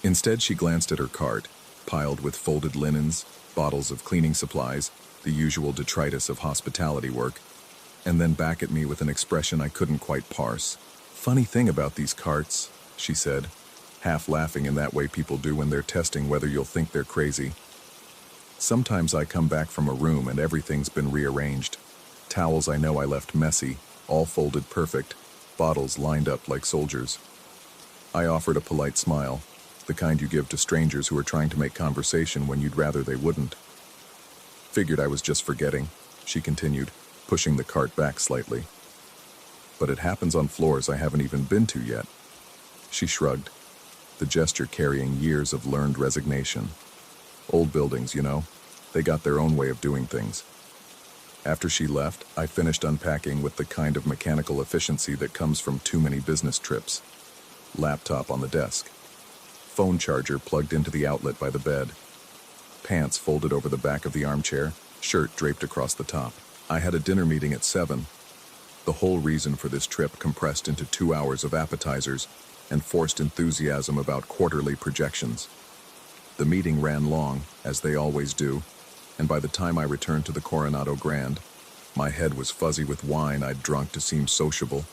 Instead, she glanced at her cart, piled with folded linens, bottles of cleaning supplies, the usual detritus of hospitality work, and then back at me with an expression I couldn't quite parse. "Funny thing about these carts," she said, half laughing in that way people do when they're testing whether you'll think they're crazy. "Sometimes I come back from a room and everything's been rearranged. Towels I know I left messy, all folded perfect, bottles lined up like soldiers." I offered a polite smile, the kind you give to strangers who are trying to make conversation when you'd rather they wouldn't. "Figured I was just forgetting," she continued, pushing the cart back slightly. "But it happens on floors I haven't even been to yet." She shrugged, the gesture carrying years of learned resignation. "Old buildings, you know, they got their own way of doing things." After she left, I finished unpacking with the kind of mechanical efficiency that comes from too many business trips. Laptop on the desk. Phone charger plugged into the outlet by the bed. Pants folded over the back of the armchair, shirt draped across the top. I had a dinner meeting at 7. The whole reason for this trip compressed into 2 hours of appetizers and forced enthusiasm about quarterly projections. The meeting ran long, as they always do, and by the time I returned to the Coronado Grand, my head was fuzzy with wine I'd drunk to seem sociable,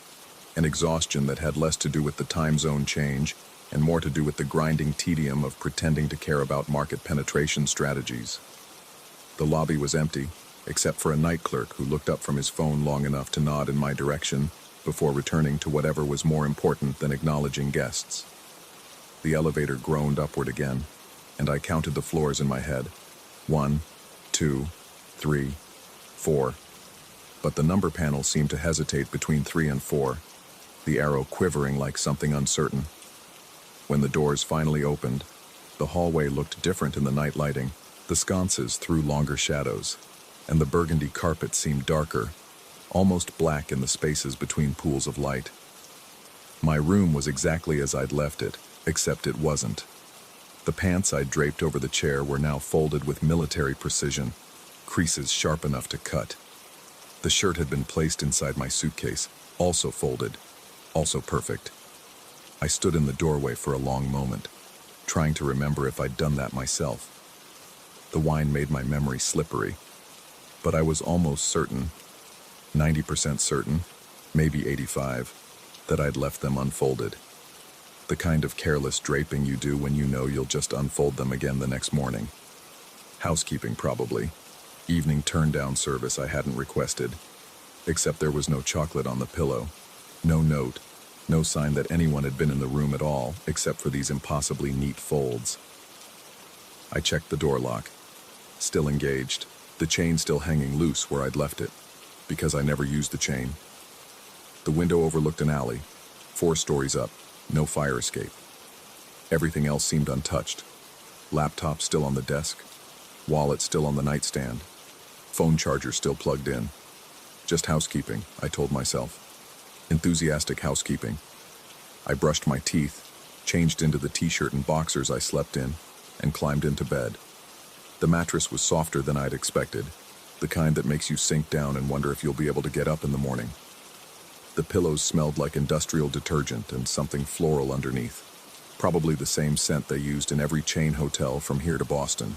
an exhaustion that had less to do with the time zone change and more to do with the grinding tedium of pretending to care about market penetration strategies. The lobby was empty, except for a night clerk who looked up from his phone long enough to nod in my direction before returning to whatever was more important than acknowledging guests. The elevator groaned upward again, and I counted the floors in my head. 1, 2, 3, 4. But the number panel seemed to hesitate between 3 and 4, the arrow quivering like something uncertain. When the doors finally opened, the hallway looked different in the night lighting. The sconces threw longer shadows, and the burgundy carpet seemed darker, almost black in the spaces between pools of light. My room was exactly as I'd left it, except it wasn't. The pants I'd draped over the chair were now folded with military precision, creases sharp enough to cut. The shirt had been placed inside my suitcase, also folded, also perfect. I stood in the doorway for a long moment, trying to remember if I'd done that myself. The wine made my memory slippery, but I was almost certain, 90% certain, maybe 85, that I'd left them unfolded. The kind of careless draping you do when you know you'll just unfold them again the next morning. Housekeeping, probably. Evening turn-down service I hadn't requested, except there was no chocolate on the pillow, no note, no sign that anyone had been in the room at all, except for these impossibly neat folds. I checked the door lock. Still engaged, the chain still hanging loose where I'd left it, because I never used the chain. The window overlooked an alley, 4 stories up, no fire escape. Everything else seemed untouched. Laptop still on the desk. Wallet still on the nightstand. Phone charger still plugged in. Just housekeeping, I told myself. Enthusiastic housekeeping. I brushed my teeth, changed into the t-shirt and boxers I slept in, and climbed into bed. The mattress was softer than I'd expected, the kind that makes you sink down and wonder if you'll be able to get up in the morning. The pillows smelled like industrial detergent and something floral underneath, probably the same scent they used in every chain hotel from here to Boston.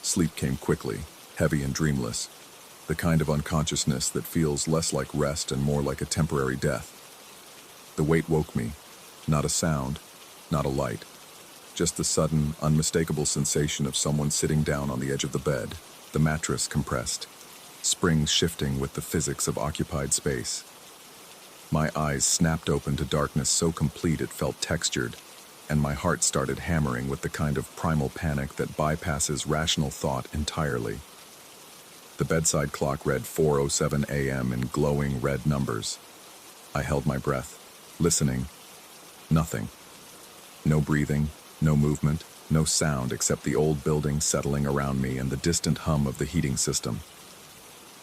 Sleep came quickly, heavy and dreamless, the kind of unconsciousness that feels less like rest and more like a temporary death. The weight woke me, not a sound, not a light, just the sudden, unmistakable sensation of someone sitting down on the edge of the bed, the mattress compressed, springs shifting with the physics of occupied space. My eyes snapped open to darkness so complete it felt textured, and my heart started hammering with the kind of primal panic that bypasses rational thought entirely. The bedside clock read 4:07 a.m. in glowing red numbers. I held my breath, listening. Nothing. No breathing, no movement, no sound except the old building settling around me and the distant hum of the heating system.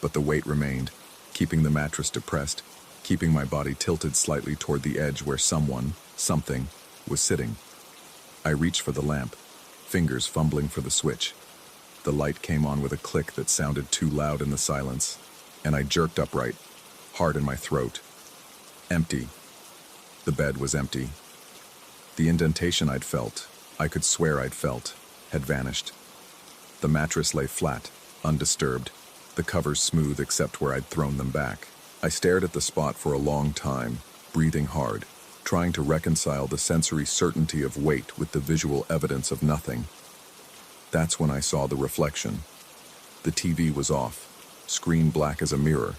But the weight remained, keeping the mattress depressed, keeping my body tilted slightly toward the edge where something, was sitting. I reached for the lamp, fingers fumbling for the switch. The light came on with a click that sounded too loud in the silence, and I jerked upright, heart in my throat. Empty. The bed was empty. The indentation I could swear I'd felt, had vanished. The mattress lay flat, undisturbed, the covers smooth except where I'd thrown them back. I stared at the spot for a long time, breathing hard, trying to reconcile the sensory certainty of weight with the visual evidence of nothing. That's when I saw the reflection. The TV was off, screen black as a mirror,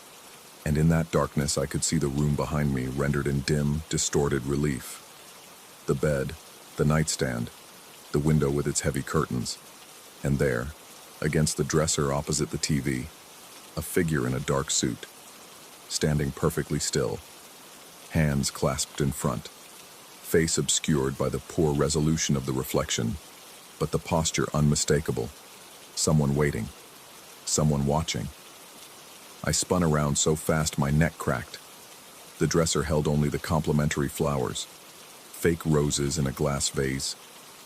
and in that darkness I could see the room behind me rendered in dim, distorted relief. The bed, the nightstand, the window with its heavy curtains, and there, against the dresser opposite the TV, a figure in a dark suit, standing perfectly still, hands clasped in front, face obscured by the poor resolution of the reflection, but the posture unmistakable. Someone waiting, someone watching. I spun around so fast my neck cracked. The dresser held only the complimentary flowers, fake roses in a glass vase,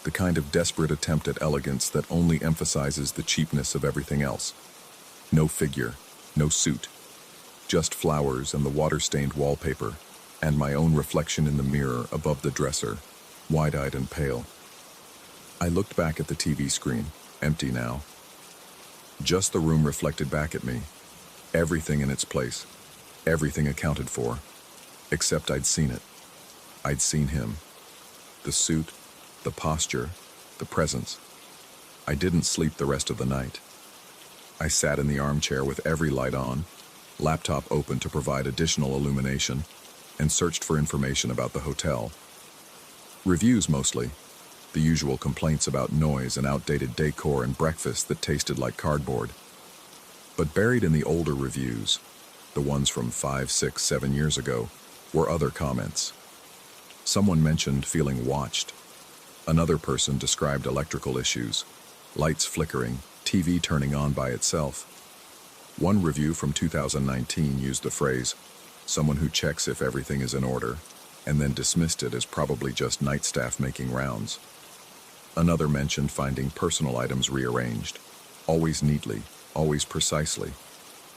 the kind of desperate attempt at elegance that only emphasizes the cheapness of everything else. No figure, no suit, just flowers and the water-stained wallpaper, and my own reflection in the mirror above the dresser, wide-eyed and pale. I looked back at the TV screen, empty now. Just the room reflected back at me, everything in its place, everything accounted for, except I'd seen it. I'd seen him. The suit, the posture, the presence. I didn't sleep the rest of the night. I sat in the armchair with every light on, laptop open to provide additional illumination, and searched for information about the hotel. Reviews mostly, the usual complaints about noise and outdated decor and breakfast that tasted like cardboard. But buried in the older reviews, the ones from 5, 6, 7 years ago, were other comments. Someone mentioned feeling watched. Another person described electrical issues, lights flickering, TV turning on by itself. One review from 2019 used the phrase, "someone who checks if everything is in order," and then dismissed it as probably just night staff making rounds. Another mentioned finding personal items rearranged, always neatly, always precisely,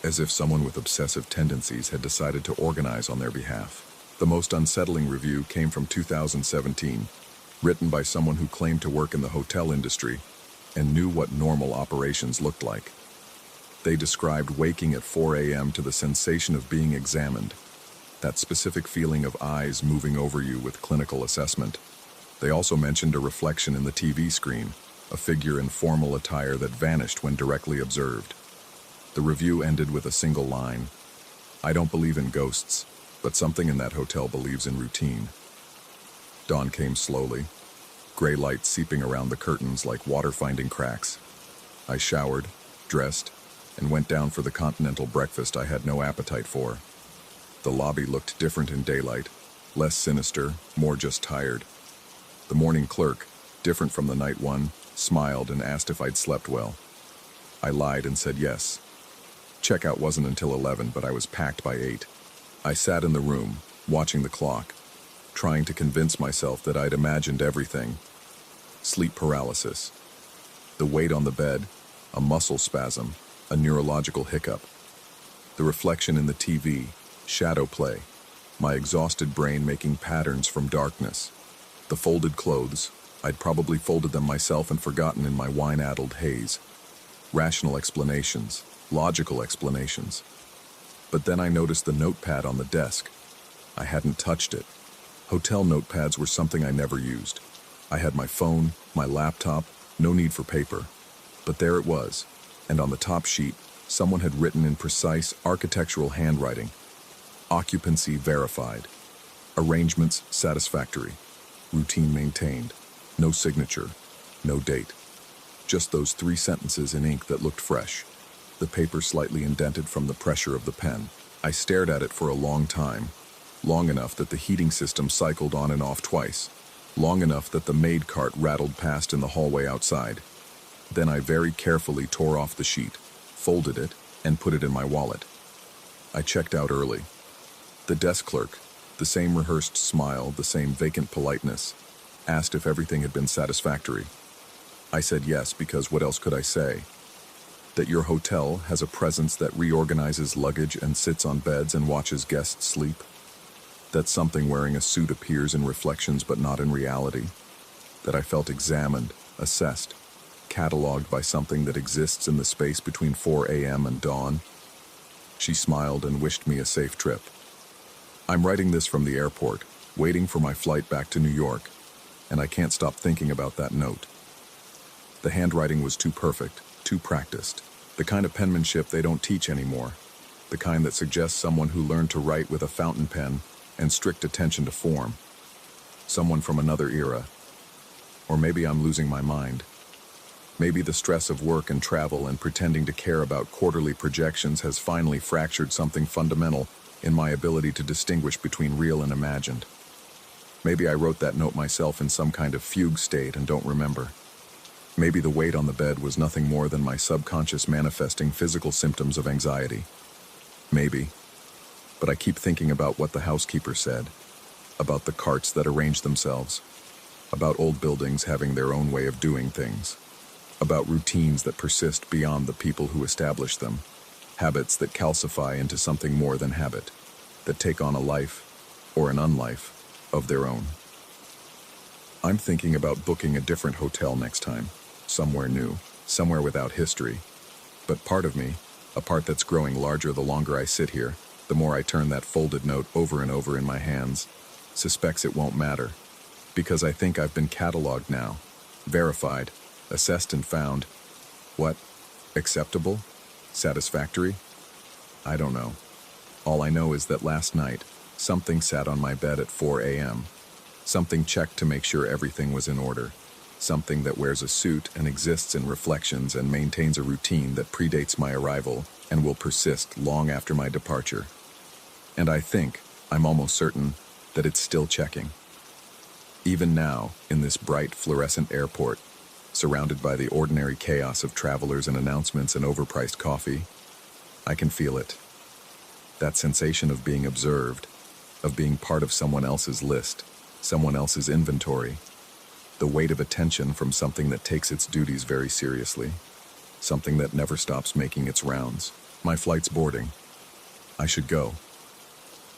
as if someone with obsessive tendencies had decided to organize on their behalf. The most unsettling review came from 2017, written by someone who claimed to work in the hotel industry and knew what normal operations looked like. They described waking at 4 a.m. to the sensation of being examined, that specific feeling of eyes moving over you with clinical assessment. They also mentioned a reflection in the TV screen, a figure in formal attire that vanished when directly observed. The review ended with a single line, "I don't believe in ghosts, but something in that hotel believes in routine." Dawn came slowly, gray light seeping around the curtains like water finding cracks. I showered, dressed, and went down for the continental breakfast I had no appetite for. The lobby looked different in daylight, less sinister, more just tired. The morning clerk, different from the night one, smiled and asked if I'd slept well. I lied and said yes. Checkout wasn't until 11, but I was packed by 8. I sat in the room, watching the clock, trying to convince myself that I'd imagined everything. Sleep paralysis, the weight on the bed, a muscle spasm, a neurological hiccup. The reflection in the TV, shadow play, my exhausted brain making patterns from darkness. The folded clothes, I'd probably folded them myself and forgotten in my wine-addled haze. Rational explanations, logical explanations. But then I noticed the notepad on the desk. I hadn't touched it. Hotel notepads were something I never used. I had my phone, my laptop, no need for paper. But there it was, and on the top sheet, someone had written in precise architectural handwriting, occupancy verified, arrangements satisfactory, routine maintained, no signature, no date. Just those 3 sentences in ink that looked fresh, the paper slightly indented from the pressure of the pen. I stared at it for a long time, long enough that the heating system cycled on and off twice, long enough that the maid cart rattled past in the hallway outside. Then I very carefully tore off the sheet, folded it, and put it in my wallet. I checked out early. The desk clerk, the same rehearsed smile, the same vacant politeness, asked if everything had been satisfactory. I said yes, because what else could I say? That your hotel has a presence that reorganizes luggage and sits on beds and watches guests sleep? That something wearing a suit appears in reflections but not in reality? That I felt examined, assessed, cataloged by something that exists in the space between 4 a.m. and dawn? She smiled and wished me a safe trip. I'm writing this from the airport, waiting for my flight back to New York, and I can't stop thinking about that note. The handwriting was too perfect, too practiced, the kind of penmanship they don't teach anymore, the kind that suggests someone who learned to write with a fountain pen and strict attention to form. Someone from another era. Or maybe I'm losing my mind. Maybe the stress of work and travel and pretending to care about quarterly projections has finally fractured something fundamental in my ability to distinguish between real and imagined. Maybe I wrote that note myself in some kind of fugue state and don't remember. Maybe the weight on the bed was nothing more than my subconscious manifesting physical symptoms of anxiety. Maybe. But I keep thinking about what the housekeeper said, about the carts that arrange themselves, about old buildings having their own way of doing things, about routines that persist beyond the people who establish them, habits that calcify into something more than habit, that take on a life, or an unlife, of their own. I'm thinking about booking a different hotel next time, somewhere new, somewhere without history. But part of me, a part that's growing larger the longer I sit here, the more I turn that folded note over and over in my hands, suspects it won't matter, because I think I've been cataloged now, verified, assessed and found. What? Acceptable? Satisfactory? I don't know. All I know is that last night, something sat on my bed at 4 a.m. Something checked to make sure everything was in order. Something that wears a suit and exists in reflections and maintains a routine that predates my arrival and will persist long after my departure. And I think, I'm almost certain, that it's still checking. Even now, in this bright, fluorescent airport, surrounded by the ordinary chaos of travelers and announcements and overpriced coffee, I can feel it. That sensation of being observed, of being part of someone else's list, someone else's inventory, the weight of attention from something that takes its duties very seriously, something that never stops making its rounds. My flight's boarding. I should go.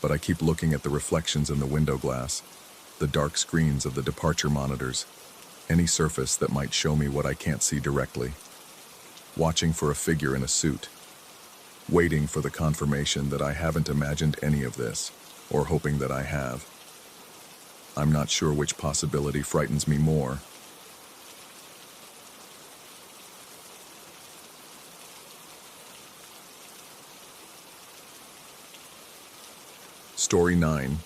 But I keep looking at the reflections in the window glass, the dark screens of the departure monitors, any surface that might show me what I can't see directly, watching for a figure in a suit, waiting for the confirmation that I haven't imagined any of this, or hoping that I have. I'm not sure which possibility frightens me more. Story 9.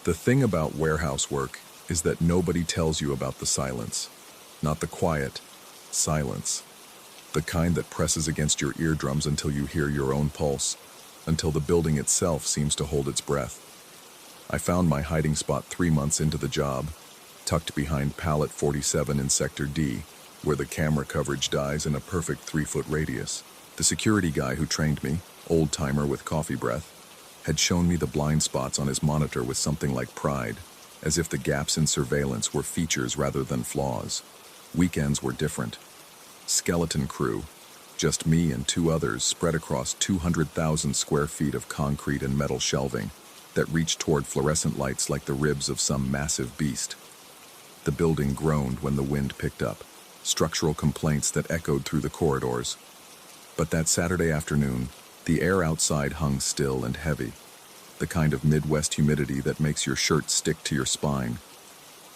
The thing about warehouse work is that nobody tells you about the silence, not the quiet silence, the kind that presses against your eardrums until you hear your own pulse, until the building itself seems to hold its breath. I found my hiding spot 3 months into the job, tucked behind pallet 47 in Sector D, where the camera coverage dies in a perfect 3-foot radius. The security guy who trained me, old-timer with coffee breath, had shown me the blind spots on his monitor with something like pride, as if the gaps in surveillance were features rather than flaws. Weekends were different. Skeleton crew, just me and 2 others spread across 200,000 square feet of concrete and metal shelving that reached toward fluorescent lights like the ribs of some massive beast. The building groaned when the wind picked up, structural complaints that echoed through the corridors. But that Saturday afternoon, the air outside hung still and heavy, the kind of Midwest humidity that makes your shirt stick to your spine.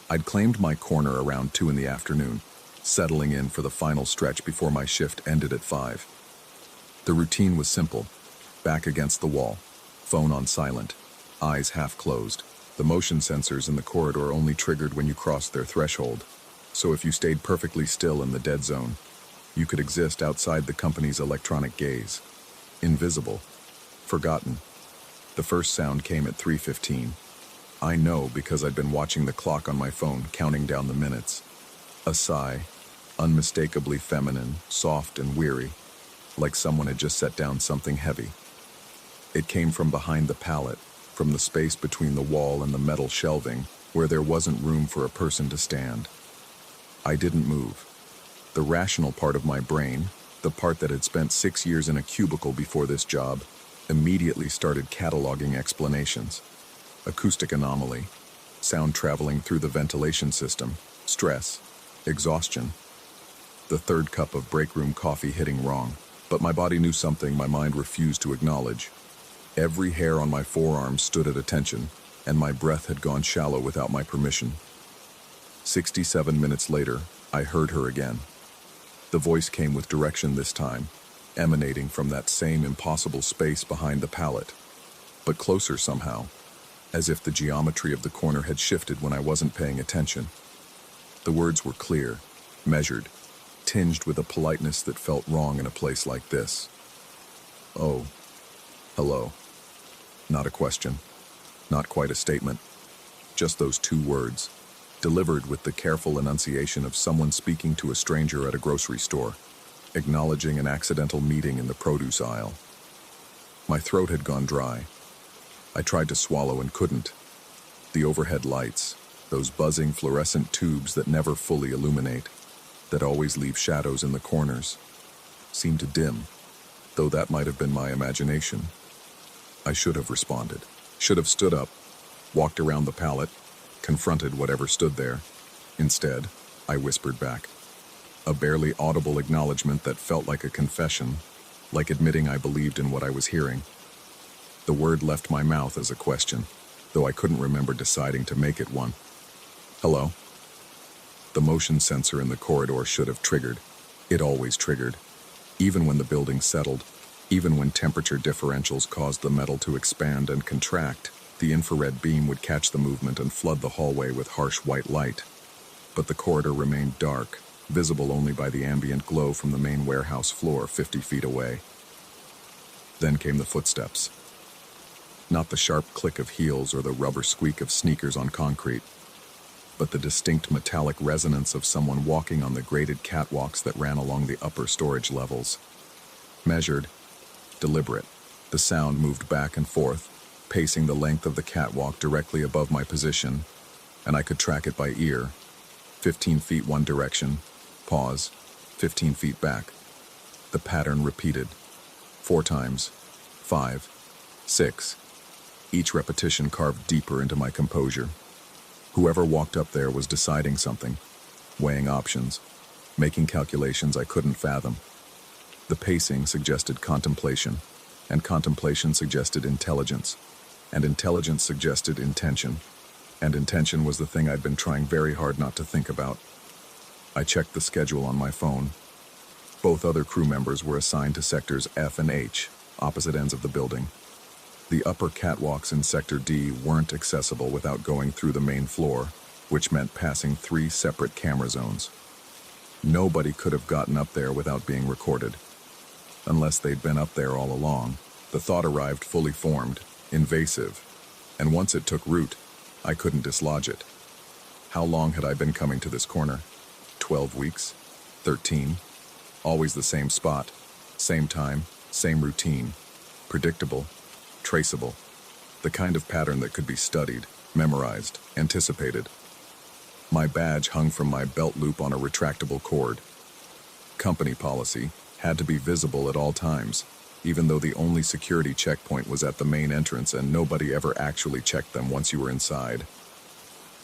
I'd claimed my corner around 2 in the afternoon, settling in for the final stretch before my shift ended at 5. The routine was simple: back against the wall, phone on silent, eyes half closed. The motion sensors in the corridor only triggered when you crossed their threshold, so if you stayed perfectly still in the dead zone, you could exist outside the company's electronic gaze. Invisible. Forgotten. The first sound came at 3:15. I know because I'd been watching the clock on my phone, counting down the minutes. A sigh, unmistakably feminine, soft and weary, like someone had just set down something heavy. It came from behind the pallet, from the space between the wall and the metal shelving, where there wasn't room for a person to stand. I didn't move. The rational part of my brain, the part that had spent 6 years in a cubicle before this job, immediately started cataloging explanations. Acoustic anomaly, sound traveling through the ventilation system, stress, exhaustion. The third cup of break room coffee hitting wrong, but my body knew something my mind refused to acknowledge. Every hair on my forearm stood at attention, and my breath had gone shallow without my permission. 67 minutes later, I heard her again. The voice came with direction this time, emanating from that same impossible space behind the pallet, but closer somehow, as if the geometry of the corner had shifted when I wasn't paying attention. The words were clear, measured, tinged with a politeness that felt wrong in a place like this. "Oh, hello." Not a question, not quite a statement, just those 2 words, delivered with the careful enunciation of someone speaking to a stranger at a grocery store, acknowledging an accidental meeting in the produce aisle. My throat had gone dry. I tried to swallow and couldn't. The overhead lights, those buzzing fluorescent tubes that never fully illuminate, that always leave shadows in the corners, seemed to dim, though that might have been my imagination. I should have responded, should have stood up, walked around the pallet, confronted whatever stood there. Instead, I whispered back, a barely audible acknowledgement that felt like a confession, like admitting I believed in what I was hearing. The word left my mouth as a question, though I couldn't remember deciding to make it one. "Hello?" The motion sensor in the corridor should have triggered. It always triggered. Even when the building settled, even when temperature differentials caused the metal to expand and contract, the infrared beam would catch the movement and flood the hallway with harsh white light. But the corridor remained dark, visible only by the ambient glow from the main warehouse floor 50 feet away. Then came the footsteps. Not the sharp click of heels or the rubber squeak of sneakers on concrete, but the distinct metallic resonance of someone walking on the graded catwalks that ran along the upper storage levels. Measured, deliberate, the sound moved back and forth, pacing the length of the catwalk directly above my position, and I could track it by ear. 15 feet one direction, pause, 15 feet back. The pattern repeated. 4 times, 5, 6. Each repetition carved deeper into my composure. Whoever walked up there was deciding something, weighing options, making calculations I couldn't fathom. The pacing suggested contemplation, and contemplation suggested intelligence, and intelligence suggested intention, and intention was the thing I'd been trying very hard not to think about. I checked the schedule on my phone. Both other crew members were assigned to sectors F and H, opposite ends of the building. The upper catwalks in Sector D weren't accessible without going through the main floor, which meant passing 3 separate camera zones. Nobody could have gotten up there without being recorded. Unless they'd been up there all along. The thought arrived fully formed, invasive. And once it took root, I couldn't dislodge it. How long had I been coming to this corner? 12 weeks? 13? Always the same spot, same time, same routine. Predictable, traceable. The kind of pattern that could be studied, memorized, anticipated. My badge hung from my belt loop on a retractable cord. Company policy had to be visible at all times, even though the only security checkpoint was at the main entrance and nobody ever actually checked them once you were inside.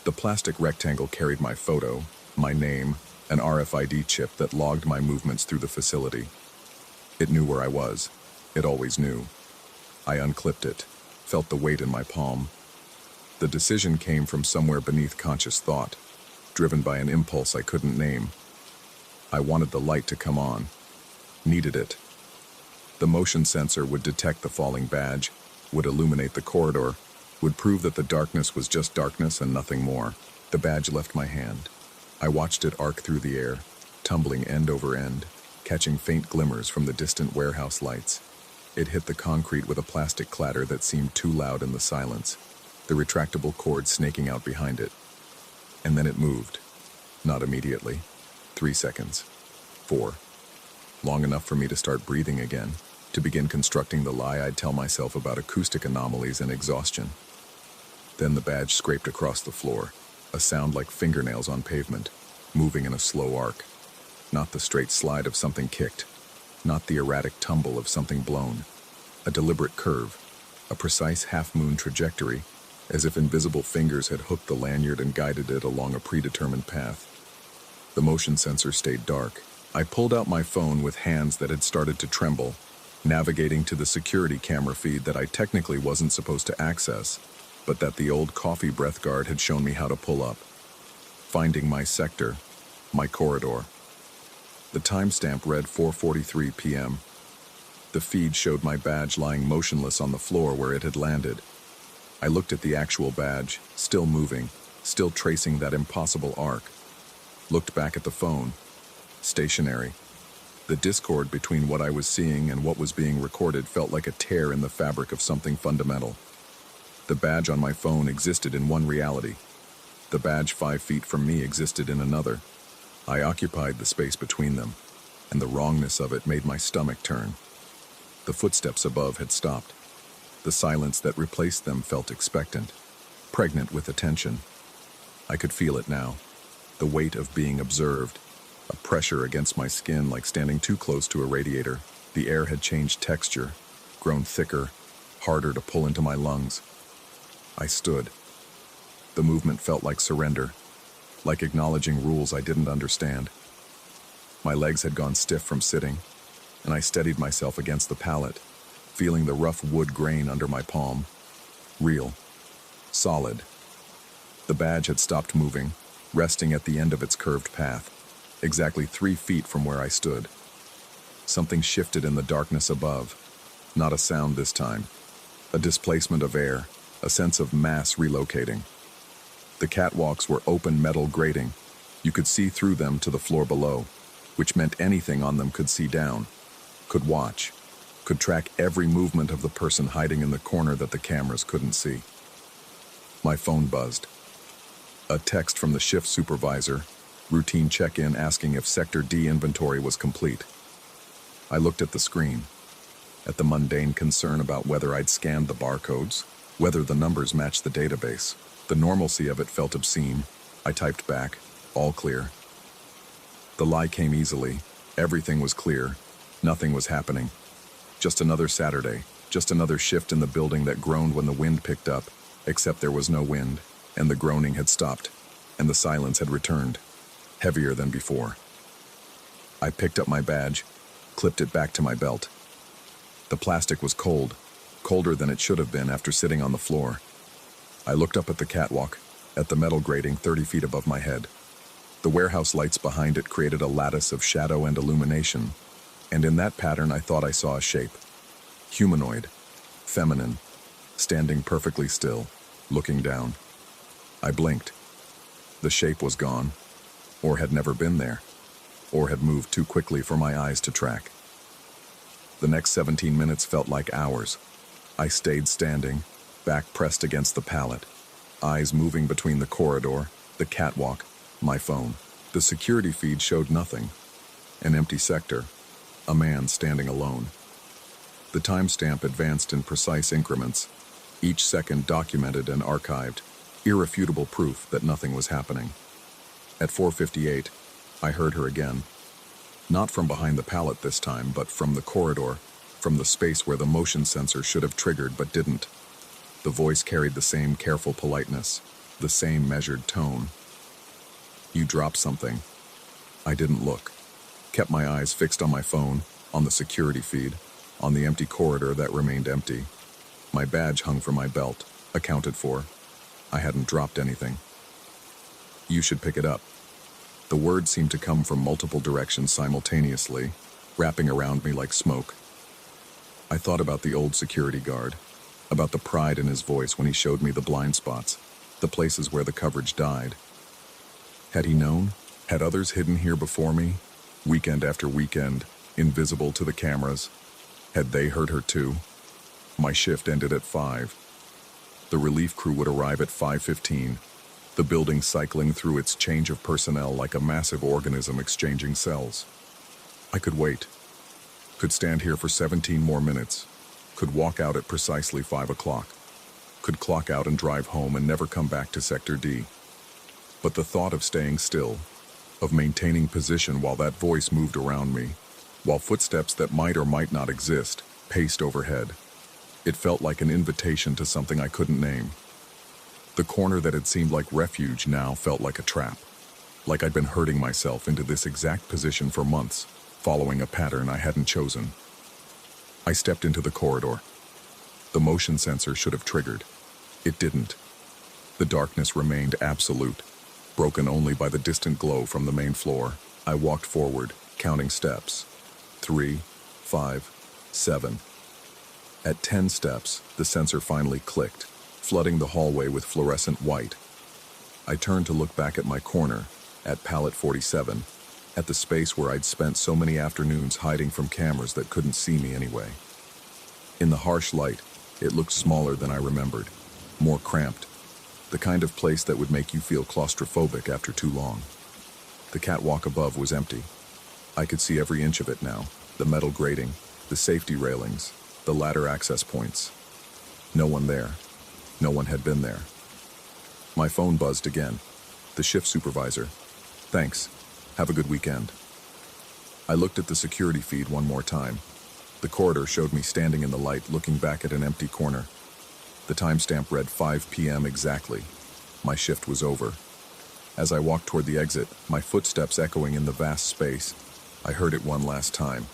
The plastic rectangle carried my photo, my name, an RFID chip that logged my movements through the facility. It knew where I was. It always knew. I unclipped it, felt the weight in my palm. The decision came from somewhere beneath conscious thought, driven by an impulse I couldn't name. I wanted the light to come on. Needed it. The motion sensor would detect the falling badge, would illuminate the corridor, would prove that the darkness was just darkness and nothing more. The badge left my hand. I watched it arc through the air, tumbling end over end, catching faint glimmers from the distant warehouse lights. It hit the concrete with a plastic clatter that seemed too loud in the silence, the retractable cord snaking out behind it. And then it moved. Not immediately. 3 seconds. 4. Long enough for me to start breathing again, to begin constructing the lie I'd tell myself about acoustic anomalies and exhaustion. Then the badge scraped across the floor, a sound like fingernails on pavement, moving in a slow arc. Not the straight slide of something kicked, not the erratic tumble of something blown. A deliberate curve, a precise half-moon trajectory, as if invisible fingers had hooked the lanyard and guided it along a predetermined path. The motion sensor stayed dark. I pulled out my phone with hands that had started to tremble, navigating to the security camera feed that I technically wasn't supposed to access, but that the old coffee breath guard had shown me how to pull up. Finding my sector, my corridor. The timestamp read 4:43 p.m. The feed showed my badge lying motionless on the floor where it had landed. I looked at the actual badge, still moving, still tracing that impossible arc. Looked back at the phone. Stationary. The discord between what I was seeing and what was being recorded felt like a tear in the fabric of something fundamental. The badge on my phone existed in one reality. The badge 5 feet from me existed in another. I occupied the space between them, and the wrongness of it made my stomach turn. The footsteps above had stopped. The silence that replaced them felt expectant, pregnant with attention. I could feel it now, the weight of being observed, a pressure against my skin like standing too close to a radiator. The air had changed texture, grown thicker, harder to pull into my lungs. I stood. The movement felt like surrender, like acknowledging rules I didn't understand. My legs had gone stiff from sitting, and I steadied myself against the pallet, feeling the rough wood grain under my palm. Real. Solid. The badge had stopped moving, resting at the end of its curved path, exactly 3 feet from where I stood. Something shifted in the darkness above. Not a sound this time. A displacement of air, a sense of mass relocating. The catwalks were open metal grating. You could see through them to the floor below, which meant anything on them could see down, could watch, could track every movement of the person hiding in the corner that the cameras couldn't see. My phone buzzed. A text from the shift supervisor, routine check-in asking if Sector D inventory was complete. I looked at the screen, at the mundane concern about whether I'd scanned the barcodes, whether the numbers matched the database. The normalcy of it felt obscene. I typed back, all clear. The lie came easily. Everything was clear. Nothing was happening. Just another Saturday, just another shift in the building that groaned when the wind picked up, except there was no wind, and the groaning had stopped, and the silence had returned, heavier than before. I picked up my badge, clipped it back to my belt. The plastic was cold, colder than it should have been after sitting on the floor. I looked up at the catwalk, at the metal grating 30 feet above my head. The warehouse lights behind it created a lattice of shadow and illumination, and in that pattern I thought I saw a shape. Humanoid, feminine, standing perfectly still, looking down. I blinked. The shape was gone, or had never been there, or had moved too quickly for my eyes to track. The next 17 minutes felt like hours. I stayed standing, back pressed against the pallet, eyes moving between the corridor, the catwalk, my phone. The security feed showed nothing. An empty sector, a man standing alone. The timestamp advanced in precise increments, each second documented and archived, irrefutable proof that nothing was happening. At 4:58, I heard her again. Not from behind the pallet this time, but from the corridor, from the space where the motion sensor should have triggered but didn't. The voice carried the same careful politeness, the same measured tone. "You dropped something." I didn't look. Kept my eyes fixed on my phone, on the security feed, on the empty corridor that remained empty. My badge hung from my belt, accounted for. I hadn't dropped anything. "You should pick it up." The words seemed to come from multiple directions simultaneously, wrapping around me like smoke. I thought about the old security guard, about the pride in his voice when he showed me the blind spots, the places where the coverage died. Had he known? Had others hidden here before me, weekend after weekend, invisible to the cameras? Had they heard her too? My shift ended at 5. The relief crew would arrive at 5:15, the building cycling through its change of personnel like a massive organism exchanging cells. I could wait. Could stand here for 17 more minutes. Could walk out at precisely 5 o'clock. Could clock out and drive home and never come back to Sector D. But the thought of staying still, of maintaining position while that voice moved around me, while footsteps that might or might not exist paced overhead, it felt like an invitation to something I couldn't name. The corner that had seemed like refuge now felt like a trap, like I'd been herding myself into this exact position for months, following a pattern I hadn't chosen. I stepped into the corridor. The motion sensor should have triggered. It didn't. The darkness remained absolute, broken only by the distant glow from the main floor. I walked forward, counting steps. 3, 5, 7. At 10 steps, the sensor finally clicked, flooding the hallway with fluorescent white. I turned to look back at my corner, at pallet 47, at the space where I'd spent so many afternoons hiding from cameras that couldn't see me anyway. In the harsh light, it looked smaller than I remembered, more cramped, the kind of place that would make you feel claustrophobic after too long. The catwalk above was empty. I could see every inch of it now, the metal grating, the safety railings, the ladder access points. No one there. No one had been there. My phone buzzed again. The shift supervisor. "Thanks. Have a good weekend." I looked at the security feed one more time. The corridor showed me standing in the light looking back at an empty corner. The timestamp read 5 p.m. exactly. My shift was over. As I walked toward the exit, my footsteps echoing in the vast space, I heard it one last time.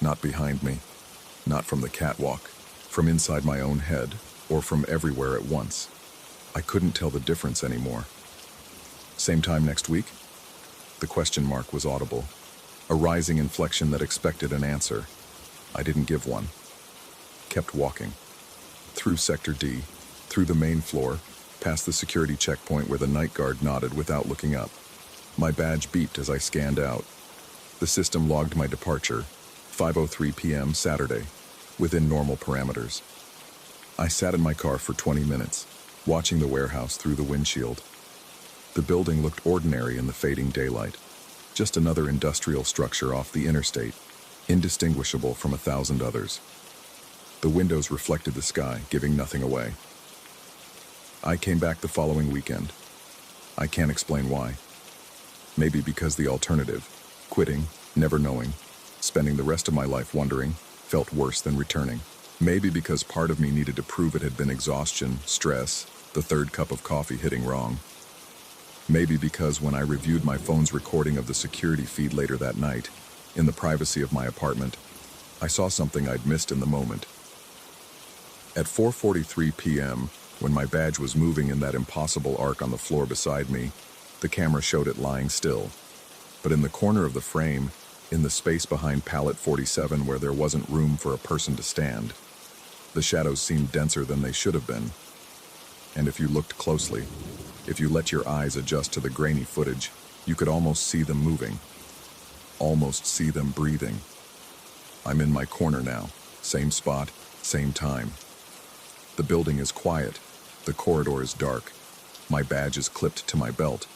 Not behind me. Not from the catwalk. From inside my own head, or from everywhere at once. I couldn't tell the difference anymore. "Same time next week?" The question mark was audible, a rising inflection that expected an answer. I didn't give one. Kept walking. Through Sector D, through the main floor, past the security checkpoint where the night guard nodded without looking up. My badge beeped as I scanned out. The system logged my departure, 5:03 p.m. Saturday, within normal parameters. I sat in my car for 20 minutes, watching the warehouse through the windshield. The building looked ordinary in the fading daylight, just another industrial structure off the interstate, indistinguishable from 1,000 others. The windows reflected the sky, giving nothing away. I came back the following weekend. I can't explain why. Maybe because the alternative, quitting, never knowing, spending the rest of my life wondering, felt worse than returning. Maybe because part of me needed to prove it had been exhaustion, stress, the third cup of coffee hitting wrong. Maybe because when I reviewed my phone's recording of the security feed later that night, in the privacy of my apartment, I saw something I'd missed in the moment. At 4:43 p.m., when my badge was moving in that impossible arc on the floor beside me, the camera showed it lying still. But in the corner of the frame, in the space behind pallet 47 where there wasn't room for a person to stand, the shadows seemed denser than they should have been. And if you looked closely, if you let your eyes adjust to the grainy footage, you could almost see them moving. Almost see them breathing. I'm in my corner now. Same spot, same time. The building is quiet. The corridor is dark. My badge is clipped to my belt,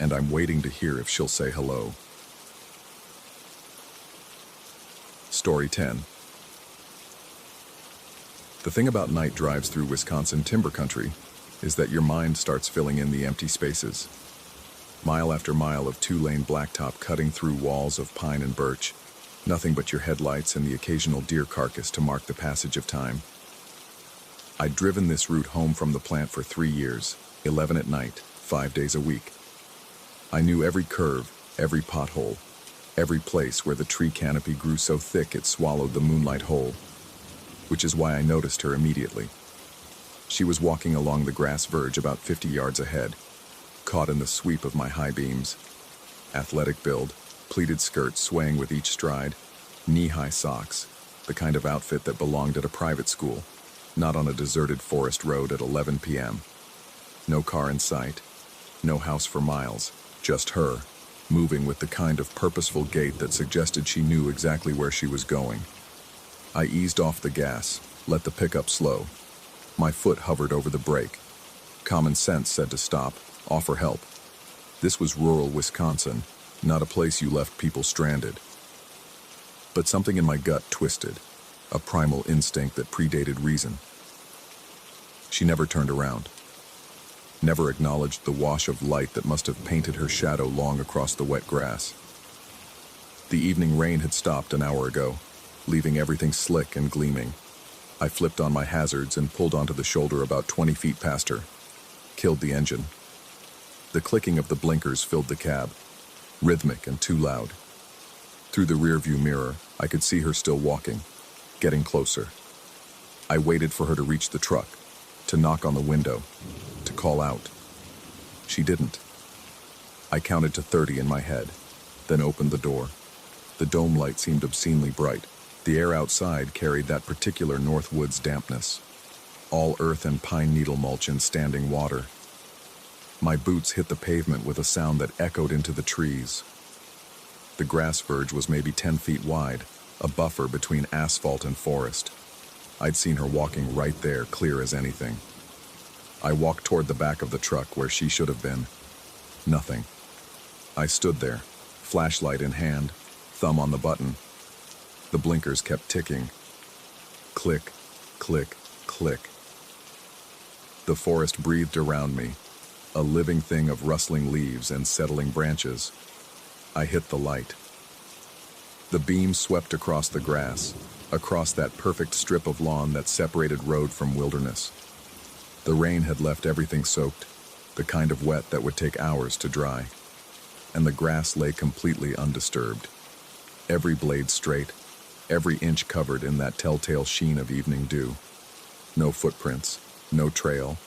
and I'm waiting to hear if she'll say hello. Story 10. The thing about night drives through Wisconsin timber country is that your mind starts filling in the empty spaces. Mile after mile of two-lane blacktop cutting through walls of pine and birch, nothing but your headlights and the occasional deer carcass to mark the passage of time. I'd driven this route home from the plant for 3 years, 11 at night, 5 days a week. I knew every curve, every pothole, every place where the tree canopy grew so thick it swallowed the moonlight whole, which is why I noticed her immediately. She was walking along the grass verge about 50 yards ahead, caught in the sweep of my high beams. Athletic build, pleated skirt swaying with each stride, knee-high socks, the kind of outfit that belonged at a private school, not on a deserted forest road at 11 p.m. No car in sight, no house for miles, just her, moving with the kind of purposeful gait that suggested she knew exactly where she was going. I eased off the gas, let the pickup slow. My foot hovered over the brake. Common sense said to stop, offer help. This was rural Wisconsin, not a place you left people stranded. But something in my gut twisted, a primal instinct that predated reason. She never turned around, never acknowledged the wash of light that must have painted her shadow long across the wet grass. The evening rain had stopped an hour ago, leaving everything slick and gleaming. I flipped on my hazards and pulled onto the shoulder about 20 feet past her. Killed the engine. The clicking of the blinkers filled the cab, rhythmic and too loud. Through the rearview mirror, I could see her still walking, getting closer. I waited for her to reach the truck, to knock on the window, to call out. She didn't. I counted to 30 in my head, then opened the door. The dome light seemed obscenely bright. The air outside carried that particular Northwoods dampness, all earth and pine needle mulch in standing water. My boots hit the pavement with a sound that echoed into the trees. The grass verge was maybe 10 feet wide, a buffer between asphalt and forest. I'd seen her walking right there, clear as anything. I walked toward the back of the truck where she should have been. Nothing. I stood there, flashlight in hand, thumb on the button. The blinkers kept ticking. Click, click, click. The forest breathed around me, a living thing of rustling leaves and settling branches. I hit the light. The beam swept across the grass, across that perfect strip of lawn that separated road from wilderness. The rain had left everything soaked, the kind of wet that would take hours to dry, and the grass lay completely undisturbed. Every blade straight, every inch covered in that telltale sheen of evening dew. No footprints, no trail,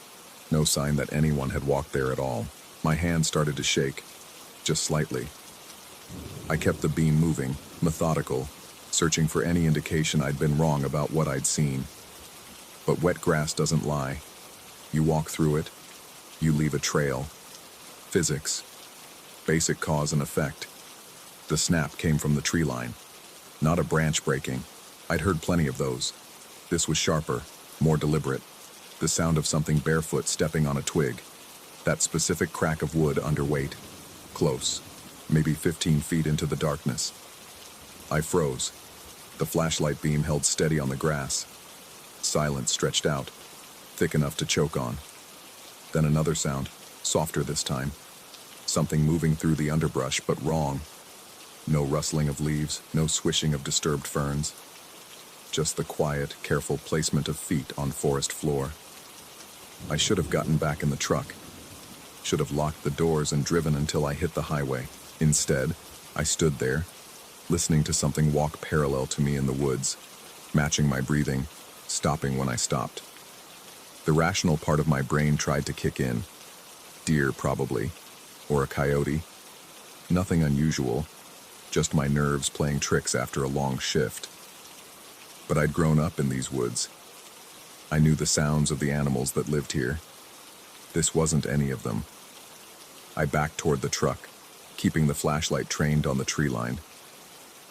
no sign that anyone had walked there at all. My hand started to shake, just slightly. I kept the beam moving, methodical, searching for any indication I'd been wrong about what I'd seen. But wet grass doesn't lie. You walk through it, you leave a trail. Physics. Basic cause and effect. The snap came from the tree line. Not a branch breaking. I'd heard plenty of those. This was sharper, more deliberate. The sound of something barefoot stepping on a twig. That specific crack of wood underweight. Close. Maybe 15 feet into the darkness. I froze. The flashlight beam held steady on the grass. Silence stretched out, thick enough to choke on. Then another sound, softer this time. Something moving through the underbrush, but wrong. No rustling of leaves, no swishing of disturbed ferns. Just the quiet, careful placement of feet on forest floor. I should have gotten back in the truck. Should have locked the doors and driven until I hit the highway. Instead, I stood there, listening to something walk parallel to me in the woods, matching my breathing, stopping when I stopped. The rational part of my brain tried to kick in. Deer, probably, or a coyote. Nothing unusual, just my nerves playing tricks after a long shift. But I'd grown up in these woods. I knew the sounds of the animals that lived here. This wasn't any of them. I backed toward the truck, keeping the flashlight trained on the tree line.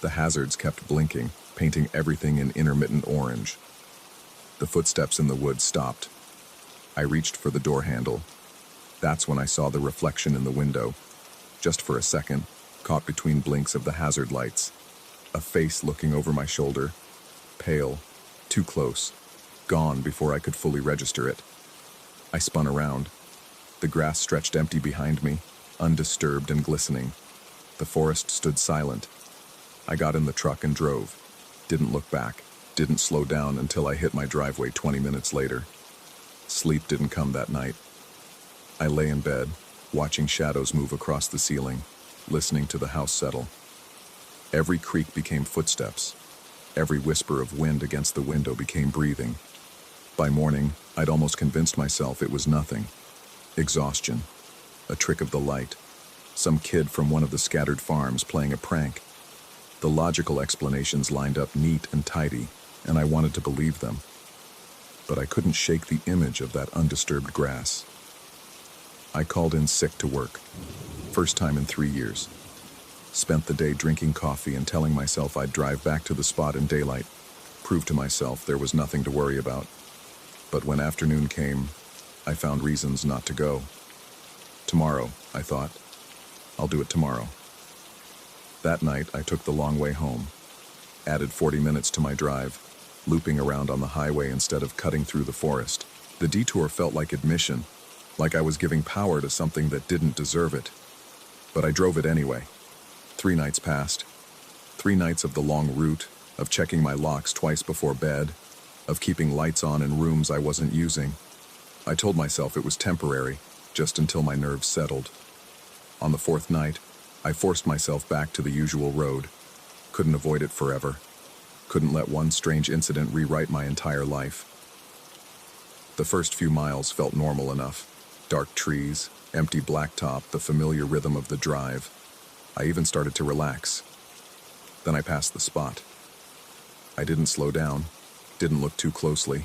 The hazards kept blinking, painting everything in intermittent orange. The footsteps in the woods stopped. I reached for the door handle. That's when I saw the reflection in the window. Just for a second, caught between blinks of the hazard lights. A face looking over my shoulder. Pale, too close, gone before I could fully register it. I spun around. The grass stretched empty behind me, undisturbed and glistening. The forest stood silent. I got in the truck and drove. Didn't look back, didn't slow down until I hit my driveway 20 minutes later. Sleep didn't come that night. I lay in bed, watching shadows move across the ceiling, listening to the house settle. Every creak became footsteps. Every whisper of wind against the window became breathing. By morning, I'd almost convinced myself it was nothing. Exhaustion. A trick of the light. Some kid from one of the scattered farms playing a prank. The logical explanations lined up neat and tidy, and I wanted to believe them. But I couldn't shake the image of that undisturbed grass. I called in sick to work. First time in 3 years. Spent the day drinking coffee and telling myself I'd drive back to the spot in daylight. Proved to myself there was nothing to worry about. But when afternoon came, I found reasons not to go. Tomorrow, I thought. I'll do it tomorrow. That night, I took the long way home. Added 40 minutes to my drive, looping around on the highway instead of cutting through the forest. The detour felt like admission, like I was giving power to something that didn't deserve it. But I drove it anyway. 3 nights passed. 3 nights of the long route, of checking my locks twice before bed, of keeping lights on in rooms I wasn't using. I told myself it was temporary, just until my nerves settled. On the 4th night, I forced myself back to the usual road. Couldn't avoid it forever. Couldn't let one strange incident rewrite my entire life. The first few miles felt normal enough. Dark trees, empty blacktop, the familiar rhythm of the drive. I even started to relax. Then I passed the spot. I didn't slow down, didn't look too closely,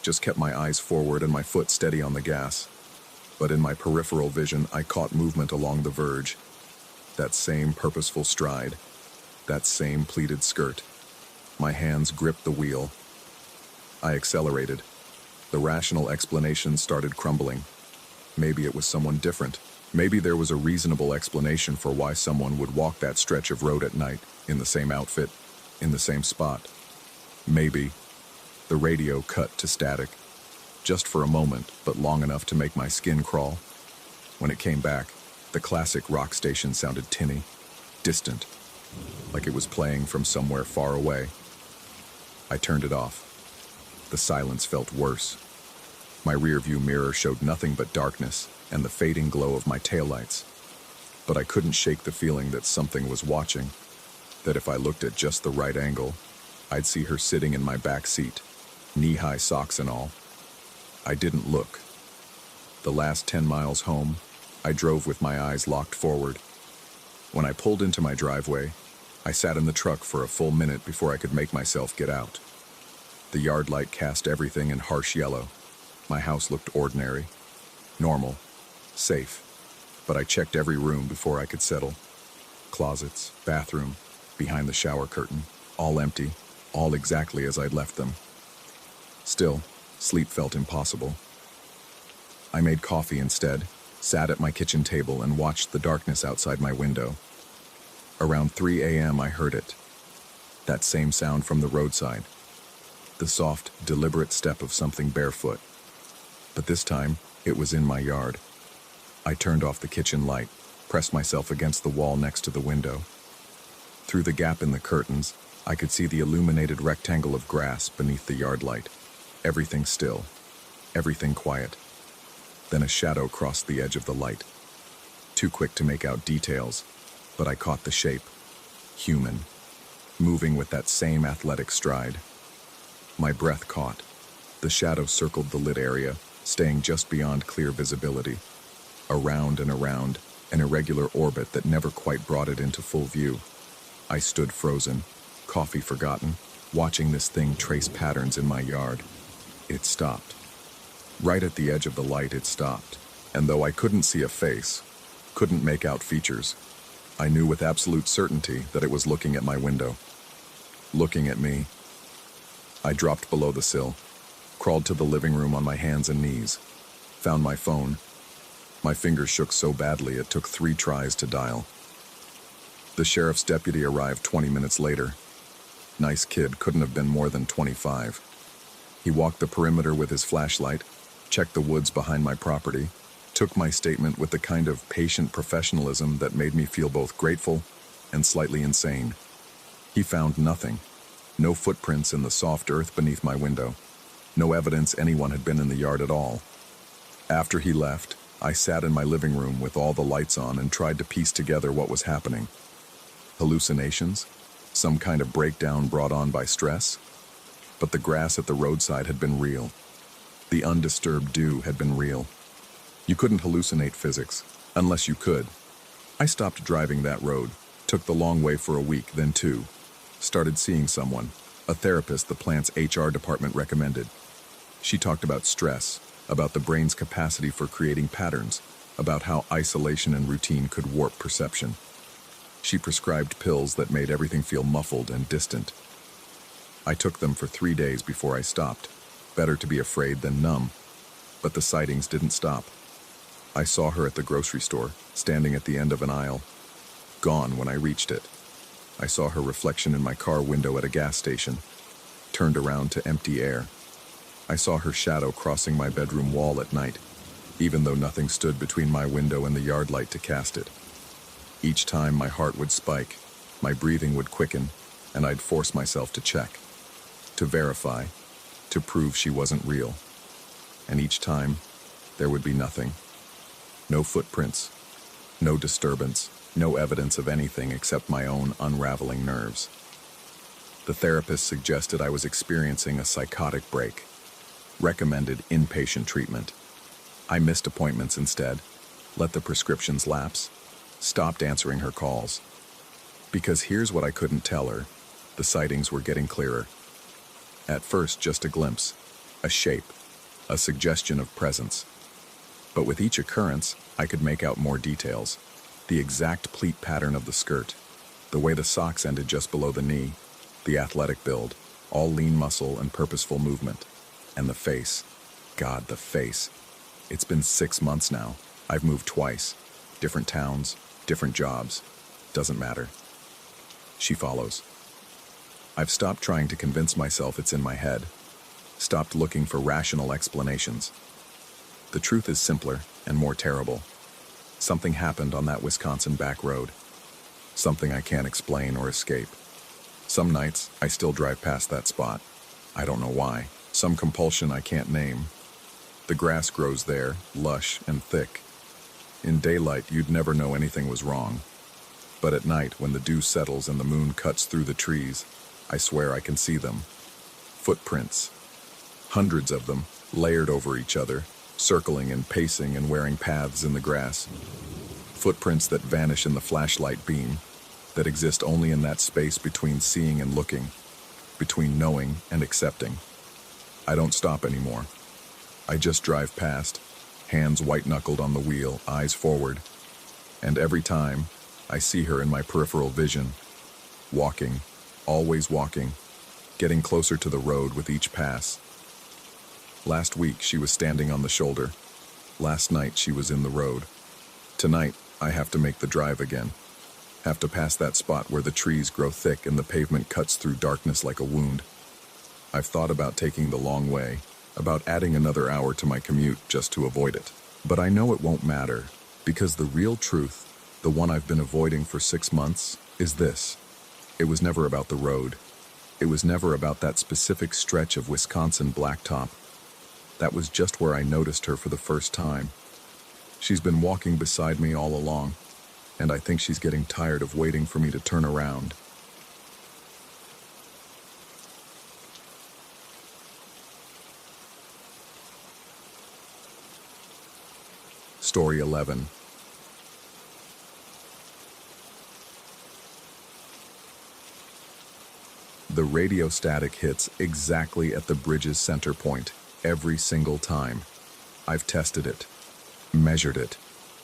just kept my eyes forward and my foot steady on the gas. But in my peripheral vision, I caught movement along the verge. That same purposeful stride, that same pleated skirt. My hands gripped the wheel. I accelerated. The rational explanations started crumbling. Maybe it was someone different. Maybe there was a reasonable explanation for why someone would walk that stretch of road at night, in the same outfit, in the same spot. Maybe. The radio cut to static. Just for a moment, but long enough to make my skin crawl. When it came back, the classic rock station sounded tinny, distant, like it was playing from somewhere far away. I turned it off. The silence felt worse. My rearview mirror showed nothing but darkness and the fading glow of my taillights. But I couldn't shake the feeling that something was watching, that if I looked at just the right angle, I'd see her sitting in my back seat, knee-high socks and all. I didn't look. The last 10 miles home, I drove with my eyes locked forward. When I pulled into my driveway, I sat in the truck for a full minute before I could make myself get out. The yard light cast everything in harsh yellow. My house looked ordinary, normal, safe, but I checked every room before I could settle. Closets, bathroom, behind the shower curtain, all empty, all exactly as I'd left them. Still, sleep felt impossible. I made coffee instead, sat at my kitchen table and watched the darkness outside my window. Around 3 a.m. I heard it. That same sound from the roadside. The soft, deliberate step of something barefoot. But this time, it was in my yard. I turned off the kitchen light, pressed myself against the wall next to the window. Through the gap in the curtains, I could see the illuminated rectangle of grass beneath the yard light. Everything still, everything quiet. Then a shadow crossed the edge of the light. Too quick to make out details, but I caught the shape. Human, moving with that same athletic stride. My breath caught. The shadow circled the lit area, staying just beyond clear visibility. Around and around, an irregular orbit that never quite brought it into full view. I stood frozen, coffee forgotten, watching this thing trace patterns in my yard. It stopped. Right at the edge of the light, it stopped. And though I couldn't see a face, couldn't make out features, I knew with absolute certainty that it was looking at my window. Looking at me. I dropped below the sill. Crawled to the living room on my hands and knees. Found my phone. My fingers shook so badly it took 3 tries to dial. The sheriff's deputy arrived 20 minutes later. Nice kid, couldn't have been more than 25. He walked the perimeter with his flashlight, checked the woods behind my property, took my statement with the kind of patient professionalism that made me feel both grateful and slightly insane. He found nothing. No footprints in the soft earth beneath my window. No evidence anyone had been in the yard at all. After he left, I sat in my living room with all the lights on and tried to piece together what was happening. Hallucinations? Some kind of breakdown brought on by stress? But the grass at the roadside had been real. The undisturbed dew had been real. You couldn't hallucinate physics, unless you could. I stopped driving that road, took the long way for a week, then 2. Started seeing someone, a therapist the plant's HR department recommended. She talked about stress, about the brain's capacity for creating patterns, about how isolation and routine could warp perception. She prescribed pills that made everything feel muffled and distant. I took them for 3 days before I stopped. Better to be afraid than numb. But the sightings didn't stop. I saw her at the grocery store, standing at the end of an aisle. Gone when I reached it. I saw her reflection in my car window at a gas station. Turned around to empty air. I saw her shadow crossing my bedroom wall at night, even though nothing stood between my window and the yard light to cast it. Each time my heart would spike, my breathing would quicken, and I'd force myself to check, to verify, to prove she wasn't real. And each time, there would be nothing. No footprints, no disturbance, no evidence of anything except my own unraveling nerves. The therapist suggested I was experiencing a psychotic break. Recommended inpatient treatment. I missed appointments instead, let the prescriptions lapse, stopped answering her calls. Because here's what I couldn't tell her: the sightings were getting clearer. At first, just a glimpse, a shape, a suggestion of presence. But with each occurrence, I could make out more details. The exact pleat pattern of the skirt, the way the socks ended just below the knee, the athletic build, all lean muscle and purposeful movement. And the face. God, the face. It's been 6 months now. I've moved twice. Different towns, different jobs. Doesn't matter. She follows. I've stopped trying to convince myself it's in my head. Stopped looking for rational explanations. The truth is simpler and more terrible. Something happened on that Wisconsin back road. Something I can't explain or escape. Some nights, I still drive past that spot. I don't know why. Some compulsion I can't name. The grass grows there, lush and thick. In daylight, you'd never know anything was wrong. But at night, when the dew settles and the moon cuts through the trees, I swear I can see them. Footprints. Hundreds of them, layered over each other, circling and pacing and wearing paths in the grass. Footprints that vanish in the flashlight beam, that exist only in that space between seeing and looking, between knowing and accepting. I don't stop anymore. I just drive past, hands white-knuckled on the wheel, eyes forward. And every time, I see her in my peripheral vision, walking, always walking, getting closer to the road with each pass. Last week, she was standing on the shoulder. Last night, she was in the road. Tonight, I have to make the drive again. Have to pass that spot where the trees grow thick and the pavement cuts through darkness like a wound. I've thought about taking the long way, about adding another hour to my commute just to avoid it. But I know it won't matter, because the real truth, the one I've been avoiding for 6 months, is this. It was never about the road. It was never about that specific stretch of Wisconsin blacktop. That was just where I noticed her for the first time. She's been walking beside me all along, and I think she's getting tired of waiting for me to turn around. Story 11. The radio static hits exactly at the bridge's center point, every single time. I've tested it, measured it.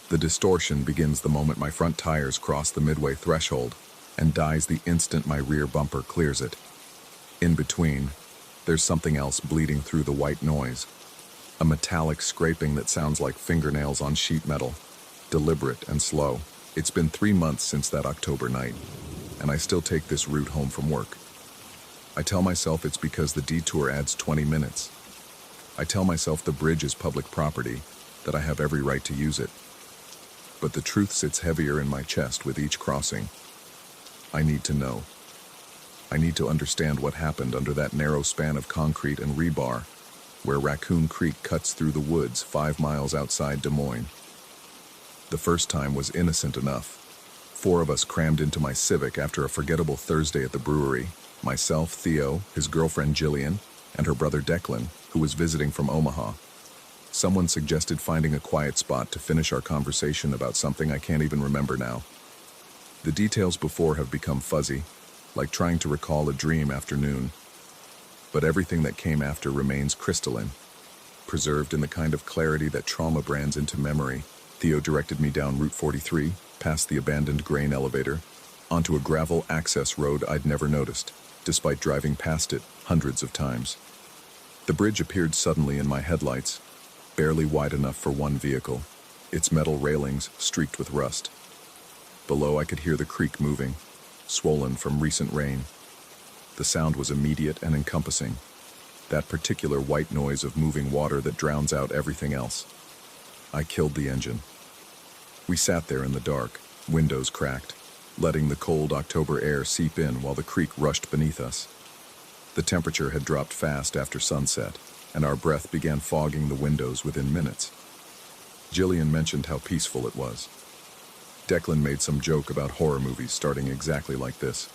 The distortion begins the moment my front tires cross the midway threshold and dies the instant my rear bumper clears it. In between, There's something else bleeding through the white noise. A metallic scraping that sounds like fingernails on sheet metal. Deliberate and slow. It's been 3 months since that October night, and I still take this route home from work. I tell myself it's because the detour adds 20 minutes. I tell myself the bridge is public property, that I have every right to use it. But the truth sits heavier in my chest with each crossing. I need to know. I need to understand what happened under that narrow span of concrete and rebar, where Raccoon Creek cuts through the woods 5 miles outside Des Moines. The first time was innocent enough. 4 of us crammed into my Civic after a forgettable Thursday at the brewery. Myself, Theo, his girlfriend Jillian, and her brother Declan, who was visiting from Omaha. Someone suggested finding a quiet spot to finish our conversation about something I can't even remember now. The details before have become fuzzy, like trying to recall a dream afternoon. But everything that came after remains crystalline, preserved in the kind of clarity that trauma brands into memory. Theo directed me down Route 43, past the abandoned grain elevator, onto a gravel access road I'd never noticed, despite driving past it hundreds of times. The bridge appeared suddenly in my headlights, barely wide enough for one vehicle, its metal railings streaked with rust. Below I could hear the creek moving, swollen from recent rain. The sound was immediate and encompassing, that particular white noise of moving water that drowns out everything else. I killed the engine. We sat there in the dark, windows cracked, letting the cold October air seep in while the creek rushed beneath us. The temperature had dropped fast after sunset, and our breath began fogging the windows within minutes. Jillian mentioned how peaceful it was. Declan made some joke about horror movies starting exactly like this.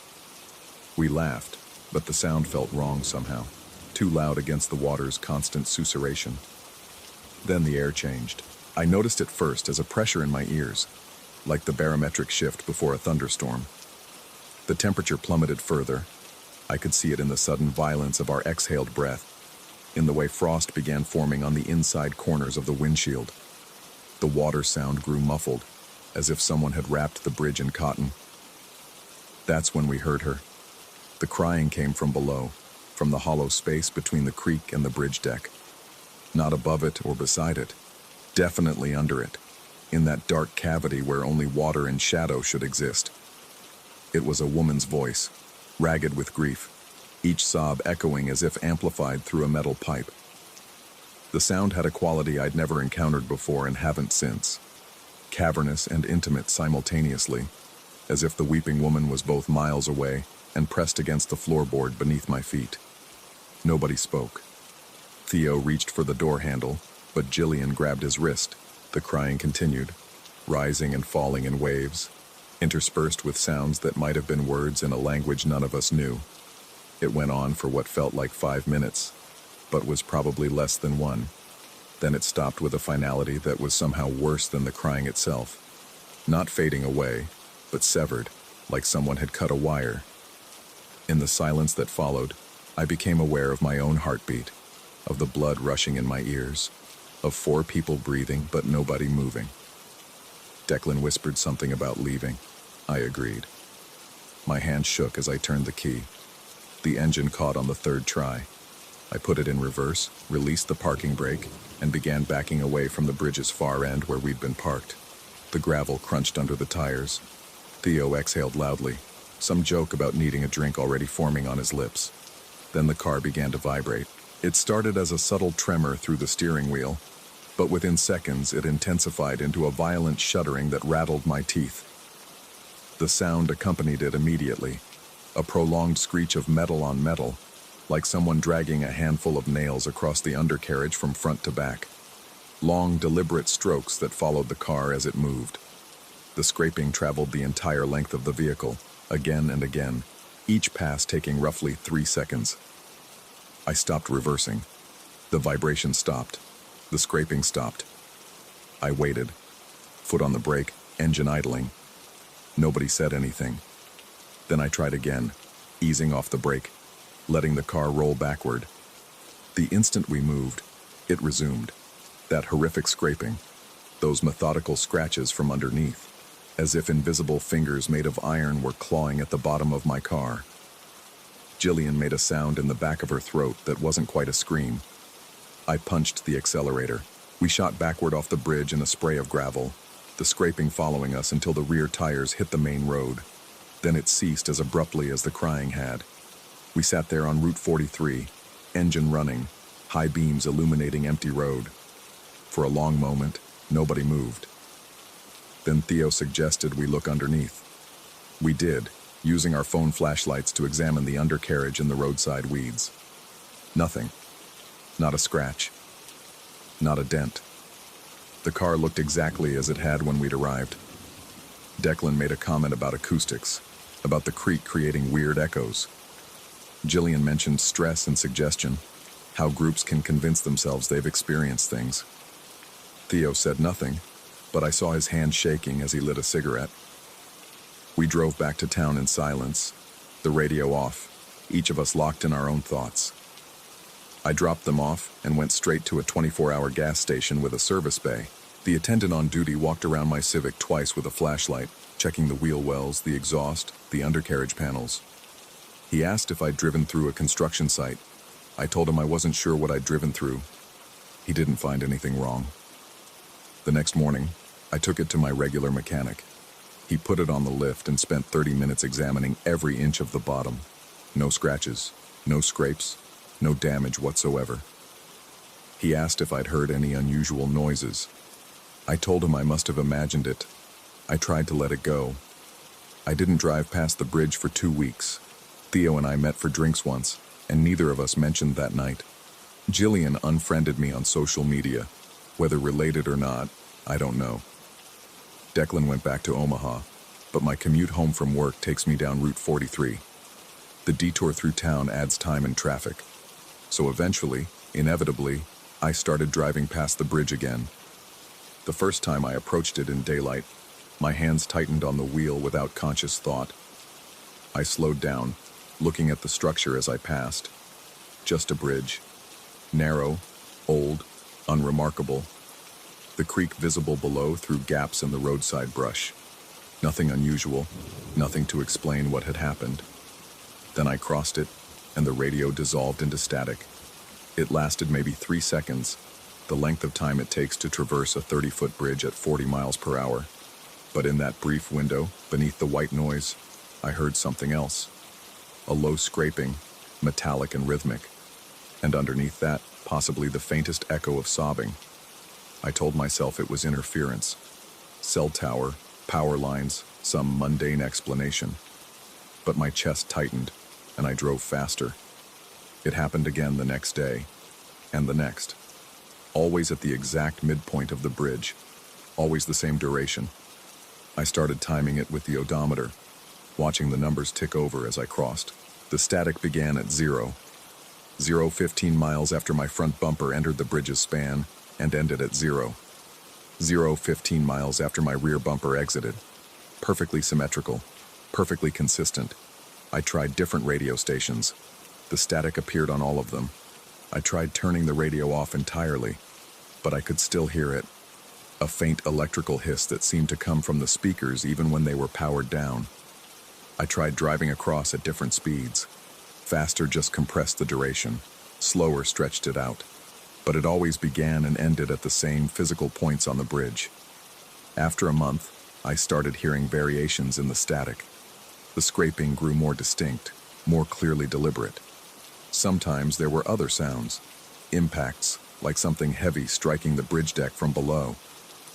We laughed, but the sound felt wrong somehow, too loud against the water's constant susurration. Then the air changed. I noticed it first as a pressure in my ears, like the barometric shift before a thunderstorm. The temperature plummeted further. I could see it in the sudden violence of our exhaled breath, in the way frost began forming on the inside corners of the windshield. The water sound grew muffled, as if someone had wrapped the bridge in cotton. That's when we heard her. The crying came from below, from the hollow space between the creek and the bridge deck. Not above it or beside it, definitely under it, in that dark cavity where only water and shadow should exist. It was a woman's voice, ragged with grief, each sob echoing as if amplified through a metal pipe. The sound had a quality I'd never encountered before and haven't since. Cavernous and intimate simultaneously, as if the weeping woman was both miles away and pressed against the floorboard beneath my feet. Nobody spoke. Theo reached for the door handle, but Jillian grabbed his wrist. The crying continued, rising and falling in waves, interspersed with sounds that might have been words in a language none of us knew. It went on for what felt like 5 minutes, but was probably less than one. Then it stopped with a finality that was somehow worse than the crying itself. Not fading away, but severed, like someone had cut a wire. In the silence that followed, I became aware of my own heartbeat, of the blood rushing in my ears, of 4 people breathing but nobody moving. Declan whispered something about leaving. I agreed. My hand shook as I turned the key. The engine caught on the 3rd try. I put it in reverse, released the parking brake, and began backing away from the bridge's far end where we'd been parked. The gravel crunched under the tires. Theo exhaled loudly, some joke about needing a drink already forming on his lips. Then the car began to vibrate. It started as a subtle tremor through the steering wheel, but within seconds it intensified into a violent shuddering that rattled my teeth. The sound accompanied it immediately, a prolonged screech of metal on metal, like someone dragging a handful of nails across the undercarriage from front to back. Long, deliberate strokes that followed the car as it moved. The scraping traveled the entire length of the vehicle, again and again, each pass taking roughly 3 seconds. I stopped reversing. The vibration stopped. The scraping stopped. I waited, foot on the brake, engine idling. Nobody said anything. Then I tried again, easing off the brake, letting the car roll backward. The instant we moved, it resumed. That horrific scraping, those methodical scratches from underneath, as if invisible fingers made of iron were clawing at the bottom of my car. Jillian made a sound in the back of her throat that wasn't quite a scream. I punched the accelerator. We shot backward off the bridge in a spray of gravel, the scraping following us until the rear tires hit the main road. Then it ceased as abruptly as the crying had. We sat there on Route 43, engine running, high beams illuminating empty road. For a long moment, nobody moved. Then Theo suggested we look underneath. We did, using our phone flashlights to examine the undercarriage and the roadside weeds. Nothing. Not a scratch. Not a dent. The car looked exactly as it had when we'd arrived. Declan made a comment about acoustics, about the creek creating weird echoes. Jillian mentioned stress and suggestion, how groups can convince themselves they've experienced things. Theo said nothing, but I saw his hand shaking as he lit a cigarette. We drove back to town in silence, the radio off, each of us locked in our own thoughts. I dropped them off and went straight to a 24-hour gas station with a service bay. The attendant on duty walked around my Civic twice with a flashlight, checking the wheel wells, the exhaust, the undercarriage panels. He asked if I'd driven through a construction site. I told him I wasn't sure what I'd driven through. He didn't find anything wrong. The next morning, I took it to my regular mechanic. He put it on the lift and spent 30 minutes examining every inch of the bottom. No scratches, no scrapes, no damage whatsoever. He asked if I'd heard any unusual noises. I told him I must have imagined it. I tried to let it go. I didn't drive past the bridge for 2 weeks. Theo and I met for drinks once, and neither of us mentioned that night. Jillian unfriended me on social media. Whether related or not, I don't know. Declan went back to Omaha, but my commute home from work takes me down Route 43. The detour through town adds time and traffic. So eventually, inevitably, I started driving past the bridge again. The first time I approached it in daylight, my hands tightened on the wheel without conscious thought. I slowed down, looking at the structure as I passed. Just a bridge. Narrow, old, unremarkable. The creek visible below through gaps in the roadside brush. Nothing unusual, nothing to explain what had happened. Then I crossed it, and the radio dissolved into static. It lasted maybe 3 seconds, the length of time it takes to traverse a 30-foot bridge at 40 miles per hour. But in that brief window, beneath the white noise, I heard something else. A low scraping, metallic and rhythmic. And underneath that, possibly the faintest echo of sobbing. I told myself it was interference. Cell tower, power lines, some mundane explanation. But my chest tightened, and I drove faster. It happened again the next day, and the next. Always at the exact midpoint of the bridge. Always the same duration. I started timing it with the odometer, watching the numbers tick over as I crossed. The static began at 0. 15 miles after my front bumper entered the bridge's span, and ended at 0. 15 miles after my rear bumper exited. Perfectly symmetrical, perfectly consistent. I tried different radio stations. The static appeared on all of them. I tried turning the radio off entirely, but I could still hear it. A faint electrical hiss that seemed to come from the speakers even when they were powered down. I tried driving across at different speeds. Faster just compressed the duration. Slower stretched it out. But it always began and ended at the same physical points on the bridge. After a month, I started hearing variations in the static. The scraping grew more distinct, more clearly deliberate. Sometimes there were other sounds, impacts, like something heavy striking the bridge deck from below.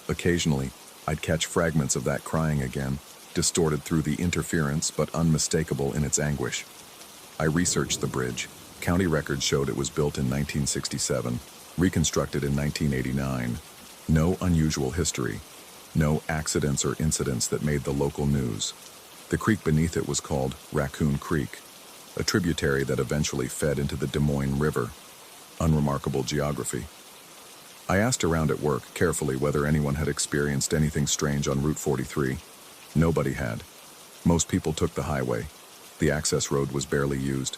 Occasionally, I'd catch fragments of that crying again, distorted through the interference but unmistakable in its anguish. I researched the bridge. County records showed it was built in 1967, reconstructed in 1989. No unusual history. No accidents or incidents that made the local news. The creek beneath it was called Raccoon Creek, a tributary that eventually fed into the Des Moines River. Unremarkable geography. I asked around at work carefully whether anyone had experienced anything strange on Route 43. Nobody had. Most people took the highway. The access road was barely used.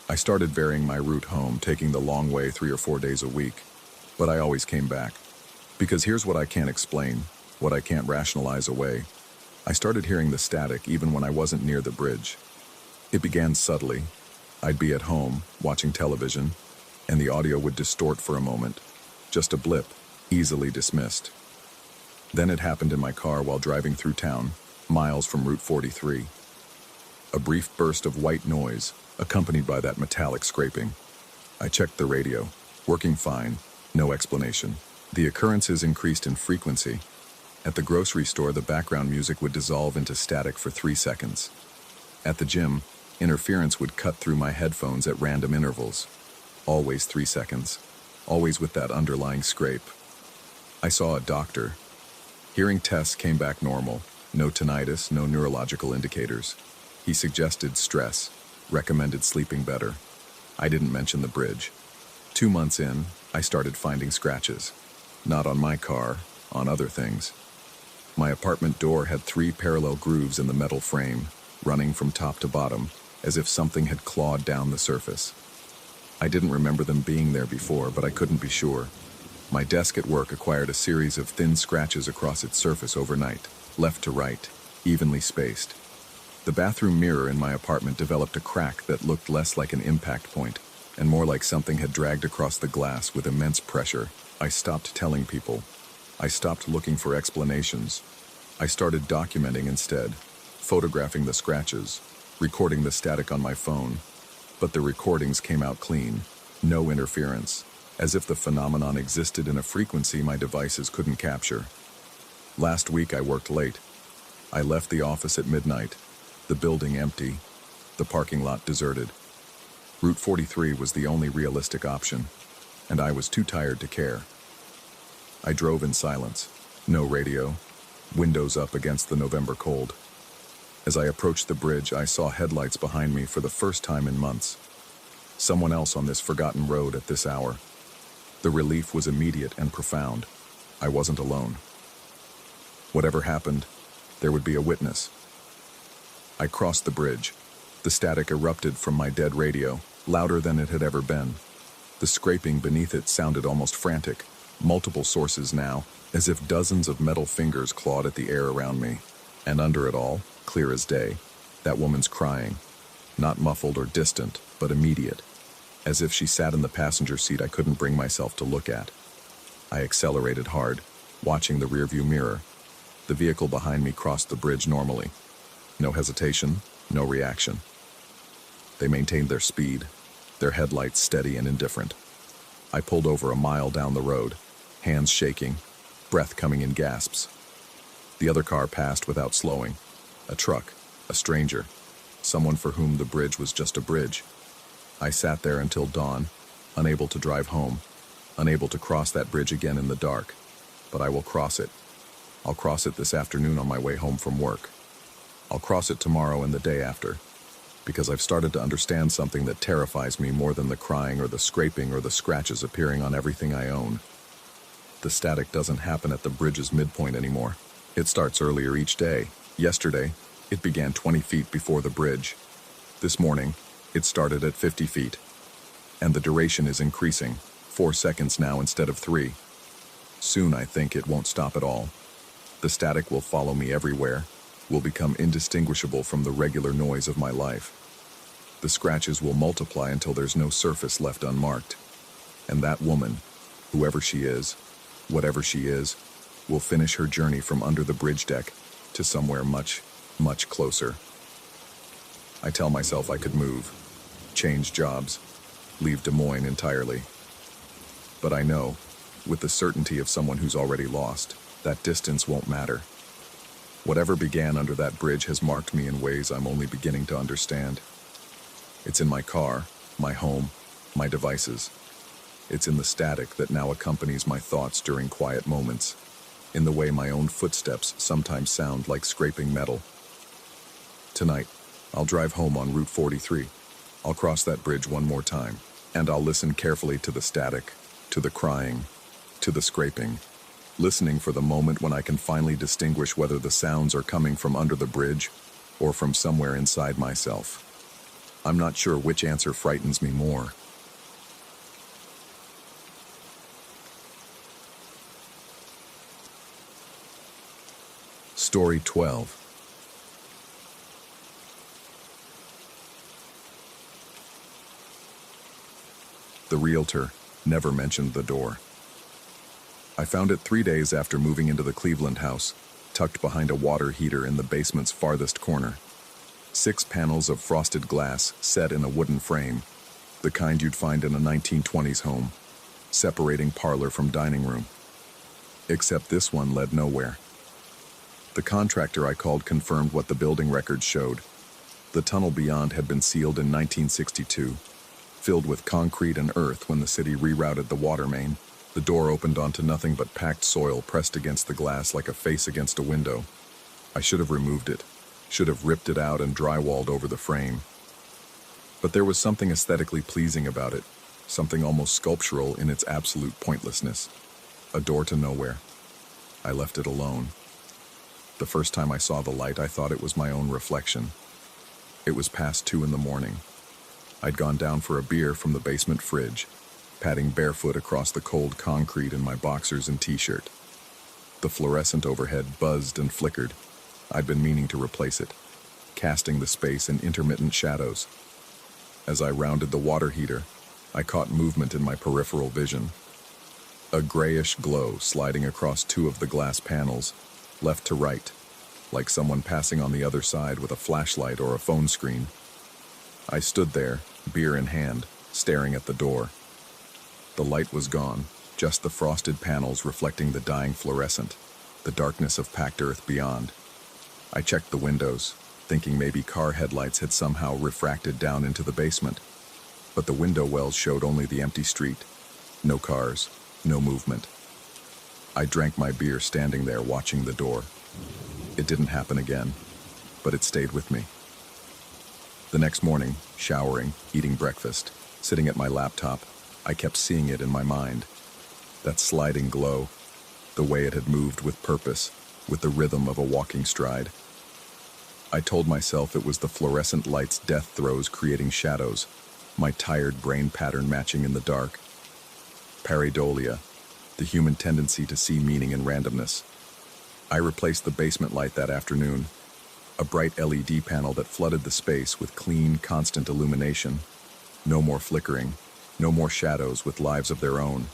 I started varying my route home, taking the long way 3 or 4 days a week. But I always came back. Because here's what I can't explain, what I can't rationalize away. I started hearing the static even when I wasn't near the bridge. It began subtly, I'd be at home, watching television, and the audio would distort for a moment. Just a blip, easily dismissed. Then it happened in my car while driving through town, miles from Route 43. A brief burst of white noise, accompanied by that metallic scraping. I checked the radio, working fine, no explanation. The occurrences increased in frequency. At the grocery store, the background music would dissolve into static for 3 seconds. At the gym, interference would cut through my headphones at random intervals. Always 3 seconds. Always with that underlying scrape. I saw a doctor. Hearing tests came back normal. No tinnitus, no neurological indicators. He suggested stress, recommended sleeping better. I didn't mention the bridge. 2 months in, I started finding scratches. Not on my car, on other things. My apartment door had 3 parallel grooves in the metal frame, running from top to bottom, as if something had clawed down the surface. I didn't remember them being there before, but I couldn't be sure. My desk at work acquired a series of thin scratches across its surface overnight, left to right, evenly spaced. The bathroom mirror in my apartment developed a crack that looked less like an impact point, and more like something had dragged across the glass with immense pressure. I stopped telling people. I stopped looking for explanations. I started documenting instead, photographing the scratches, recording the static on my phone. But the recordings came out clean, no interference, as if the phenomenon existed in a frequency my devices couldn't capture. Last week I worked late. I left the office at midnight, the building empty, the parking lot deserted. Route 43 was the only realistic option, and I was too tired to care. I drove in silence, no radio, windows up against the November cold. As I approached the bridge, I saw headlights behind me for the first time in months. Someone else on this forgotten road at this hour. The relief was immediate and profound. I wasn't alone. Whatever happened, there would be a witness. I crossed the bridge. The static erupted from my dead radio, louder than it had ever been. The scraping beneath it sounded almost frantic. Multiple sources now, as if dozens of metal fingers clawed at the air around me. And under it all, clear as day, that woman's crying. Not muffled or distant, but immediate. As if she sat in the passenger seat I couldn't bring myself to look at. I accelerated hard, watching the rearview mirror. The vehicle behind me crossed the bridge normally. No hesitation, no reaction. They maintained their speed, their headlights steady and indifferent. I pulled over a mile down the road, hands shaking, breath coming in gasps. The other car passed without slowing. A truck, a stranger, someone for whom the bridge was just a bridge. I sat there until dawn, unable to drive home, unable to cross that bridge again in the dark. But I will cross it. I'll cross it this afternoon on my way home from work. I'll cross it tomorrow and the day after, because I've started to understand something that terrifies me more than the crying or the scraping or the scratches appearing on everything I own. The static doesn't happen at the bridge's midpoint anymore. It starts earlier each day. Yesterday, it began 20 feet before the bridge. This morning, it started at 50 feet. And the duration is increasing, 4 seconds now instead of 3. Soon I think it won't stop at all. The static will follow me everywhere, will become indistinguishable from the regular noise of my life. The scratches will multiply until there's no surface left unmarked. And that woman, whoever she is, whatever she is, will finish her journey from under the bridge deck to somewhere much, much closer. I tell myself I could move, change jobs, leave Des Moines entirely. But I know, with the certainty of someone who's already lost, that distance won't matter. Whatever began under that bridge has marked me in ways I'm only beginning to understand. It's in my car, my home, my devices. It's in the static that now accompanies my thoughts during quiet moments, in the way my own footsteps sometimes sound like scraping metal. Tonight, I'll drive home on Route 43. I'll cross that bridge one more time, and I'll listen carefully to the static, to the crying, to the scraping, listening for the moment when I can finally distinguish whether the sounds are coming from under the bridge or from somewhere inside myself. I'm not sure which answer frightens me more. Story 12. The realtor never mentioned the door. I found it 3 days after moving into the Cleveland house, tucked behind a water heater in the basement's farthest corner. 6 panels of frosted glass set in a wooden frame, the kind you'd find in a 1920s home, separating parlor from dining room. Except this one led nowhere. The contractor I called confirmed what the building records showed. The tunnel beyond had been sealed in 1962, filled with concrete and earth when the city rerouted the water main. The door opened onto nothing but packed soil pressed against the glass like a face against a window. I should have removed it, should have ripped it out and drywalled over the frame. But there was something aesthetically pleasing about it, something almost sculptural in its absolute pointlessness. A door to nowhere. I left it alone. The first time I saw the light, I thought it was my own reflection. It was past 2 in the morning. I'd gone down for a beer from the basement fridge, padding barefoot across the cold concrete in my boxers and t-shirt. The fluorescent overhead buzzed and flickered. I'd been meaning to replace it, casting the space in intermittent shadows. As I rounded the water heater, I caught movement in my peripheral vision. A grayish glow sliding across 2 of the glass panels, left to right, like someone passing on the other side with a flashlight or a phone screen. I stood there, beer in hand, staring at the door. The light was gone, just the frosted panels reflecting the dying fluorescent, the darkness of packed earth beyond. I checked the windows, thinking maybe car headlights had somehow refracted down into the basement. But the window wells showed only the empty street. No cars, no movement. I drank my beer standing there watching the door. It didn't happen again, but it stayed with me. The next morning, showering, eating breakfast, sitting at my laptop, I kept seeing it in my mind. That sliding glow, the way it had moved with purpose, with the rhythm of a walking stride. I told myself it was the fluorescent light's death throes creating shadows, my tired brain pattern matching in the dark. Pareidolia, the human tendency to see meaning in randomness. I replaced the basement light that afternoon, a bright LED panel that flooded the space with clean, constant illumination. No more flickering, no more shadows with lives of their own.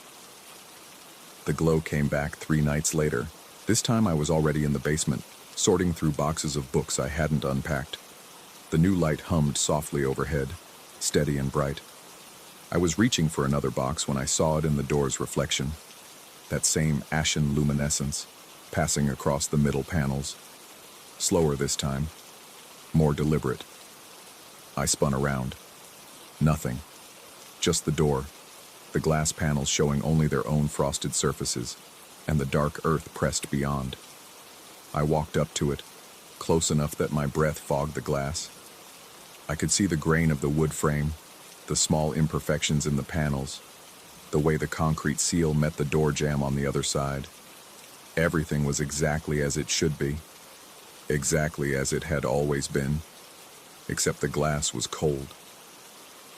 The glow came back 3 nights later. This time I was already in the basement, sorting through boxes of books I hadn't unpacked. The new light hummed softly overhead, steady and bright. I was reaching for another box when I saw it in the door's reflection. That same ashen luminescence, passing across the middle panels. Slower this time, more deliberate. I spun around. Nothing. Just the door, the glass panels showing only their own frosted surfaces, and the dark earth pressed beyond. I walked up to it, close enough that my breath fogged the glass. I could see the grain of the wood frame, the small imperfections in the panels, the way the concrete seal met the door jamb on the other side. Everything was exactly as it should be, exactly as it had always been, except the glass was cold.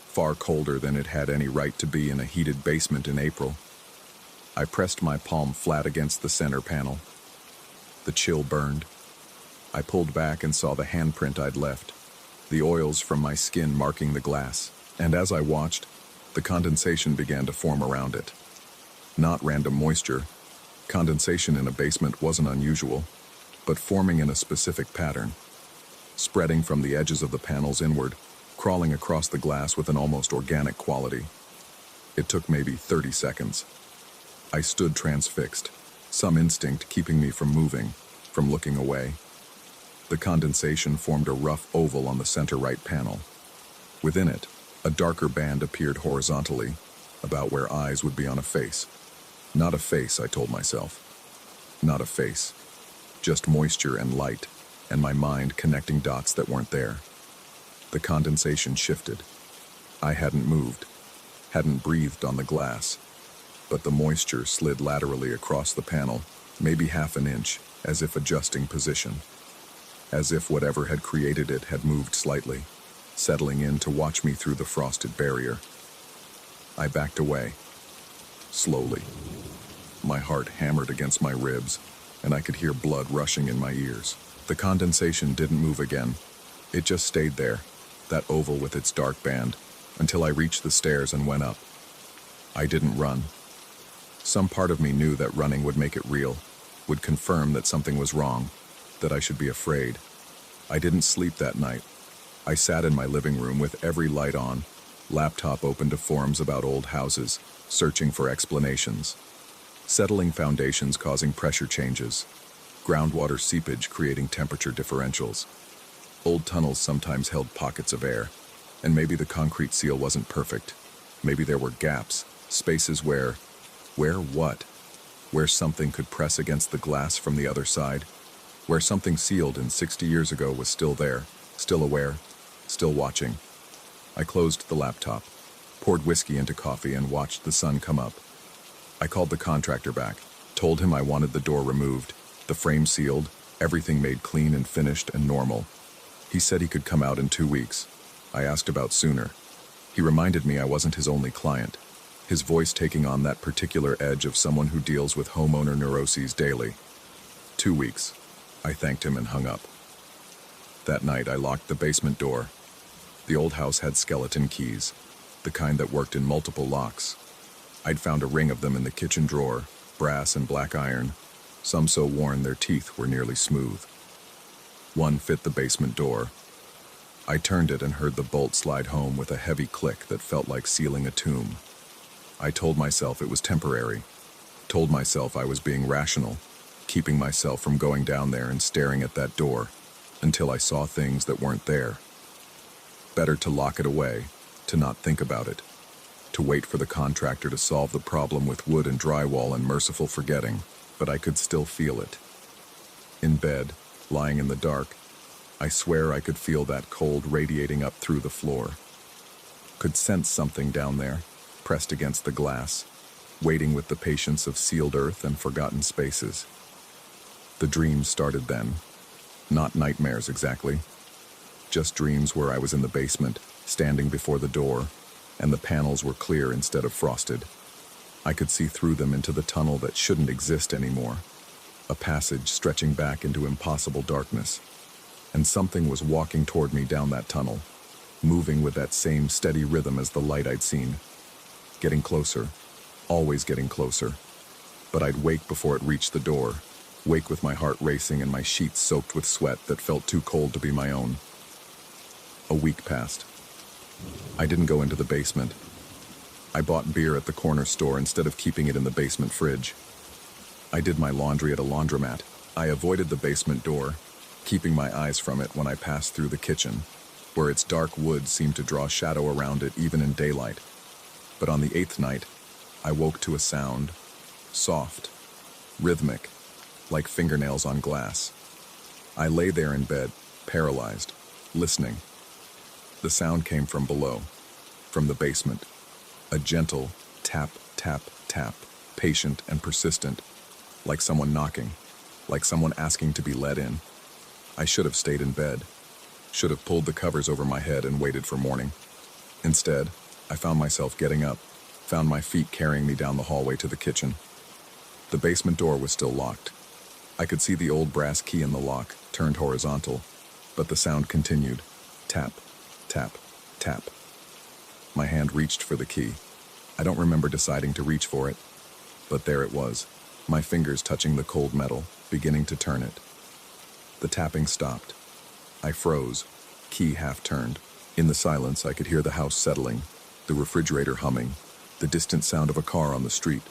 Far colder than it had any right to be in a heated basement in April. I pressed my palm flat against the center panel. The chill burned. I pulled back and saw the handprint I'd left, the oils from my skin marking the glass, and as I watched, the condensation began to form around it. Not random moisture. Condensation in a basement wasn't unusual, but forming in a specific pattern, spreading from the edges of the panels inward, crawling across the glass with an almost organic quality. It took maybe 30 seconds. I stood transfixed, some instinct keeping me from moving, from looking away. The condensation formed a rough oval on the center right panel. Within it, a darker band appeared horizontally, about where eyes would be on a face. Not a face, I told myself. Not a face. Just moisture and light, and my mind connecting dots that weren't there. The condensation shifted. I hadn't moved, hadn't breathed on the glass, but the moisture slid laterally across the panel, maybe half an inch, as if adjusting position. As if whatever had created it had moved slightly, settling in to watch me through the frosted barrier. I backed away, slowly. My heart hammered against my ribs, and I could hear blood rushing in my ears. The condensation didn't move again. It just stayed there, that oval with its dark band, until I reached the stairs and went up. I didn't run. Some part of me knew that running would make it real, would confirm that something was wrong, that I should be afraid. I didn't sleep that night. I sat in my living room with every light on, laptop open to forums about old houses, searching for explanations. Settling foundations causing pressure changes, groundwater seepage creating temperature differentials. Old tunnels sometimes held pockets of air, and maybe the concrete seal wasn't perfect. Maybe there were gaps, spaces where what? Where something could press against the glass from the other side, where something sealed in 60 years ago was still there, still aware, still watching. I closed the laptop, poured whiskey into coffee, and watched the sun come up. I called the contractor back, told him I wanted the door removed, the frame sealed, everything made clean and finished and normal. He said he could come out in 2 weeks. I asked about sooner. He reminded me I wasn't his only client, his voice taking on that particular edge of someone who deals with homeowner neuroses daily. 2 weeks. I thanked him and hung up. That night I locked the basement door. The old house had skeleton keys, the kind that worked in multiple locks. I'd found a ring of them in the kitchen drawer, brass and black iron, some so worn their teeth were nearly smooth. One fit the basement door. I turned it and heard the bolt slide home with a heavy click that felt like sealing a tomb. I told myself it was temporary, told myself I was being rational, keeping myself from going down there and staring at that door until I saw things that weren't there. Better to lock it away, to not think about it, to wait for the contractor to solve the problem with wood and drywall and merciful forgetting, but I could still feel it. In bed, lying in the dark, I swear I could feel that cold radiating up through the floor. Could sense something down there, pressed against the glass, waiting with the patience of sealed earth and forgotten spaces. The dreams started then. Not nightmares exactly. Just dreams where I was in the basement, standing before the door, and the panels were clear instead of frosted. I could see through them into the tunnel that shouldn't exist anymore, a passage stretching back into impossible darkness. And something was walking toward me down that tunnel, moving with that same steady rhythm as the light I'd seen. Getting closer, always getting closer. But I'd wake before it reached the door, wake with my heart racing and my sheets soaked with sweat that felt too cold to be my own. A week passed. I didn't go into the basement. I bought beer at the corner store instead of keeping it in the basement fridge. I did my laundry at a laundromat. I avoided the basement door, keeping my eyes from it when I passed through the kitchen, where its dark wood seemed to draw shadow around it even in daylight. But on the 8th night, I woke to a sound, soft, rhythmic, like fingernails on glass. I lay there in bed, paralyzed, listening. The sound came from below, from the basement. A gentle tap, tap, tap, patient and persistent, like someone knocking, like someone asking to be let in. I should have stayed in bed, should have pulled the covers over my head and waited for morning. Instead, I found myself getting up, found my feet carrying me down the hallway to the kitchen. The basement door was still locked. I could see the old brass key in the lock, turned horizontal, but the sound continued. Tap, tap, tap. My hand reached for the key. I don't remember deciding to reach for it, but there it was, my fingers touching the cold metal, beginning to turn it. The tapping stopped. I froze, key half turned. In the silence, I could hear the house settling, the refrigerator humming, the distant sound of a car on the street.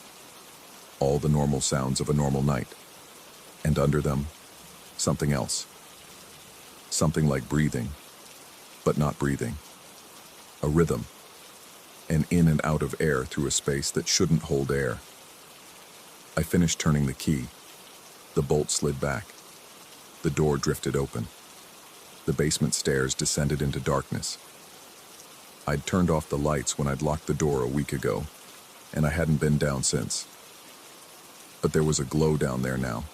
All the normal sounds of a normal night. And under them, something else. Something like breathing, but not breathing. A rhythm. An in and out of air through a space that shouldn't hold air. I finished turning the key. The bolt slid back. The door drifted open. The basement stairs descended into darkness. I'd turned off the lights when I'd locked the door a week ago, and I hadn't been down since. But there was a glow down there now.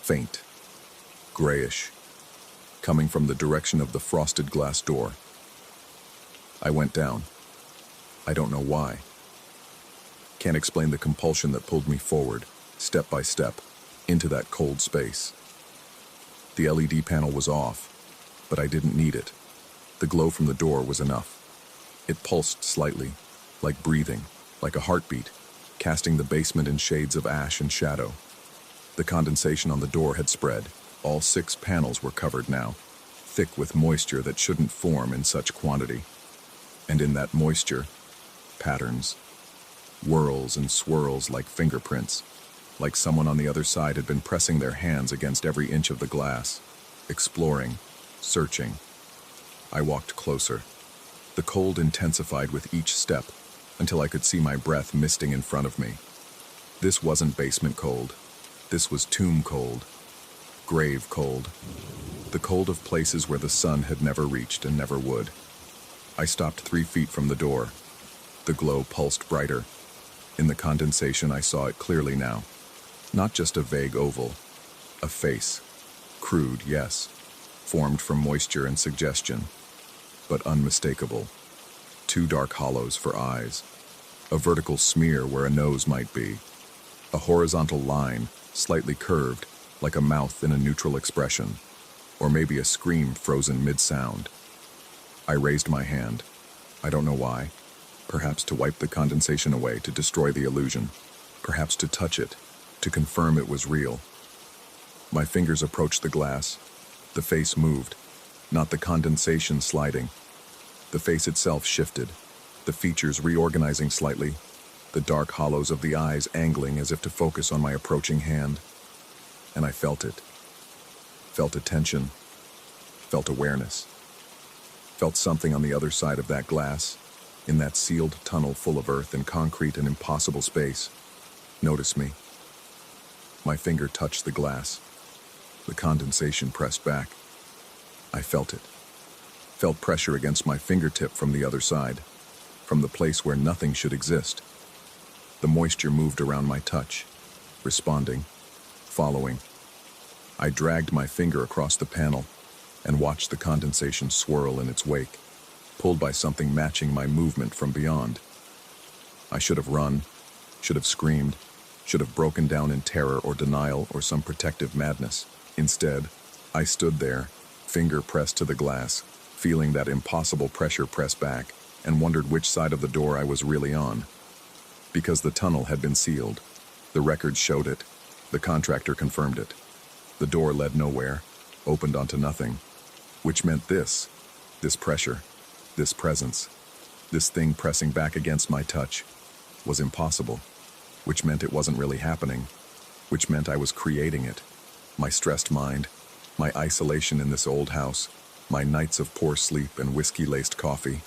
Faint. Grayish. Coming from the direction of the frosted glass door. I went down. I don't know why. Can't explain the compulsion that pulled me forward, step by step, into that cold space. The LED panel was off, but I didn't need it. The glow from the door was enough. It pulsed slightly, like breathing, like a heartbeat, casting the basement in shades of ash and shadow. The condensation on the door had spread. All 6 panels were covered now, thick with moisture that shouldn't form in such quantity. And in that moisture, patterns, whirls and swirls like fingerprints, like someone on the other side had been pressing their hands against every inch of the glass, exploring, searching. I walked closer. The cold intensified with each step, until I could see my breath misting in front of me. This wasn't basement cold. This was tomb cold. Grave cold. The cold of places where the sun had never reached and never would. I stopped 3 feet from the door. The glow pulsed brighter. In the condensation, I saw it clearly now. Not just a vague oval. A face. Crude, yes. Formed from moisture and suggestion. But unmistakable. 2 dark hollows for eyes. A vertical smear where a nose might be. A horizontal line, slightly curved, like a mouth in a neutral expression. Or maybe a scream frozen mid-sound. I raised my hand. I don't know why. Perhaps to wipe the condensation away, to destroy the illusion. Perhaps to touch it, to confirm it was real. My fingers approached the glass. The face moved, not the condensation sliding. The face itself shifted, the features reorganizing slightly, the dark hollows of the eyes angling as if to focus on my approaching hand. And I felt it. Felt attention. Felt awareness. Felt something on the other side of that glass, in that sealed tunnel full of earth and concrete and impossible space. Notice me. My finger touched the glass. The condensation pressed back. I felt it. Felt pressure against my fingertip from the other side, from the place where nothing should exist. The moisture moved around my touch, responding, following. I dragged my finger across the panel and watched the condensation swirl in its wake, pulled by something matching my movement from beyond. I should have run, should have screamed, should have broken down in terror or denial or some protective madness. Instead, I stood there, finger pressed to the glass, feeling that impossible pressure press back, and wondered which side of the door I was really on. Because the tunnel had been sealed. The records showed it. The contractor confirmed it. The door led nowhere, opened onto nothing. Which meant this pressure, this presence, this thing pressing back against my touch, was impossible. Which meant it wasn't really happening. Which meant I was creating it. My stressed mind, my isolation in this old house, my nights of poor sleep and whiskey-laced coffee.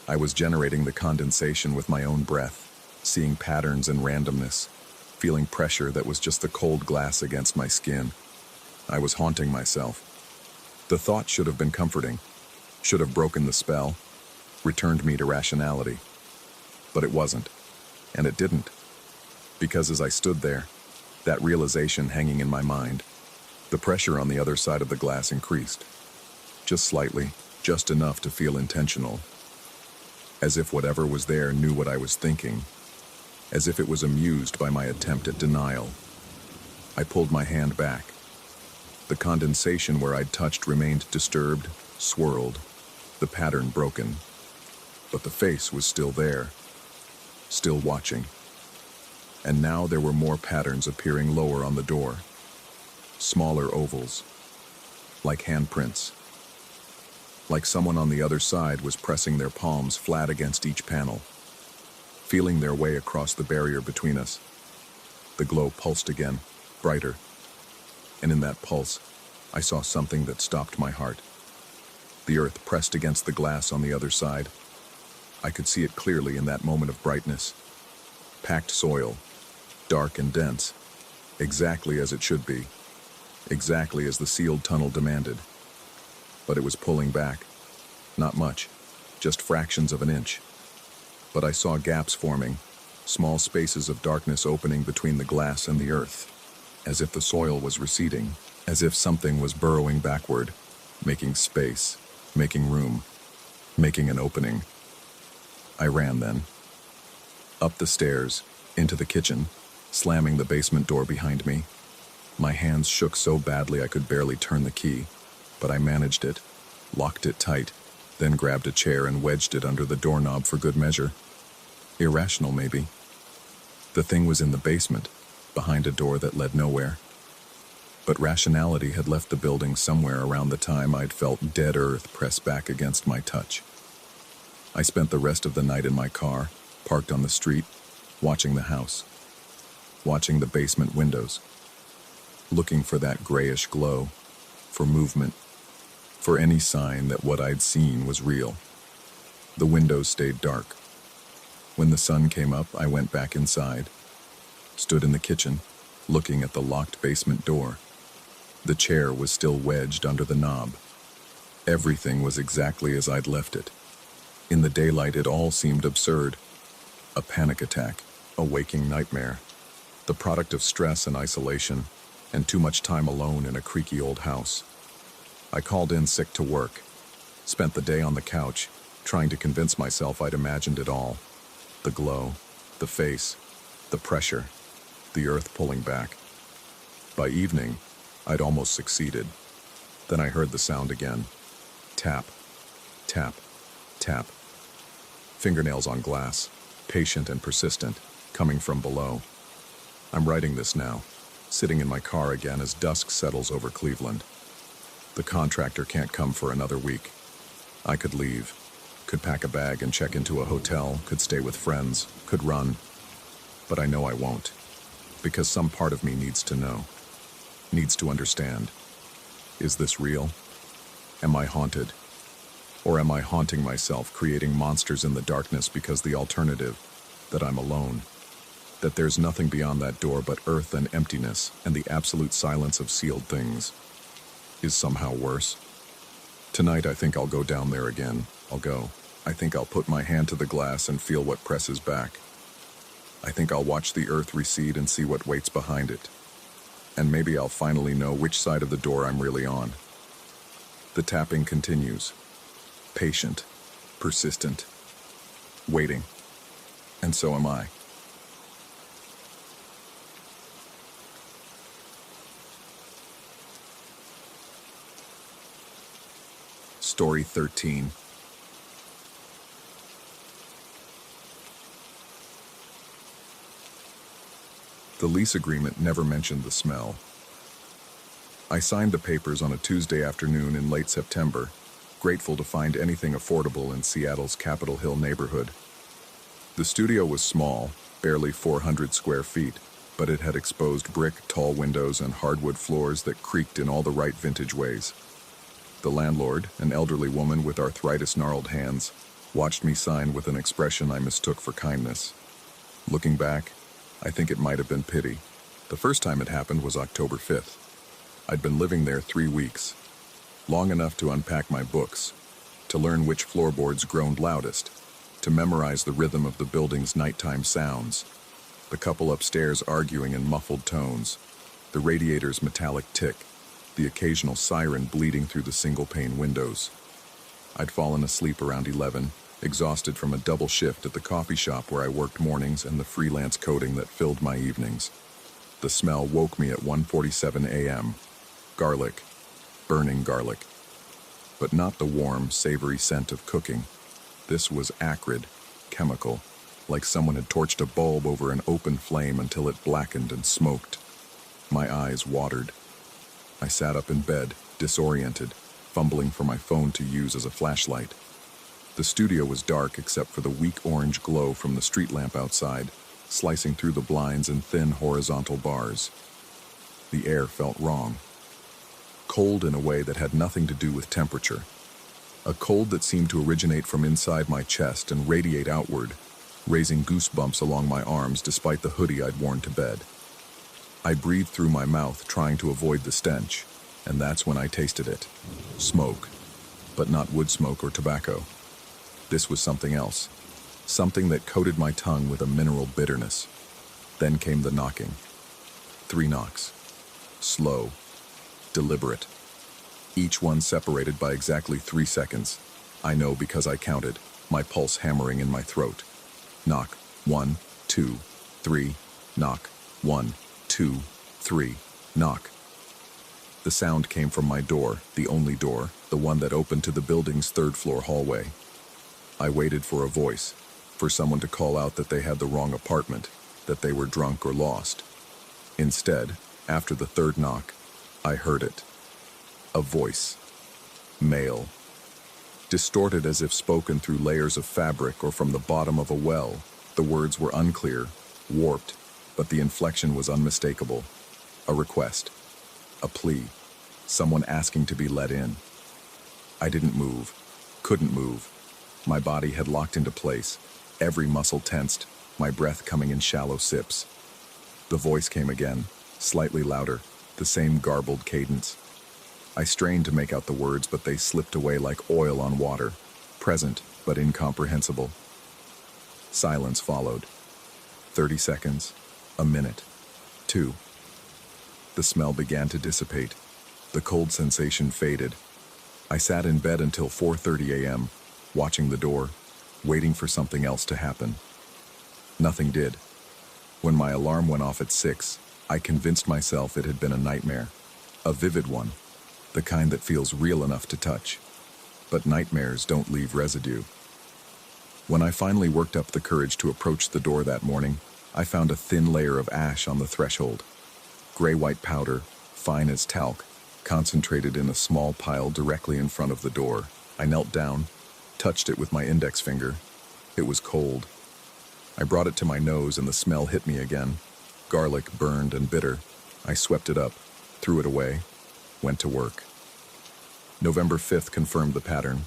I was generating the condensation with my own breath, seeing patterns and randomness, feeling pressure that was just the cold glass against my skin. I was haunting myself. The thought should have been comforting, should have broken the spell, returned me to rationality. But it wasn't, and it didn't. Because as I stood there, that realization hanging in my mind, the pressure on the other side of the glass increased. Just slightly, just enough to feel intentional. As if whatever was there knew what I was thinking. As if it was amused by my attempt at denial. I pulled my hand back. The condensation where I'd touched remained disturbed, swirled, the pattern broken. But the face was still there, still watching. And now there were more patterns appearing lower on the door. Smaller ovals, like handprints. Like someone on the other side was pressing their palms flat against each panel, feeling their way across the barrier between us. The glow pulsed again, brighter. And in that pulse, I saw something that stopped my heart. The earth pressed against the glass on the other side. I could see it clearly in that moment of brightness. Packed soil, dark and dense, exactly as it should be, exactly as the sealed tunnel demanded. But it was pulling back. Not much, just fractions of an inch. But I saw gaps forming, small spaces of darkness opening between the glass and the earth, as if the soil was receding, as if something was burrowing backward, making space, making room, making an opening. I ran then. Up the stairs, into the kitchen, slamming the basement door behind me. My hands shook so badly I could barely turn the key, but I managed it, locked it tight, then grabbed a chair and wedged it under the doorknob for good measure. Irrational, maybe. The thing was in the basement, behind a door that led nowhere. But rationality had left the building somewhere around the time I'd felt dead earth press back against my touch. I spent the rest of the night in my car, parked on the street, watching the house, watching the basement windows, looking for that grayish glow, for movement, for any sign that what I'd seen was real. The windows stayed dark. When the sun came up, I went back inside, stood in the kitchen, looking at the locked basement door. The chair was still wedged under the knob. Everything was exactly as I'd left it. In the daylight, it all seemed absurd. A panic attack, a waking nightmare, the product of stress and isolation, and too much time alone in a creaky old house. I called in sick to work, spent the day on the couch, trying to convince myself I'd imagined it all. The glow, the face, the pressure, the earth pulling back. By evening, I'd almost succeeded. Then I heard the sound again. Tap, tap, tap. Fingernails on glass, patient and persistent, coming from below. I'm writing this now, sitting in my car again as dusk settles over Cleveland. The contractor can't come for another week. I could leave, could pack a bag and check into a hotel, could stay with friends, could run. But I know I won't, because some part of me needs to know, needs to understand. Is this real? Am I haunted? Or am I haunting myself, creating monsters in the darkness because the alternative, that I'm alone, that there's nothing beyond that door but earth and emptiness and the absolute silence of sealed things, is somehow worse? Tonight I think I'll go down there again. I'll go. I think I'll put my hand to the glass and feel what presses back. I think I'll watch the earth recede and see what waits behind it. And maybe I'll finally know which side of the door I'm really on. The tapping continues. Patient, persistent, waiting. And so am I. Story 13. The lease agreement never mentioned the smell. I signed the papers on a Tuesday afternoon in late September, grateful to find anything affordable in Seattle's Capitol Hill neighborhood. The studio was small, barely 400 square feet, but it had exposed brick, tall windows, and hardwood floors that creaked in all the right vintage ways. The landlord, an elderly woman with arthritis-gnarled hands, watched me sign with an expression I mistook for kindness. Looking back, I think it might have been pity. The first time it happened was October 5th. I'd been living there 3 weeks, long enough to unpack my books, to learn which floorboards groaned loudest, to memorize the rhythm of the building's nighttime sounds, the couple upstairs arguing in muffled tones, the radiator's metallic tick, the occasional siren bleeding through the single-pane windows. I'd fallen asleep around 11, exhausted from a double shift at the coffee shop where I worked mornings and the freelance coding that filled my evenings. The smell woke me at 1:47 a.m. Garlic, burning garlic. But not the warm, savory scent of cooking. This was acrid, chemical, like someone had torched a bulb over an open flame until it blackened and smoked. My eyes watered. I sat up in bed, disoriented, fumbling for my phone to use as a flashlight. The studio was dark except for the weak orange glow from the street lamp outside, slicing through the blinds and thin horizontal bars. The air felt wrong. Cold in a way that had nothing to do with temperature. A cold that seemed to originate from inside my chest and radiate outward, raising goosebumps along my arms despite the hoodie I'd worn to bed. I breathed through my mouth, trying to avoid the stench, and that's when I tasted it. Smoke, but not wood smoke or tobacco. This was something else, something that coated my tongue with a mineral bitterness. Then came the knocking. 3 knocks. Slow, deliberate. Each one separated by exactly 3 seconds. I know because I counted, my pulse hammering in my throat. Knock, 1, 2, 3, knock, 1, 2, 3, knock. The sound came from my door, the only door, the one that opened to the building's 3rd-floor hallway. I waited for a voice, for someone to call out that they had the wrong apartment, that they were drunk or lost. Instead, after the third knock, I heard it. A voice. Male. Distorted as if spoken through layers of fabric or from the bottom of a well. The words were unclear, warped, but the inflection was unmistakable. A request. A plea. Someone asking to be let in. I didn't move. Couldn't move. My body had locked into place, every muscle tensed, my breath coming in shallow sips. The voice came again, slightly louder, the same garbled cadence. I strained to make out the words, but they slipped away like oil on water, present but incomprehensible. Silence followed. 30 seconds, a minute, 2. The smell began to dissipate. The cold sensation faded. I sat in bed until 4:30 a.m., watching the door, waiting for something else to happen. Nothing did. When my alarm went off at 6, I convinced myself it had been a nightmare. A vivid one, the kind that feels real enough to touch. But nightmares don't leave residue. When I finally worked up the courage to approach the door that morning, I found a thin layer of ash on the threshold. Gray-white powder, fine as talc, concentrated in a small pile directly in front of the door. I knelt down, touched it with my index finger. It was cold. I brought it to my nose and the smell hit me again. Garlic, burned and bitter. I swept it up, threw it away, went to work. November 5th confirmed the pattern.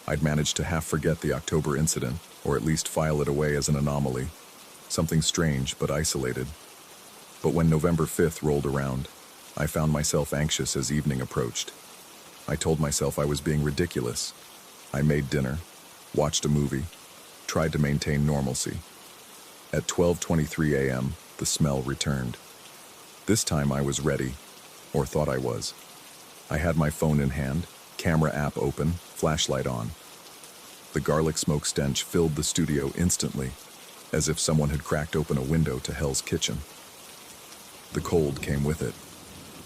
I'd managed to half forget the October incident, or at least file it away as an anomaly. Something strange but isolated. But when November 5th rolled around, I found myself anxious as evening approached. I told myself I was being ridiculous. I made dinner, watched a movie, tried to maintain normalcy. At 12:23 a.m., the smell returned. This time I was ready, or thought I was. I had my phone in hand, camera app open, flashlight on. The garlic smoke stench filled the studio instantly, as if someone had cracked open a window to Hell's Kitchen. The cold came with it,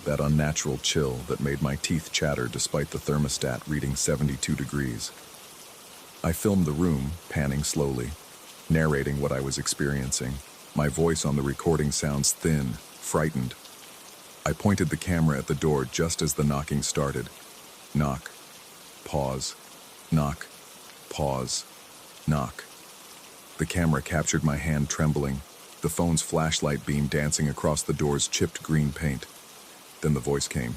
that unnatural chill that made my teeth chatter despite the thermostat reading 72 degrees. I filmed the room, panning slowly, narrating what I was experiencing. My voice on the recording sounds thin, frightened. I pointed the camera at the door just as the knocking started. Knock. Pause. Knock. Pause. Knock. The camera captured my hand trembling, the phone's flashlight beam dancing across the door's chipped green paint. Then the voice came.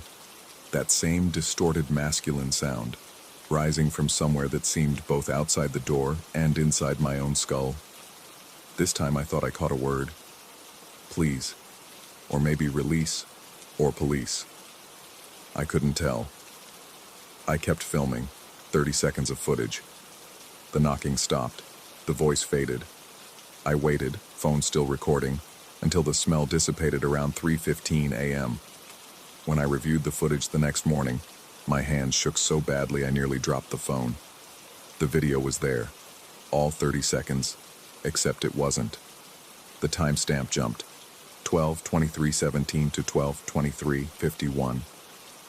That same distorted masculine sound, rising from somewhere that seemed both outside the door and inside my own skull. This time I thought I caught a word. Please. Or maybe release. Or police. I couldn't tell. I kept filming, 30 seconds of footage. The knocking stopped. The voice faded. I waited, phone still recording, until the smell dissipated around 3:15 a.m. When I reviewed the footage the next morning, my hands shook so badly I nearly dropped the phone. The video was there, all 30 seconds, except it wasn't. The timestamp jumped, 12:23:17 to 12:23:51.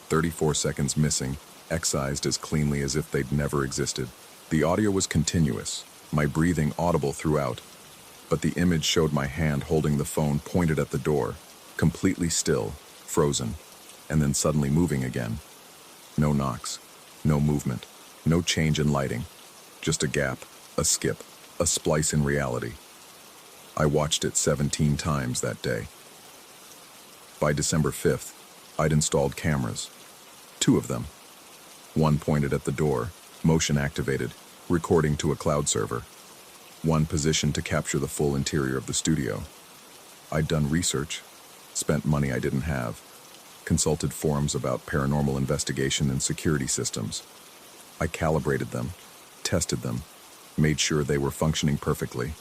34 seconds missing, excised as cleanly as if they'd never existed. The audio was continuous, my breathing audible throughout, but the image showed my hand holding the phone pointed at the door, completely still, frozen, and then suddenly moving again. No knocks, no movement, no change in lighting, just a gap, a skip, a splice in reality. I watched it 17 times that day. By December 5th, I'd installed cameras. 2 of them. One pointed at the door, motion activated, recording to a cloud server. One positioned to capture the full interior of the studio. I'd done research, spent money I didn't have, consulted forums about paranormal investigation and security systems. I calibrated them, tested them, made sure they were functioning perfectly.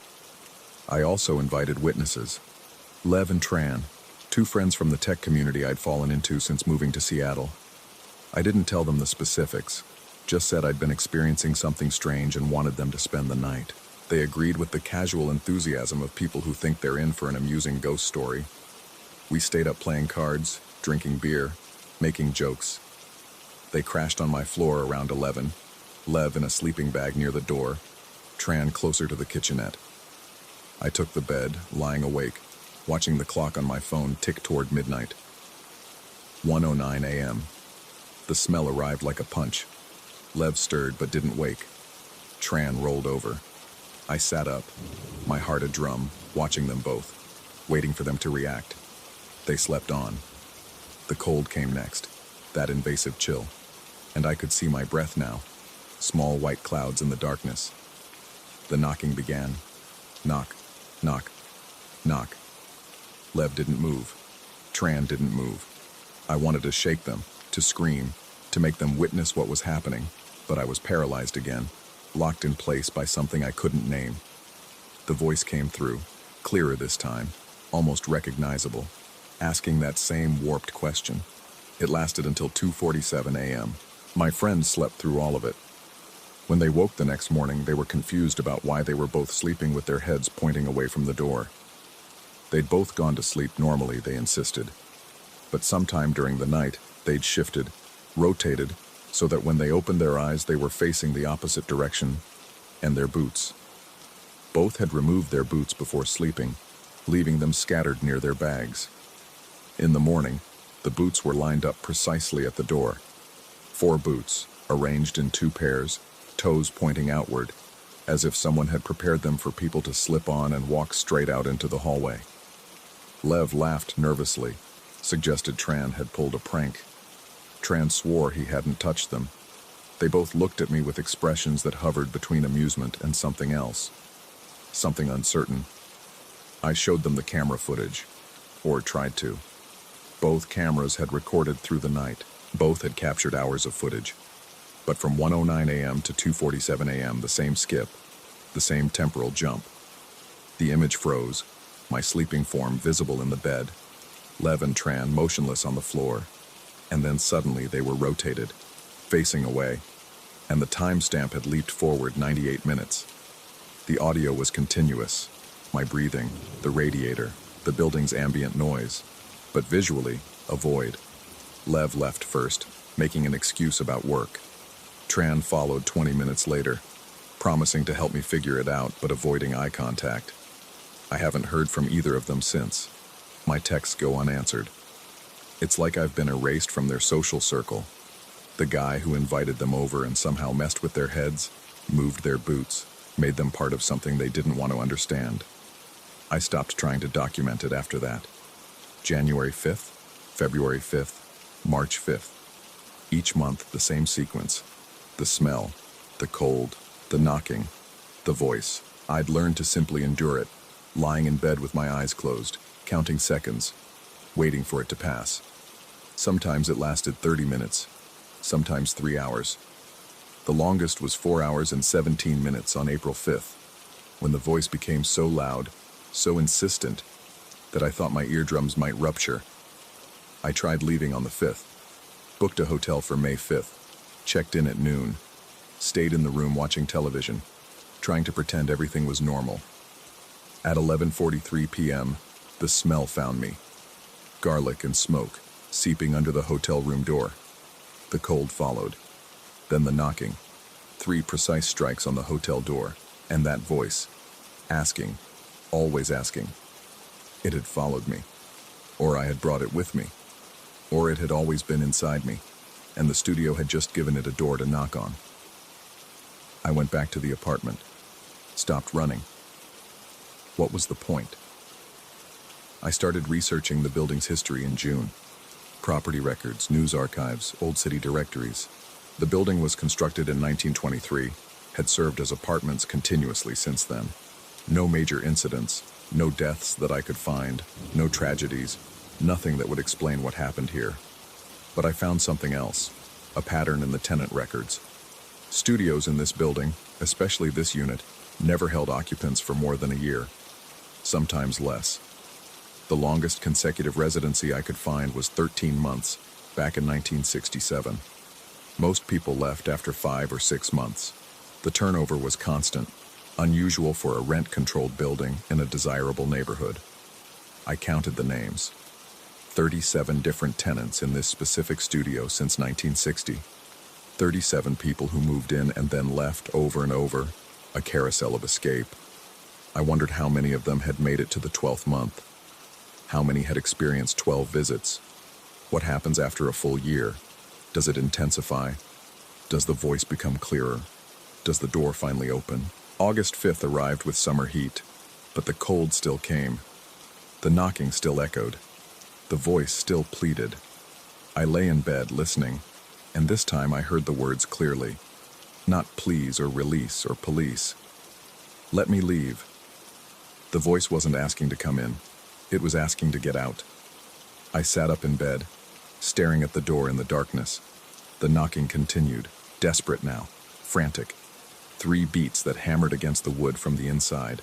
I also invited witnesses. Lev and Tran, 2 friends from the tech community I'd fallen into since moving to Seattle. I didn't tell them the specifics, just said I'd been experiencing something strange and wanted them to spend the night. They agreed with the casual enthusiasm of people who think they're in for an amusing ghost story. We stayed up playing cards, drinking beer, making jokes. They crashed on my floor around 11, Lev in a sleeping bag near the door, Tran closer to the kitchenette. I took the bed, lying awake, watching the clock on my phone tick toward midnight. 1:09 a.m. The smell arrived like a punch. Lev stirred but didn't wake. Tran rolled over. I sat up, my heart a drum, watching them both, waiting for them to react. They slept on. The cold came next, that invasive chill, and I could see my breath now, small white clouds in the darkness. The knocking began. Knock, knock, knock. Lev didn't move. Tran didn't move. I wanted to shake them, to scream, to make them witness what was happening, but I was paralyzed again, locked in place by something I couldn't name. The voice came through, clearer this time, almost recognizable, asking that same warped question. It lasted until 2:47 a.m. My friends slept through all of it. When they woke the next morning, they were confused about why they were both sleeping with their heads pointing away from the door. They'd both gone to sleep normally, they insisted. But sometime during the night, they'd shifted, rotated, so that when they opened their eyes, they were facing the opposite direction, and their boots. Both had removed their boots before sleeping, leaving them scattered near their bags. In the morning, the boots were lined up precisely at the door. 4 boots, arranged in 2 pairs, toes pointing outward, as if someone had prepared them for people to slip on and walk straight out into the hallway. Lev laughed nervously, suggested Tran had pulled a prank. Tran swore he hadn't touched them. They both looked at me with expressions that hovered between amusement and something else. Something uncertain. I showed them the camera footage, or tried to. Both cameras had recorded through the night. Both had captured hours of footage. But from 1:09 a.m. to 2:47 a.m., the same skip, the same temporal jump. The image froze, my sleeping form visible in the bed, Lev and Tran motionless on the floor, and then suddenly they were rotated, facing away, and the timestamp had leaped forward 98 minutes. The audio was continuous, my breathing, the radiator, the building's ambient noise, but visually, a void. Lev left first, making an excuse about work. Tran followed 20 minutes later, promising to help me figure it out, but avoiding eye contact. I haven't heard from either of them since. My texts go unanswered. It's like I've been erased from their social circle. The guy who invited them over and somehow messed with their heads, moved their boots, made them part of something they didn't want to understand. I stopped trying to document it after that. January 5th, February 5th, March 5th. Each month, the same sequence. The smell, the cold, the knocking, the voice. I'd learned to simply endure it, lying in bed with my eyes closed, counting seconds, waiting for it to pass. Sometimes it lasted 30 minutes, sometimes 3 hours. The longest was 4 hours and 17 minutes on April 5th, when the voice became so loud, so insistent, that I thought my eardrums might rupture. I tried leaving on the 5th, booked a hotel for May 5th, checked in at noon, stayed in the room watching television, trying to pretend everything was normal. At 11:43 p.m., the smell found me. Garlic and smoke, seeping under the hotel room door. The cold followed. Then the knocking. 3 precise strikes on the hotel door, and that voice, asking, always asking. It had followed me, or I had brought it with me, or it had always been inside me, and the studio had just given it a door to knock on. I went back to the apartment, stopped running. What was the point? I started researching the building's history in June. Property records, news archives, old city directories. The building was constructed in 1923, had served as apartments continuously since then. No major incidents, no deaths that I could find, no tragedies, nothing that would explain what happened here. But I found something else, a pattern in the tenant records. Studios in this building, especially this unit, never held occupants for more than a year, sometimes less. The longest consecutive residency I could find was 13 months, back in 1967. Most people left after 5 or 6 months. The turnover was constant, unusual for a rent-controlled building in a desirable neighborhood. I counted the names. 37 different tenants in this specific studio since 1960. 37 people who moved in and then left over and over, A carousel of escape. I wondered how many of them had made it to the 12th month. How many had experienced 12 visits? What happens after a full year? Does it intensify? Does the voice become clearer? Does the door finally open? August 5th arrived with summer heat, but the cold still came. The knocking still echoed. The voice still pleaded. I lay in bed listening, and this time I heard the words clearly. Not please or release or police. Let me leave. The voice wasn't asking to come in. It was asking to get out. I sat up in bed, staring at the door in the darkness. The knocking continued, desperate now, frantic. 3 beats that hammered against the wood from the inside.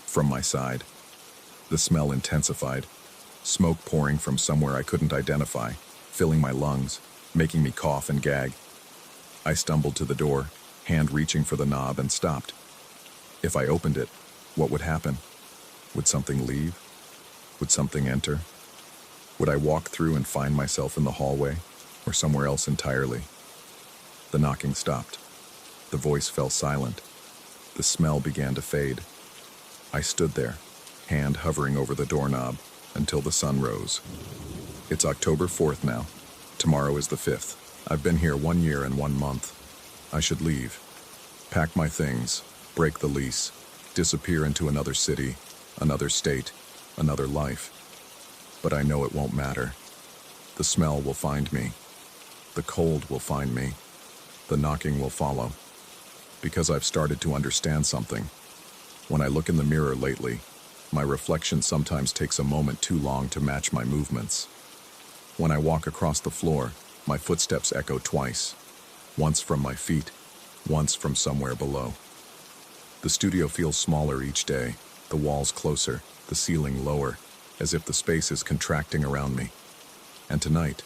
From my side. The smell intensified, smoke pouring from somewhere I couldn't identify, filling my lungs, making me cough and gag. I stumbled to the door, hand reaching for the knob, and stopped. If I opened it, what would happen? Would something leave? Would something enter? Would I walk through and find myself in the hallway, or somewhere else entirely? The knocking stopped. The voice fell silent. The smell began to fade. I stood there, hand hovering over the doorknob, until the sun rose. It's October 4th now. Tomorrow is the 5th. I've been here 1 year and 1 month. I should leave. Pack my things, break the lease, disappear into another city, another state, another life. But I know it won't matter. The smell will find me. The cold will find me. The knocking will follow. Because I've started to understand something. When I look in the mirror lately, my reflection sometimes takes a moment too long to match my movements. When I walk across the floor, my footsteps echo twice. Once from my feet, once from somewhere below. The studio feels smaller each day, the walls closer, the ceiling lower, as if the space is contracting around me. And tonight,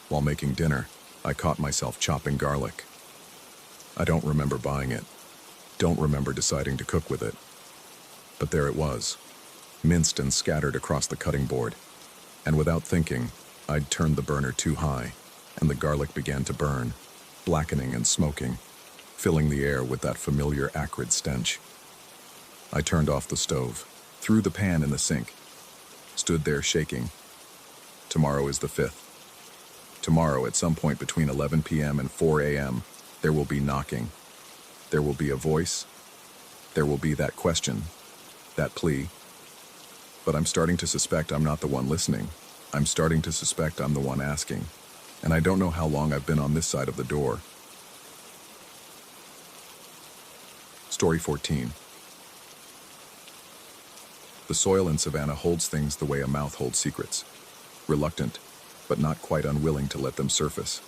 while making dinner, I caught myself chopping garlic. I don't remember buying it. Don't remember deciding to cook with it. But there it was, minced and scattered across the cutting board. And without thinking, I'd turned the burner too high, and the garlic began to burn, blackening and smoking, filling the air with that familiar acrid stench. I turned off the stove, threw the pan in the sink, stood there shaking. Tomorrow is the 5th. Tomorrow, at some point between 11 p.m. and 4 a.m., there will be knocking. There will be a voice. There will be that question, that plea. But I'm starting to suspect I'm not the one listening. I'm starting to suspect I'm the one asking. And I don't know how long I've been on this side of the door. Story 14. The soil in Savannah holds things the way a mouth holds secrets. Reluctant, but not quite unwilling to let them surface.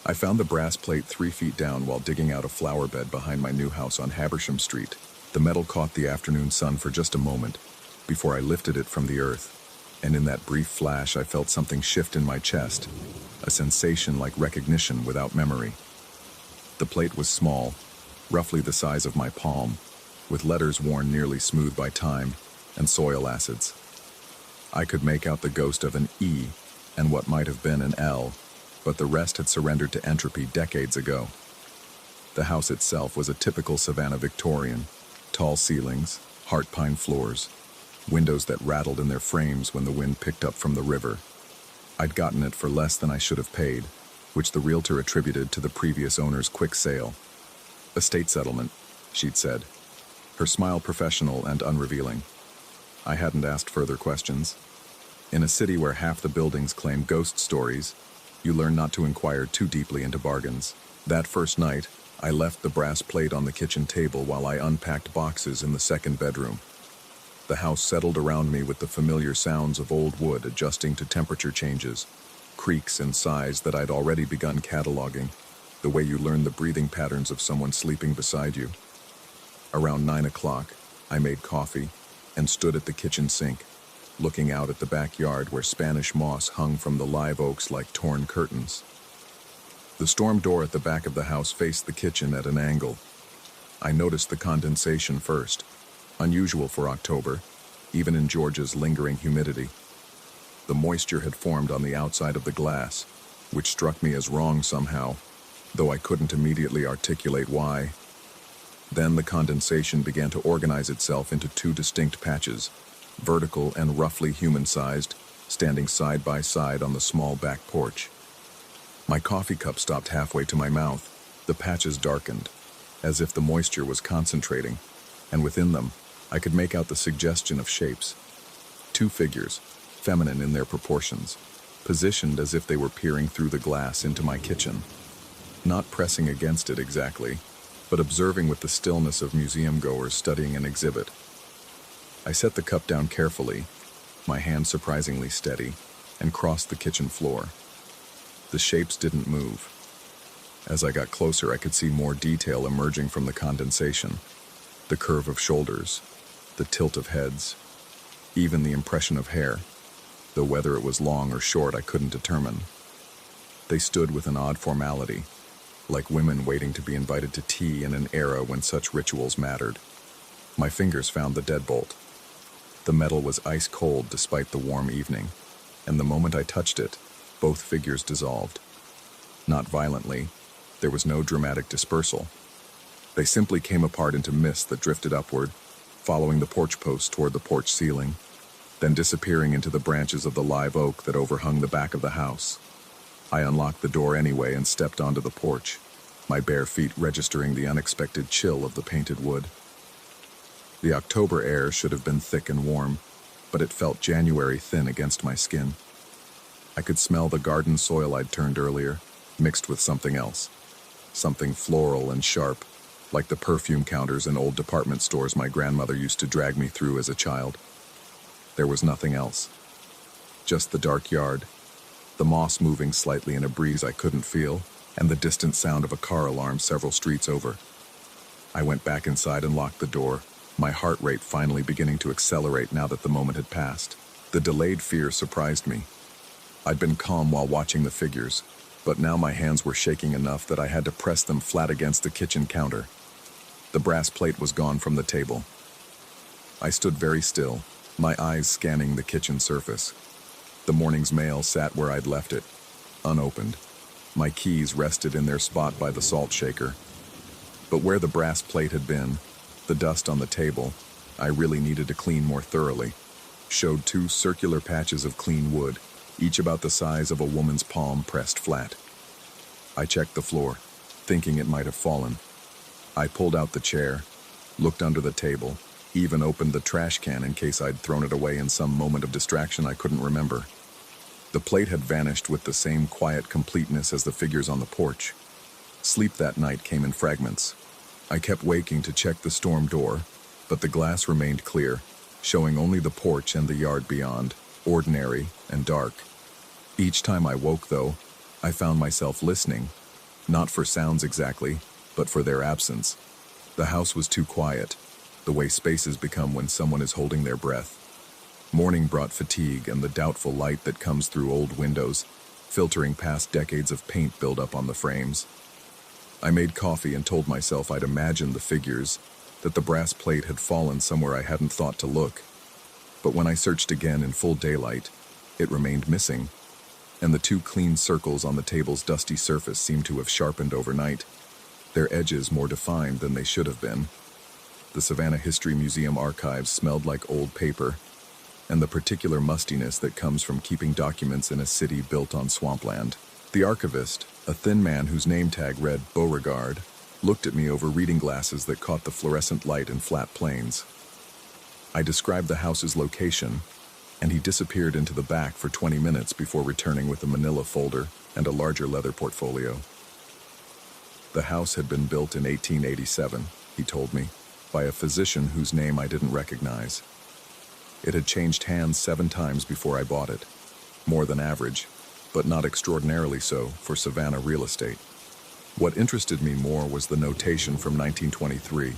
I found the brass plate 3 feet down while digging out a flower bed behind my new house on Habersham Street. The metal caught the afternoon sun for just a moment before I lifted it from the earth, and in that brief flash I felt something shift in my chest, a sensation like recognition without memory. The plate was small, roughly the size of my palm, with letters worn nearly smooth by time and soil acids. I could make out the ghost of an E and what might have been an L, but the rest had surrendered to entropy decades ago. The house itself was a typical Savannah Victorian, tall ceilings, heart pine floors, windows that rattled in their frames when the wind picked up from the river. I'd gotten it for less than I should have paid, which the realtor attributed to the previous owner's quick sale. Estate settlement, she'd said, her smile professional and unrevealing. I hadn't asked further questions. In a city where half the buildings claim ghost stories, you learn not to inquire too deeply into bargains. That first night, I left the brass plate on the kitchen table while I unpacked boxes in the second bedroom. The house settled around me with the familiar sounds of old wood adjusting to temperature changes, creaks and sighs that I'd already begun cataloging, the way you learn the breathing patterns of someone sleeping beside you. Around 9 o'clock, I made coffee and stood at the kitchen sink, looking out at the backyard where Spanish moss hung from the live oaks like torn curtains. The storm door at the back of the house faced the kitchen at an angle. I noticed the condensation first, unusual for October, even in Georgia's lingering humidity. The moisture had formed on the outside of the glass, which struck me as wrong somehow, though I couldn't immediately articulate why. Then the condensation began to organize itself into two distinct patches, vertical and roughly human-sized, standing side by side on the small back porch. My coffee cup stopped halfway to my mouth. The patches darkened, as if the moisture was concentrating, and within them, I could make out the suggestion of shapes. Two figures, feminine in their proportions, positioned as if they were peering through the glass into my kitchen. Not pressing against it exactly, but observing with the stillness of museum-goers studying an exhibit. I set the cup down carefully, my hand surprisingly steady, and crossed the kitchen floor. The shapes didn't move. As I got closer, I could see more detail emerging from the condensation. The curve of shoulders, the tilt of heads, even the impression of hair, though whether it was long or short I couldn't determine. They stood with an odd formality, like women waiting to be invited to tea in an era when such rituals mattered. My fingers found the deadbolt. The metal was ice cold despite the warm evening, and the moment I touched it, both figures dissolved. Not violently, there was no dramatic dispersal. They simply came apart into mist that drifted upward, following the porch post toward the porch ceiling, then disappearing into the branches of the live oak that overhung the back of the house. I unlocked the door anyway and stepped onto the porch, my bare feet registering the unexpected chill of the painted wood. The October air should have been thick and warm, but it felt January thin against my skin. I could smell the garden soil I'd turned earlier, mixed with something else. Something floral and sharp, like the perfume counters in old department stores my grandmother used to drag me through as a child. There was nothing else. Just the dark yard, the moss moving slightly in a breeze I couldn't feel, and the distant sound of a car alarm several streets over. I went back inside and locked the door, my heart rate finally beginning to accelerate now that the moment had passed. The delayed fear surprised me. I'd been calm while watching the figures, but now my hands were shaking enough that I had to press them flat against the kitchen counter. The brass plate was gone from the table. I stood very still, my eyes scanning the kitchen surface. The morning's mail sat where I'd left it, unopened. My keys rested in their spot by the salt shaker. But where the brass plate had been, the dust on the table, I really needed to clean more thoroughly, showed two circular patches of clean wood, each about the size of a woman's palm pressed flat. I checked the floor, thinking it might have fallen. I pulled out the chair, looked under the table, even opened the trash can in case I'd thrown it away in some moment of distraction I couldn't remember. The plate had vanished with the same quiet completeness as the figures on the porch. Sleep that night came in fragments. I kept waking to check the storm door, but the glass remained clear, showing only the porch and the yard beyond, ordinary and dark. Each time I woke, though, I found myself listening, not for sounds exactly, but for their absence. The house was too quiet, the way spaces become when someone is holding their breath. Morning brought fatigue and the doubtful light that comes through old windows, filtering past decades of paint buildup on the frames. I made coffee and told myself I'd imagined the figures, that the brass plate had fallen somewhere I hadn't thought to look. But when I searched again in full daylight, it remained missing, and the two clean circles on the table's dusty surface seemed to have sharpened overnight, their edges more defined than they should have been. The Savannah History Museum archives smelled like old paper, and the particular mustiness that comes from keeping documents in a city built on swampland. The archivist, a thin man whose name tag read Beauregard, looked at me over reading glasses that caught the fluorescent light in flat planes. I described the house's location, and he disappeared into the back for 20 minutes before returning with a manila folder and a larger leather portfolio. The house had been built in 1887, he told me, by a physician whose name I didn't recognize. It had changed hands 7 times before I bought it, more than average, but not extraordinarily so for Savannah real estate. What interested me more was the notation from 1923.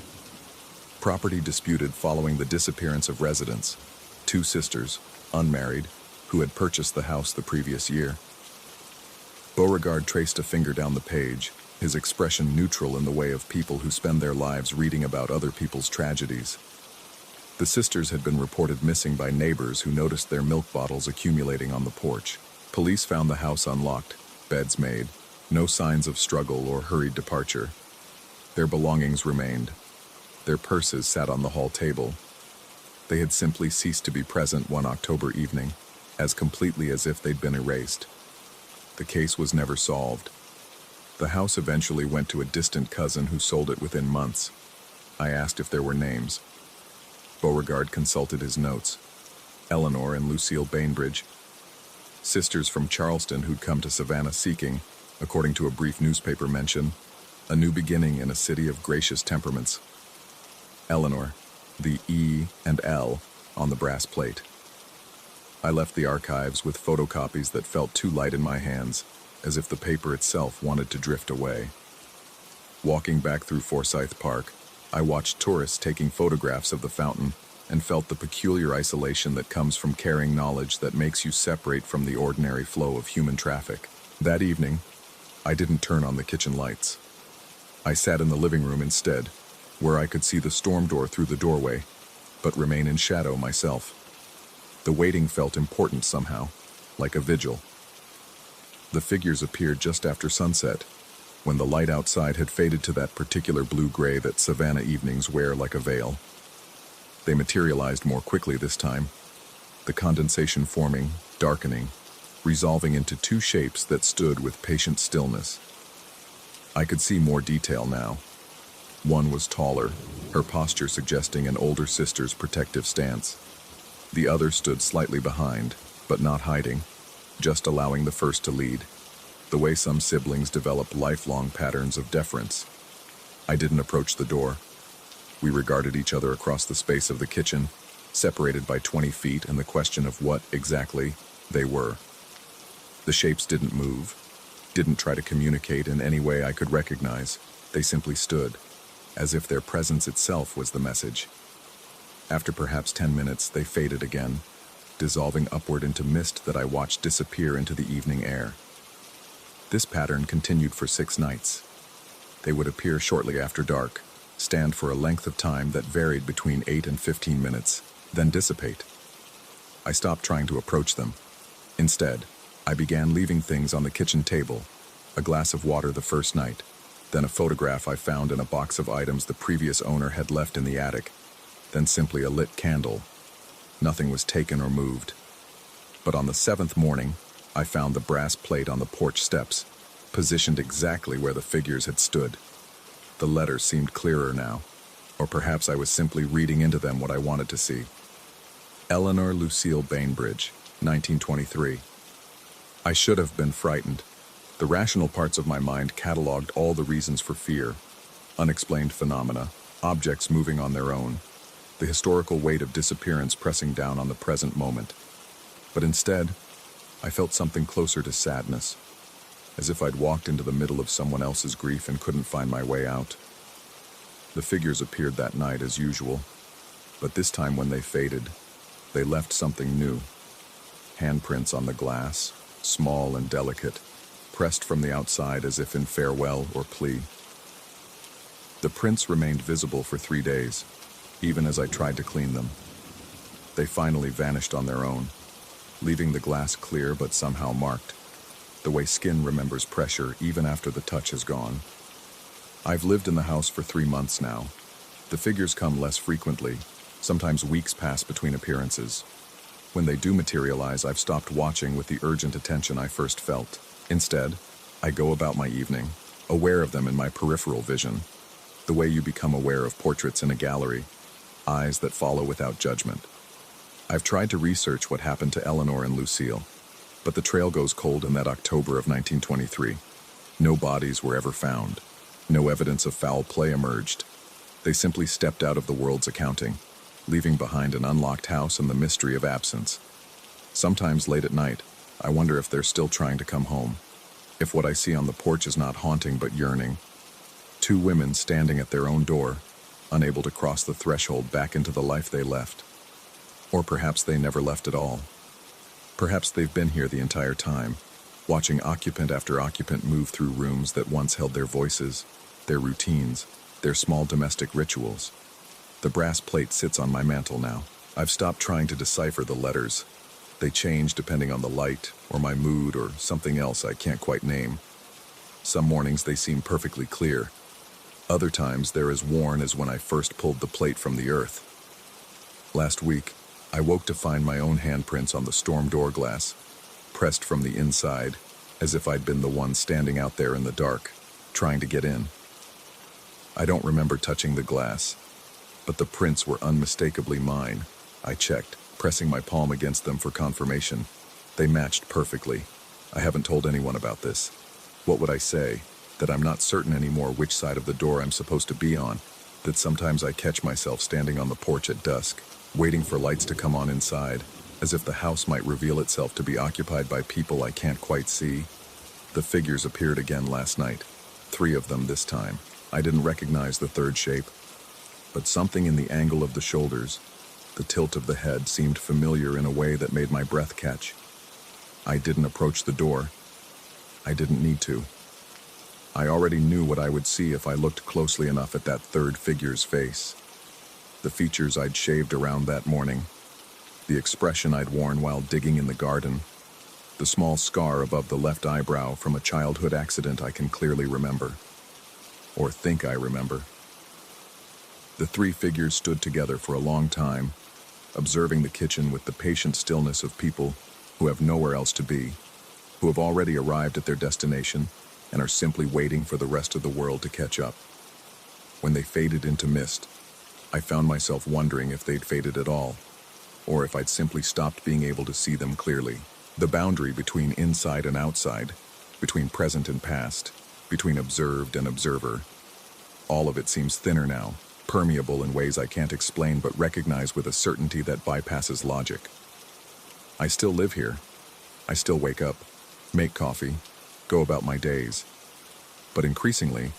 Property disputed following the disappearance of residents, 2 sisters, unmarried, who had purchased the house the previous year. Beauregard traced a finger down the page, his expression neutral in the way of people who spend their lives reading about other people's tragedies. The sisters had been reported missing by neighbors who noticed their milk bottles accumulating on the porch. Police found the house unlocked, beds made, no signs of struggle or hurried departure. Their belongings remained, Their purses sat on the hall table. They had simply ceased to be present one October evening, as completely as if they'd been erased. The case was never solved. The house eventually went to a distant cousin who sold it within months. I asked if there were names. Beauregard consulted his notes. Eleanor and Lucille Bainbridge, sisters from Charleston who'd come to Savannah seeking, according to a brief newspaper mention, a new beginning in a city of gracious temperaments. Eleanor, the E and L on the brass plate. I left the archives with photocopies that felt too light in my hands, as if the paper itself wanted to drift away. Walking back through Forsyth Park, I watched tourists taking photographs of the fountain and felt the peculiar isolation that comes from carrying knowledge that makes you separate from the ordinary flow of human traffic. That evening, I didn't turn on the kitchen lights. I sat in the living room instead, where I could see the storm door through the doorway, but remain in shadow myself. The waiting felt important somehow, like a vigil. The figures appeared just after sunset, when the light outside had faded to that particular blue-gray that Savannah evenings wear like a veil. They materialized more quickly this time, the condensation forming, darkening, resolving into two shapes that stood with patient stillness. I could see more detail now. One was taller, her posture suggesting an older sister's protective stance. The other stood slightly behind, but not hiding, just allowing the first to lead, the way some siblings develop lifelong patterns of deference. I didn't approach the door. We regarded each other across the space of the kitchen, separated by 20 feet and the question of what, exactly, they were. The shapes didn't move, didn't try to communicate in any way I could recognize. They simply stood, as if their presence itself was the message. After perhaps 10 minutes, they faded again, dissolving upward into mist that I watched disappear into the evening air. This pattern continued for 6 nights. They would appear shortly after dark, stand for a length of time that varied between 8 and 15 minutes, then dissipate. I stopped trying to approach them. Instead, I began leaving things on the kitchen table, a glass of water the first night, then a photograph I found in a box of items the previous owner had left in the attic, then simply a lit candle. Nothing was taken or moved. But on the 7th morning, I found the brass plate on the porch steps, positioned exactly where the figures had stood. The letters seemed clearer now, or perhaps I was simply reading into them what I wanted to see. Eleanor Lucille Bainbridge, 1923. I should have been frightened. The rational parts of my mind cataloged all the reasons for fear: unexplained phenomena, objects moving on their own, the historical weight of disappearance pressing down on the present moment. But instead, I felt something closer to sadness, as if I'd walked into the middle of someone else's grief and couldn't find my way out. The figures appeared that night as usual, but this time when they faded, they left something new. Handprints on the glass, small and delicate, pressed from the outside as if in farewell or plea. The prints remained visible for 3 days, even as I tried to clean them. They finally vanished on their own, leaving the glass clear but somehow marked, the way skin remembers pressure even after the touch has gone. I've lived in the house for 3 months now. The figures come less frequently, sometimes weeks pass between appearances. When they do materialize, I've stopped watching with the urgent attention I first felt. Instead, I go about my evening, aware of them in my peripheral vision, the way you become aware of portraits in a gallery, eyes that follow without judgment. I've tried to research what happened to Eleanor and Lucille, but the trail goes cold in that October of 1923. No bodies were ever found. No evidence of foul play emerged. They simply stepped out of the world's accounting, leaving behind an unlocked house and the mystery of absence. Sometimes late at night, I wonder if they're still trying to come home. If what I see on the porch is not haunting but yearning. 2 women standing at their own door, unable to cross the threshold back into the life they left. Or perhaps they never left at all. Perhaps they've been here the entire time, watching occupant after occupant move through rooms that once held their voices, their routines, their small domestic rituals. The brass plate sits on my mantle now. I've stopped trying to decipher the letters. They change depending on the light, or my mood, or something else I can't quite name. Some mornings they seem perfectly clear. Other times they're as worn as when I first pulled the plate from the earth. Last week, I woke to find my own handprints on the storm door glass, pressed from the inside, as if I'd been the one standing out there in the dark, trying to get in. I don't remember touching the glass, but the prints were unmistakably mine. I checked, pressing my palm against them for confirmation. They matched perfectly. I haven't told anyone about this. What would I say? That I'm not certain anymore which side of the door I'm supposed to be on, that sometimes I catch myself standing on the porch at dusk, waiting for lights to come on inside, as if the house might reveal itself to be occupied by people I can't quite see. The figures appeared again last night, 3 of them this time. I didn't recognize the third shape, but something in the angle of the shoulders, the tilt of the head, seemed familiar in a way that made my breath catch. I didn't approach the door. I didn't need to. I already knew what I would see if I looked closely enough at that third figure's face. The features I'd shaved around that morning, the expression I'd worn while digging in the garden, the small scar above the left eyebrow from a childhood accident I can clearly remember. Or think I remember. The 3 figures stood together for a long time, observing the kitchen with the patient stillness of people who have nowhere else to be, who have already arrived at their destination and are simply waiting for the rest of the world to catch up. When they faded into mist, I found myself wondering if they'd faded at all, or if I'd simply stopped being able to see them clearly. The boundary between inside and outside, between present and past, between observed and observer, all of it seems thinner now, permeable in ways I can't explain but recognize with a certainty that bypasses logic. I still live here. I still wake up, make coffee, go about my days. But increasingly,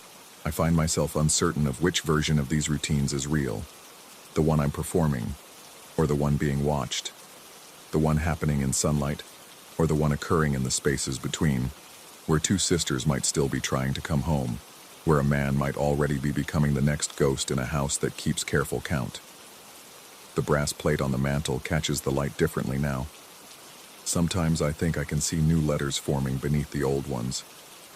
I find myself uncertain of which version of these routines is real, the one I'm performing, or the one being watched, the one happening in sunlight, or the one occurring in the spaces between, where 2 sisters might still be trying to come home, where a man might already be becoming the next ghost in a house that keeps careful count. The brass plate on the mantel catches the light differently now. Sometimes I think I can see new letters forming beneath the old ones,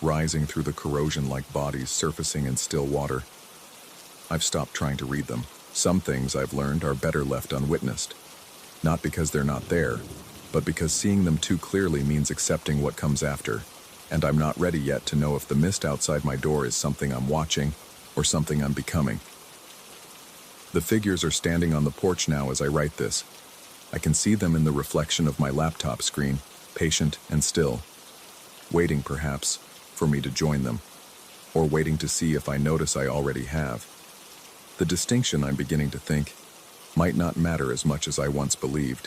rising through the corrosion like bodies surfacing in still water. I've stopped trying to read them. Some things I've learned are better left unwitnessed. Not because they're not there, but because seeing them too clearly means accepting what comes after, and I'm not ready yet to know if the mist outside my door is something I'm watching or something I'm becoming. The figures are standing on the porch now as I write this. I can see them in the reflection of my laptop screen, patient and still, waiting perhaps for me to join them, or waiting to see if I notice I already have. The distinction, I'm beginning to think, might not matter as much as I once believed.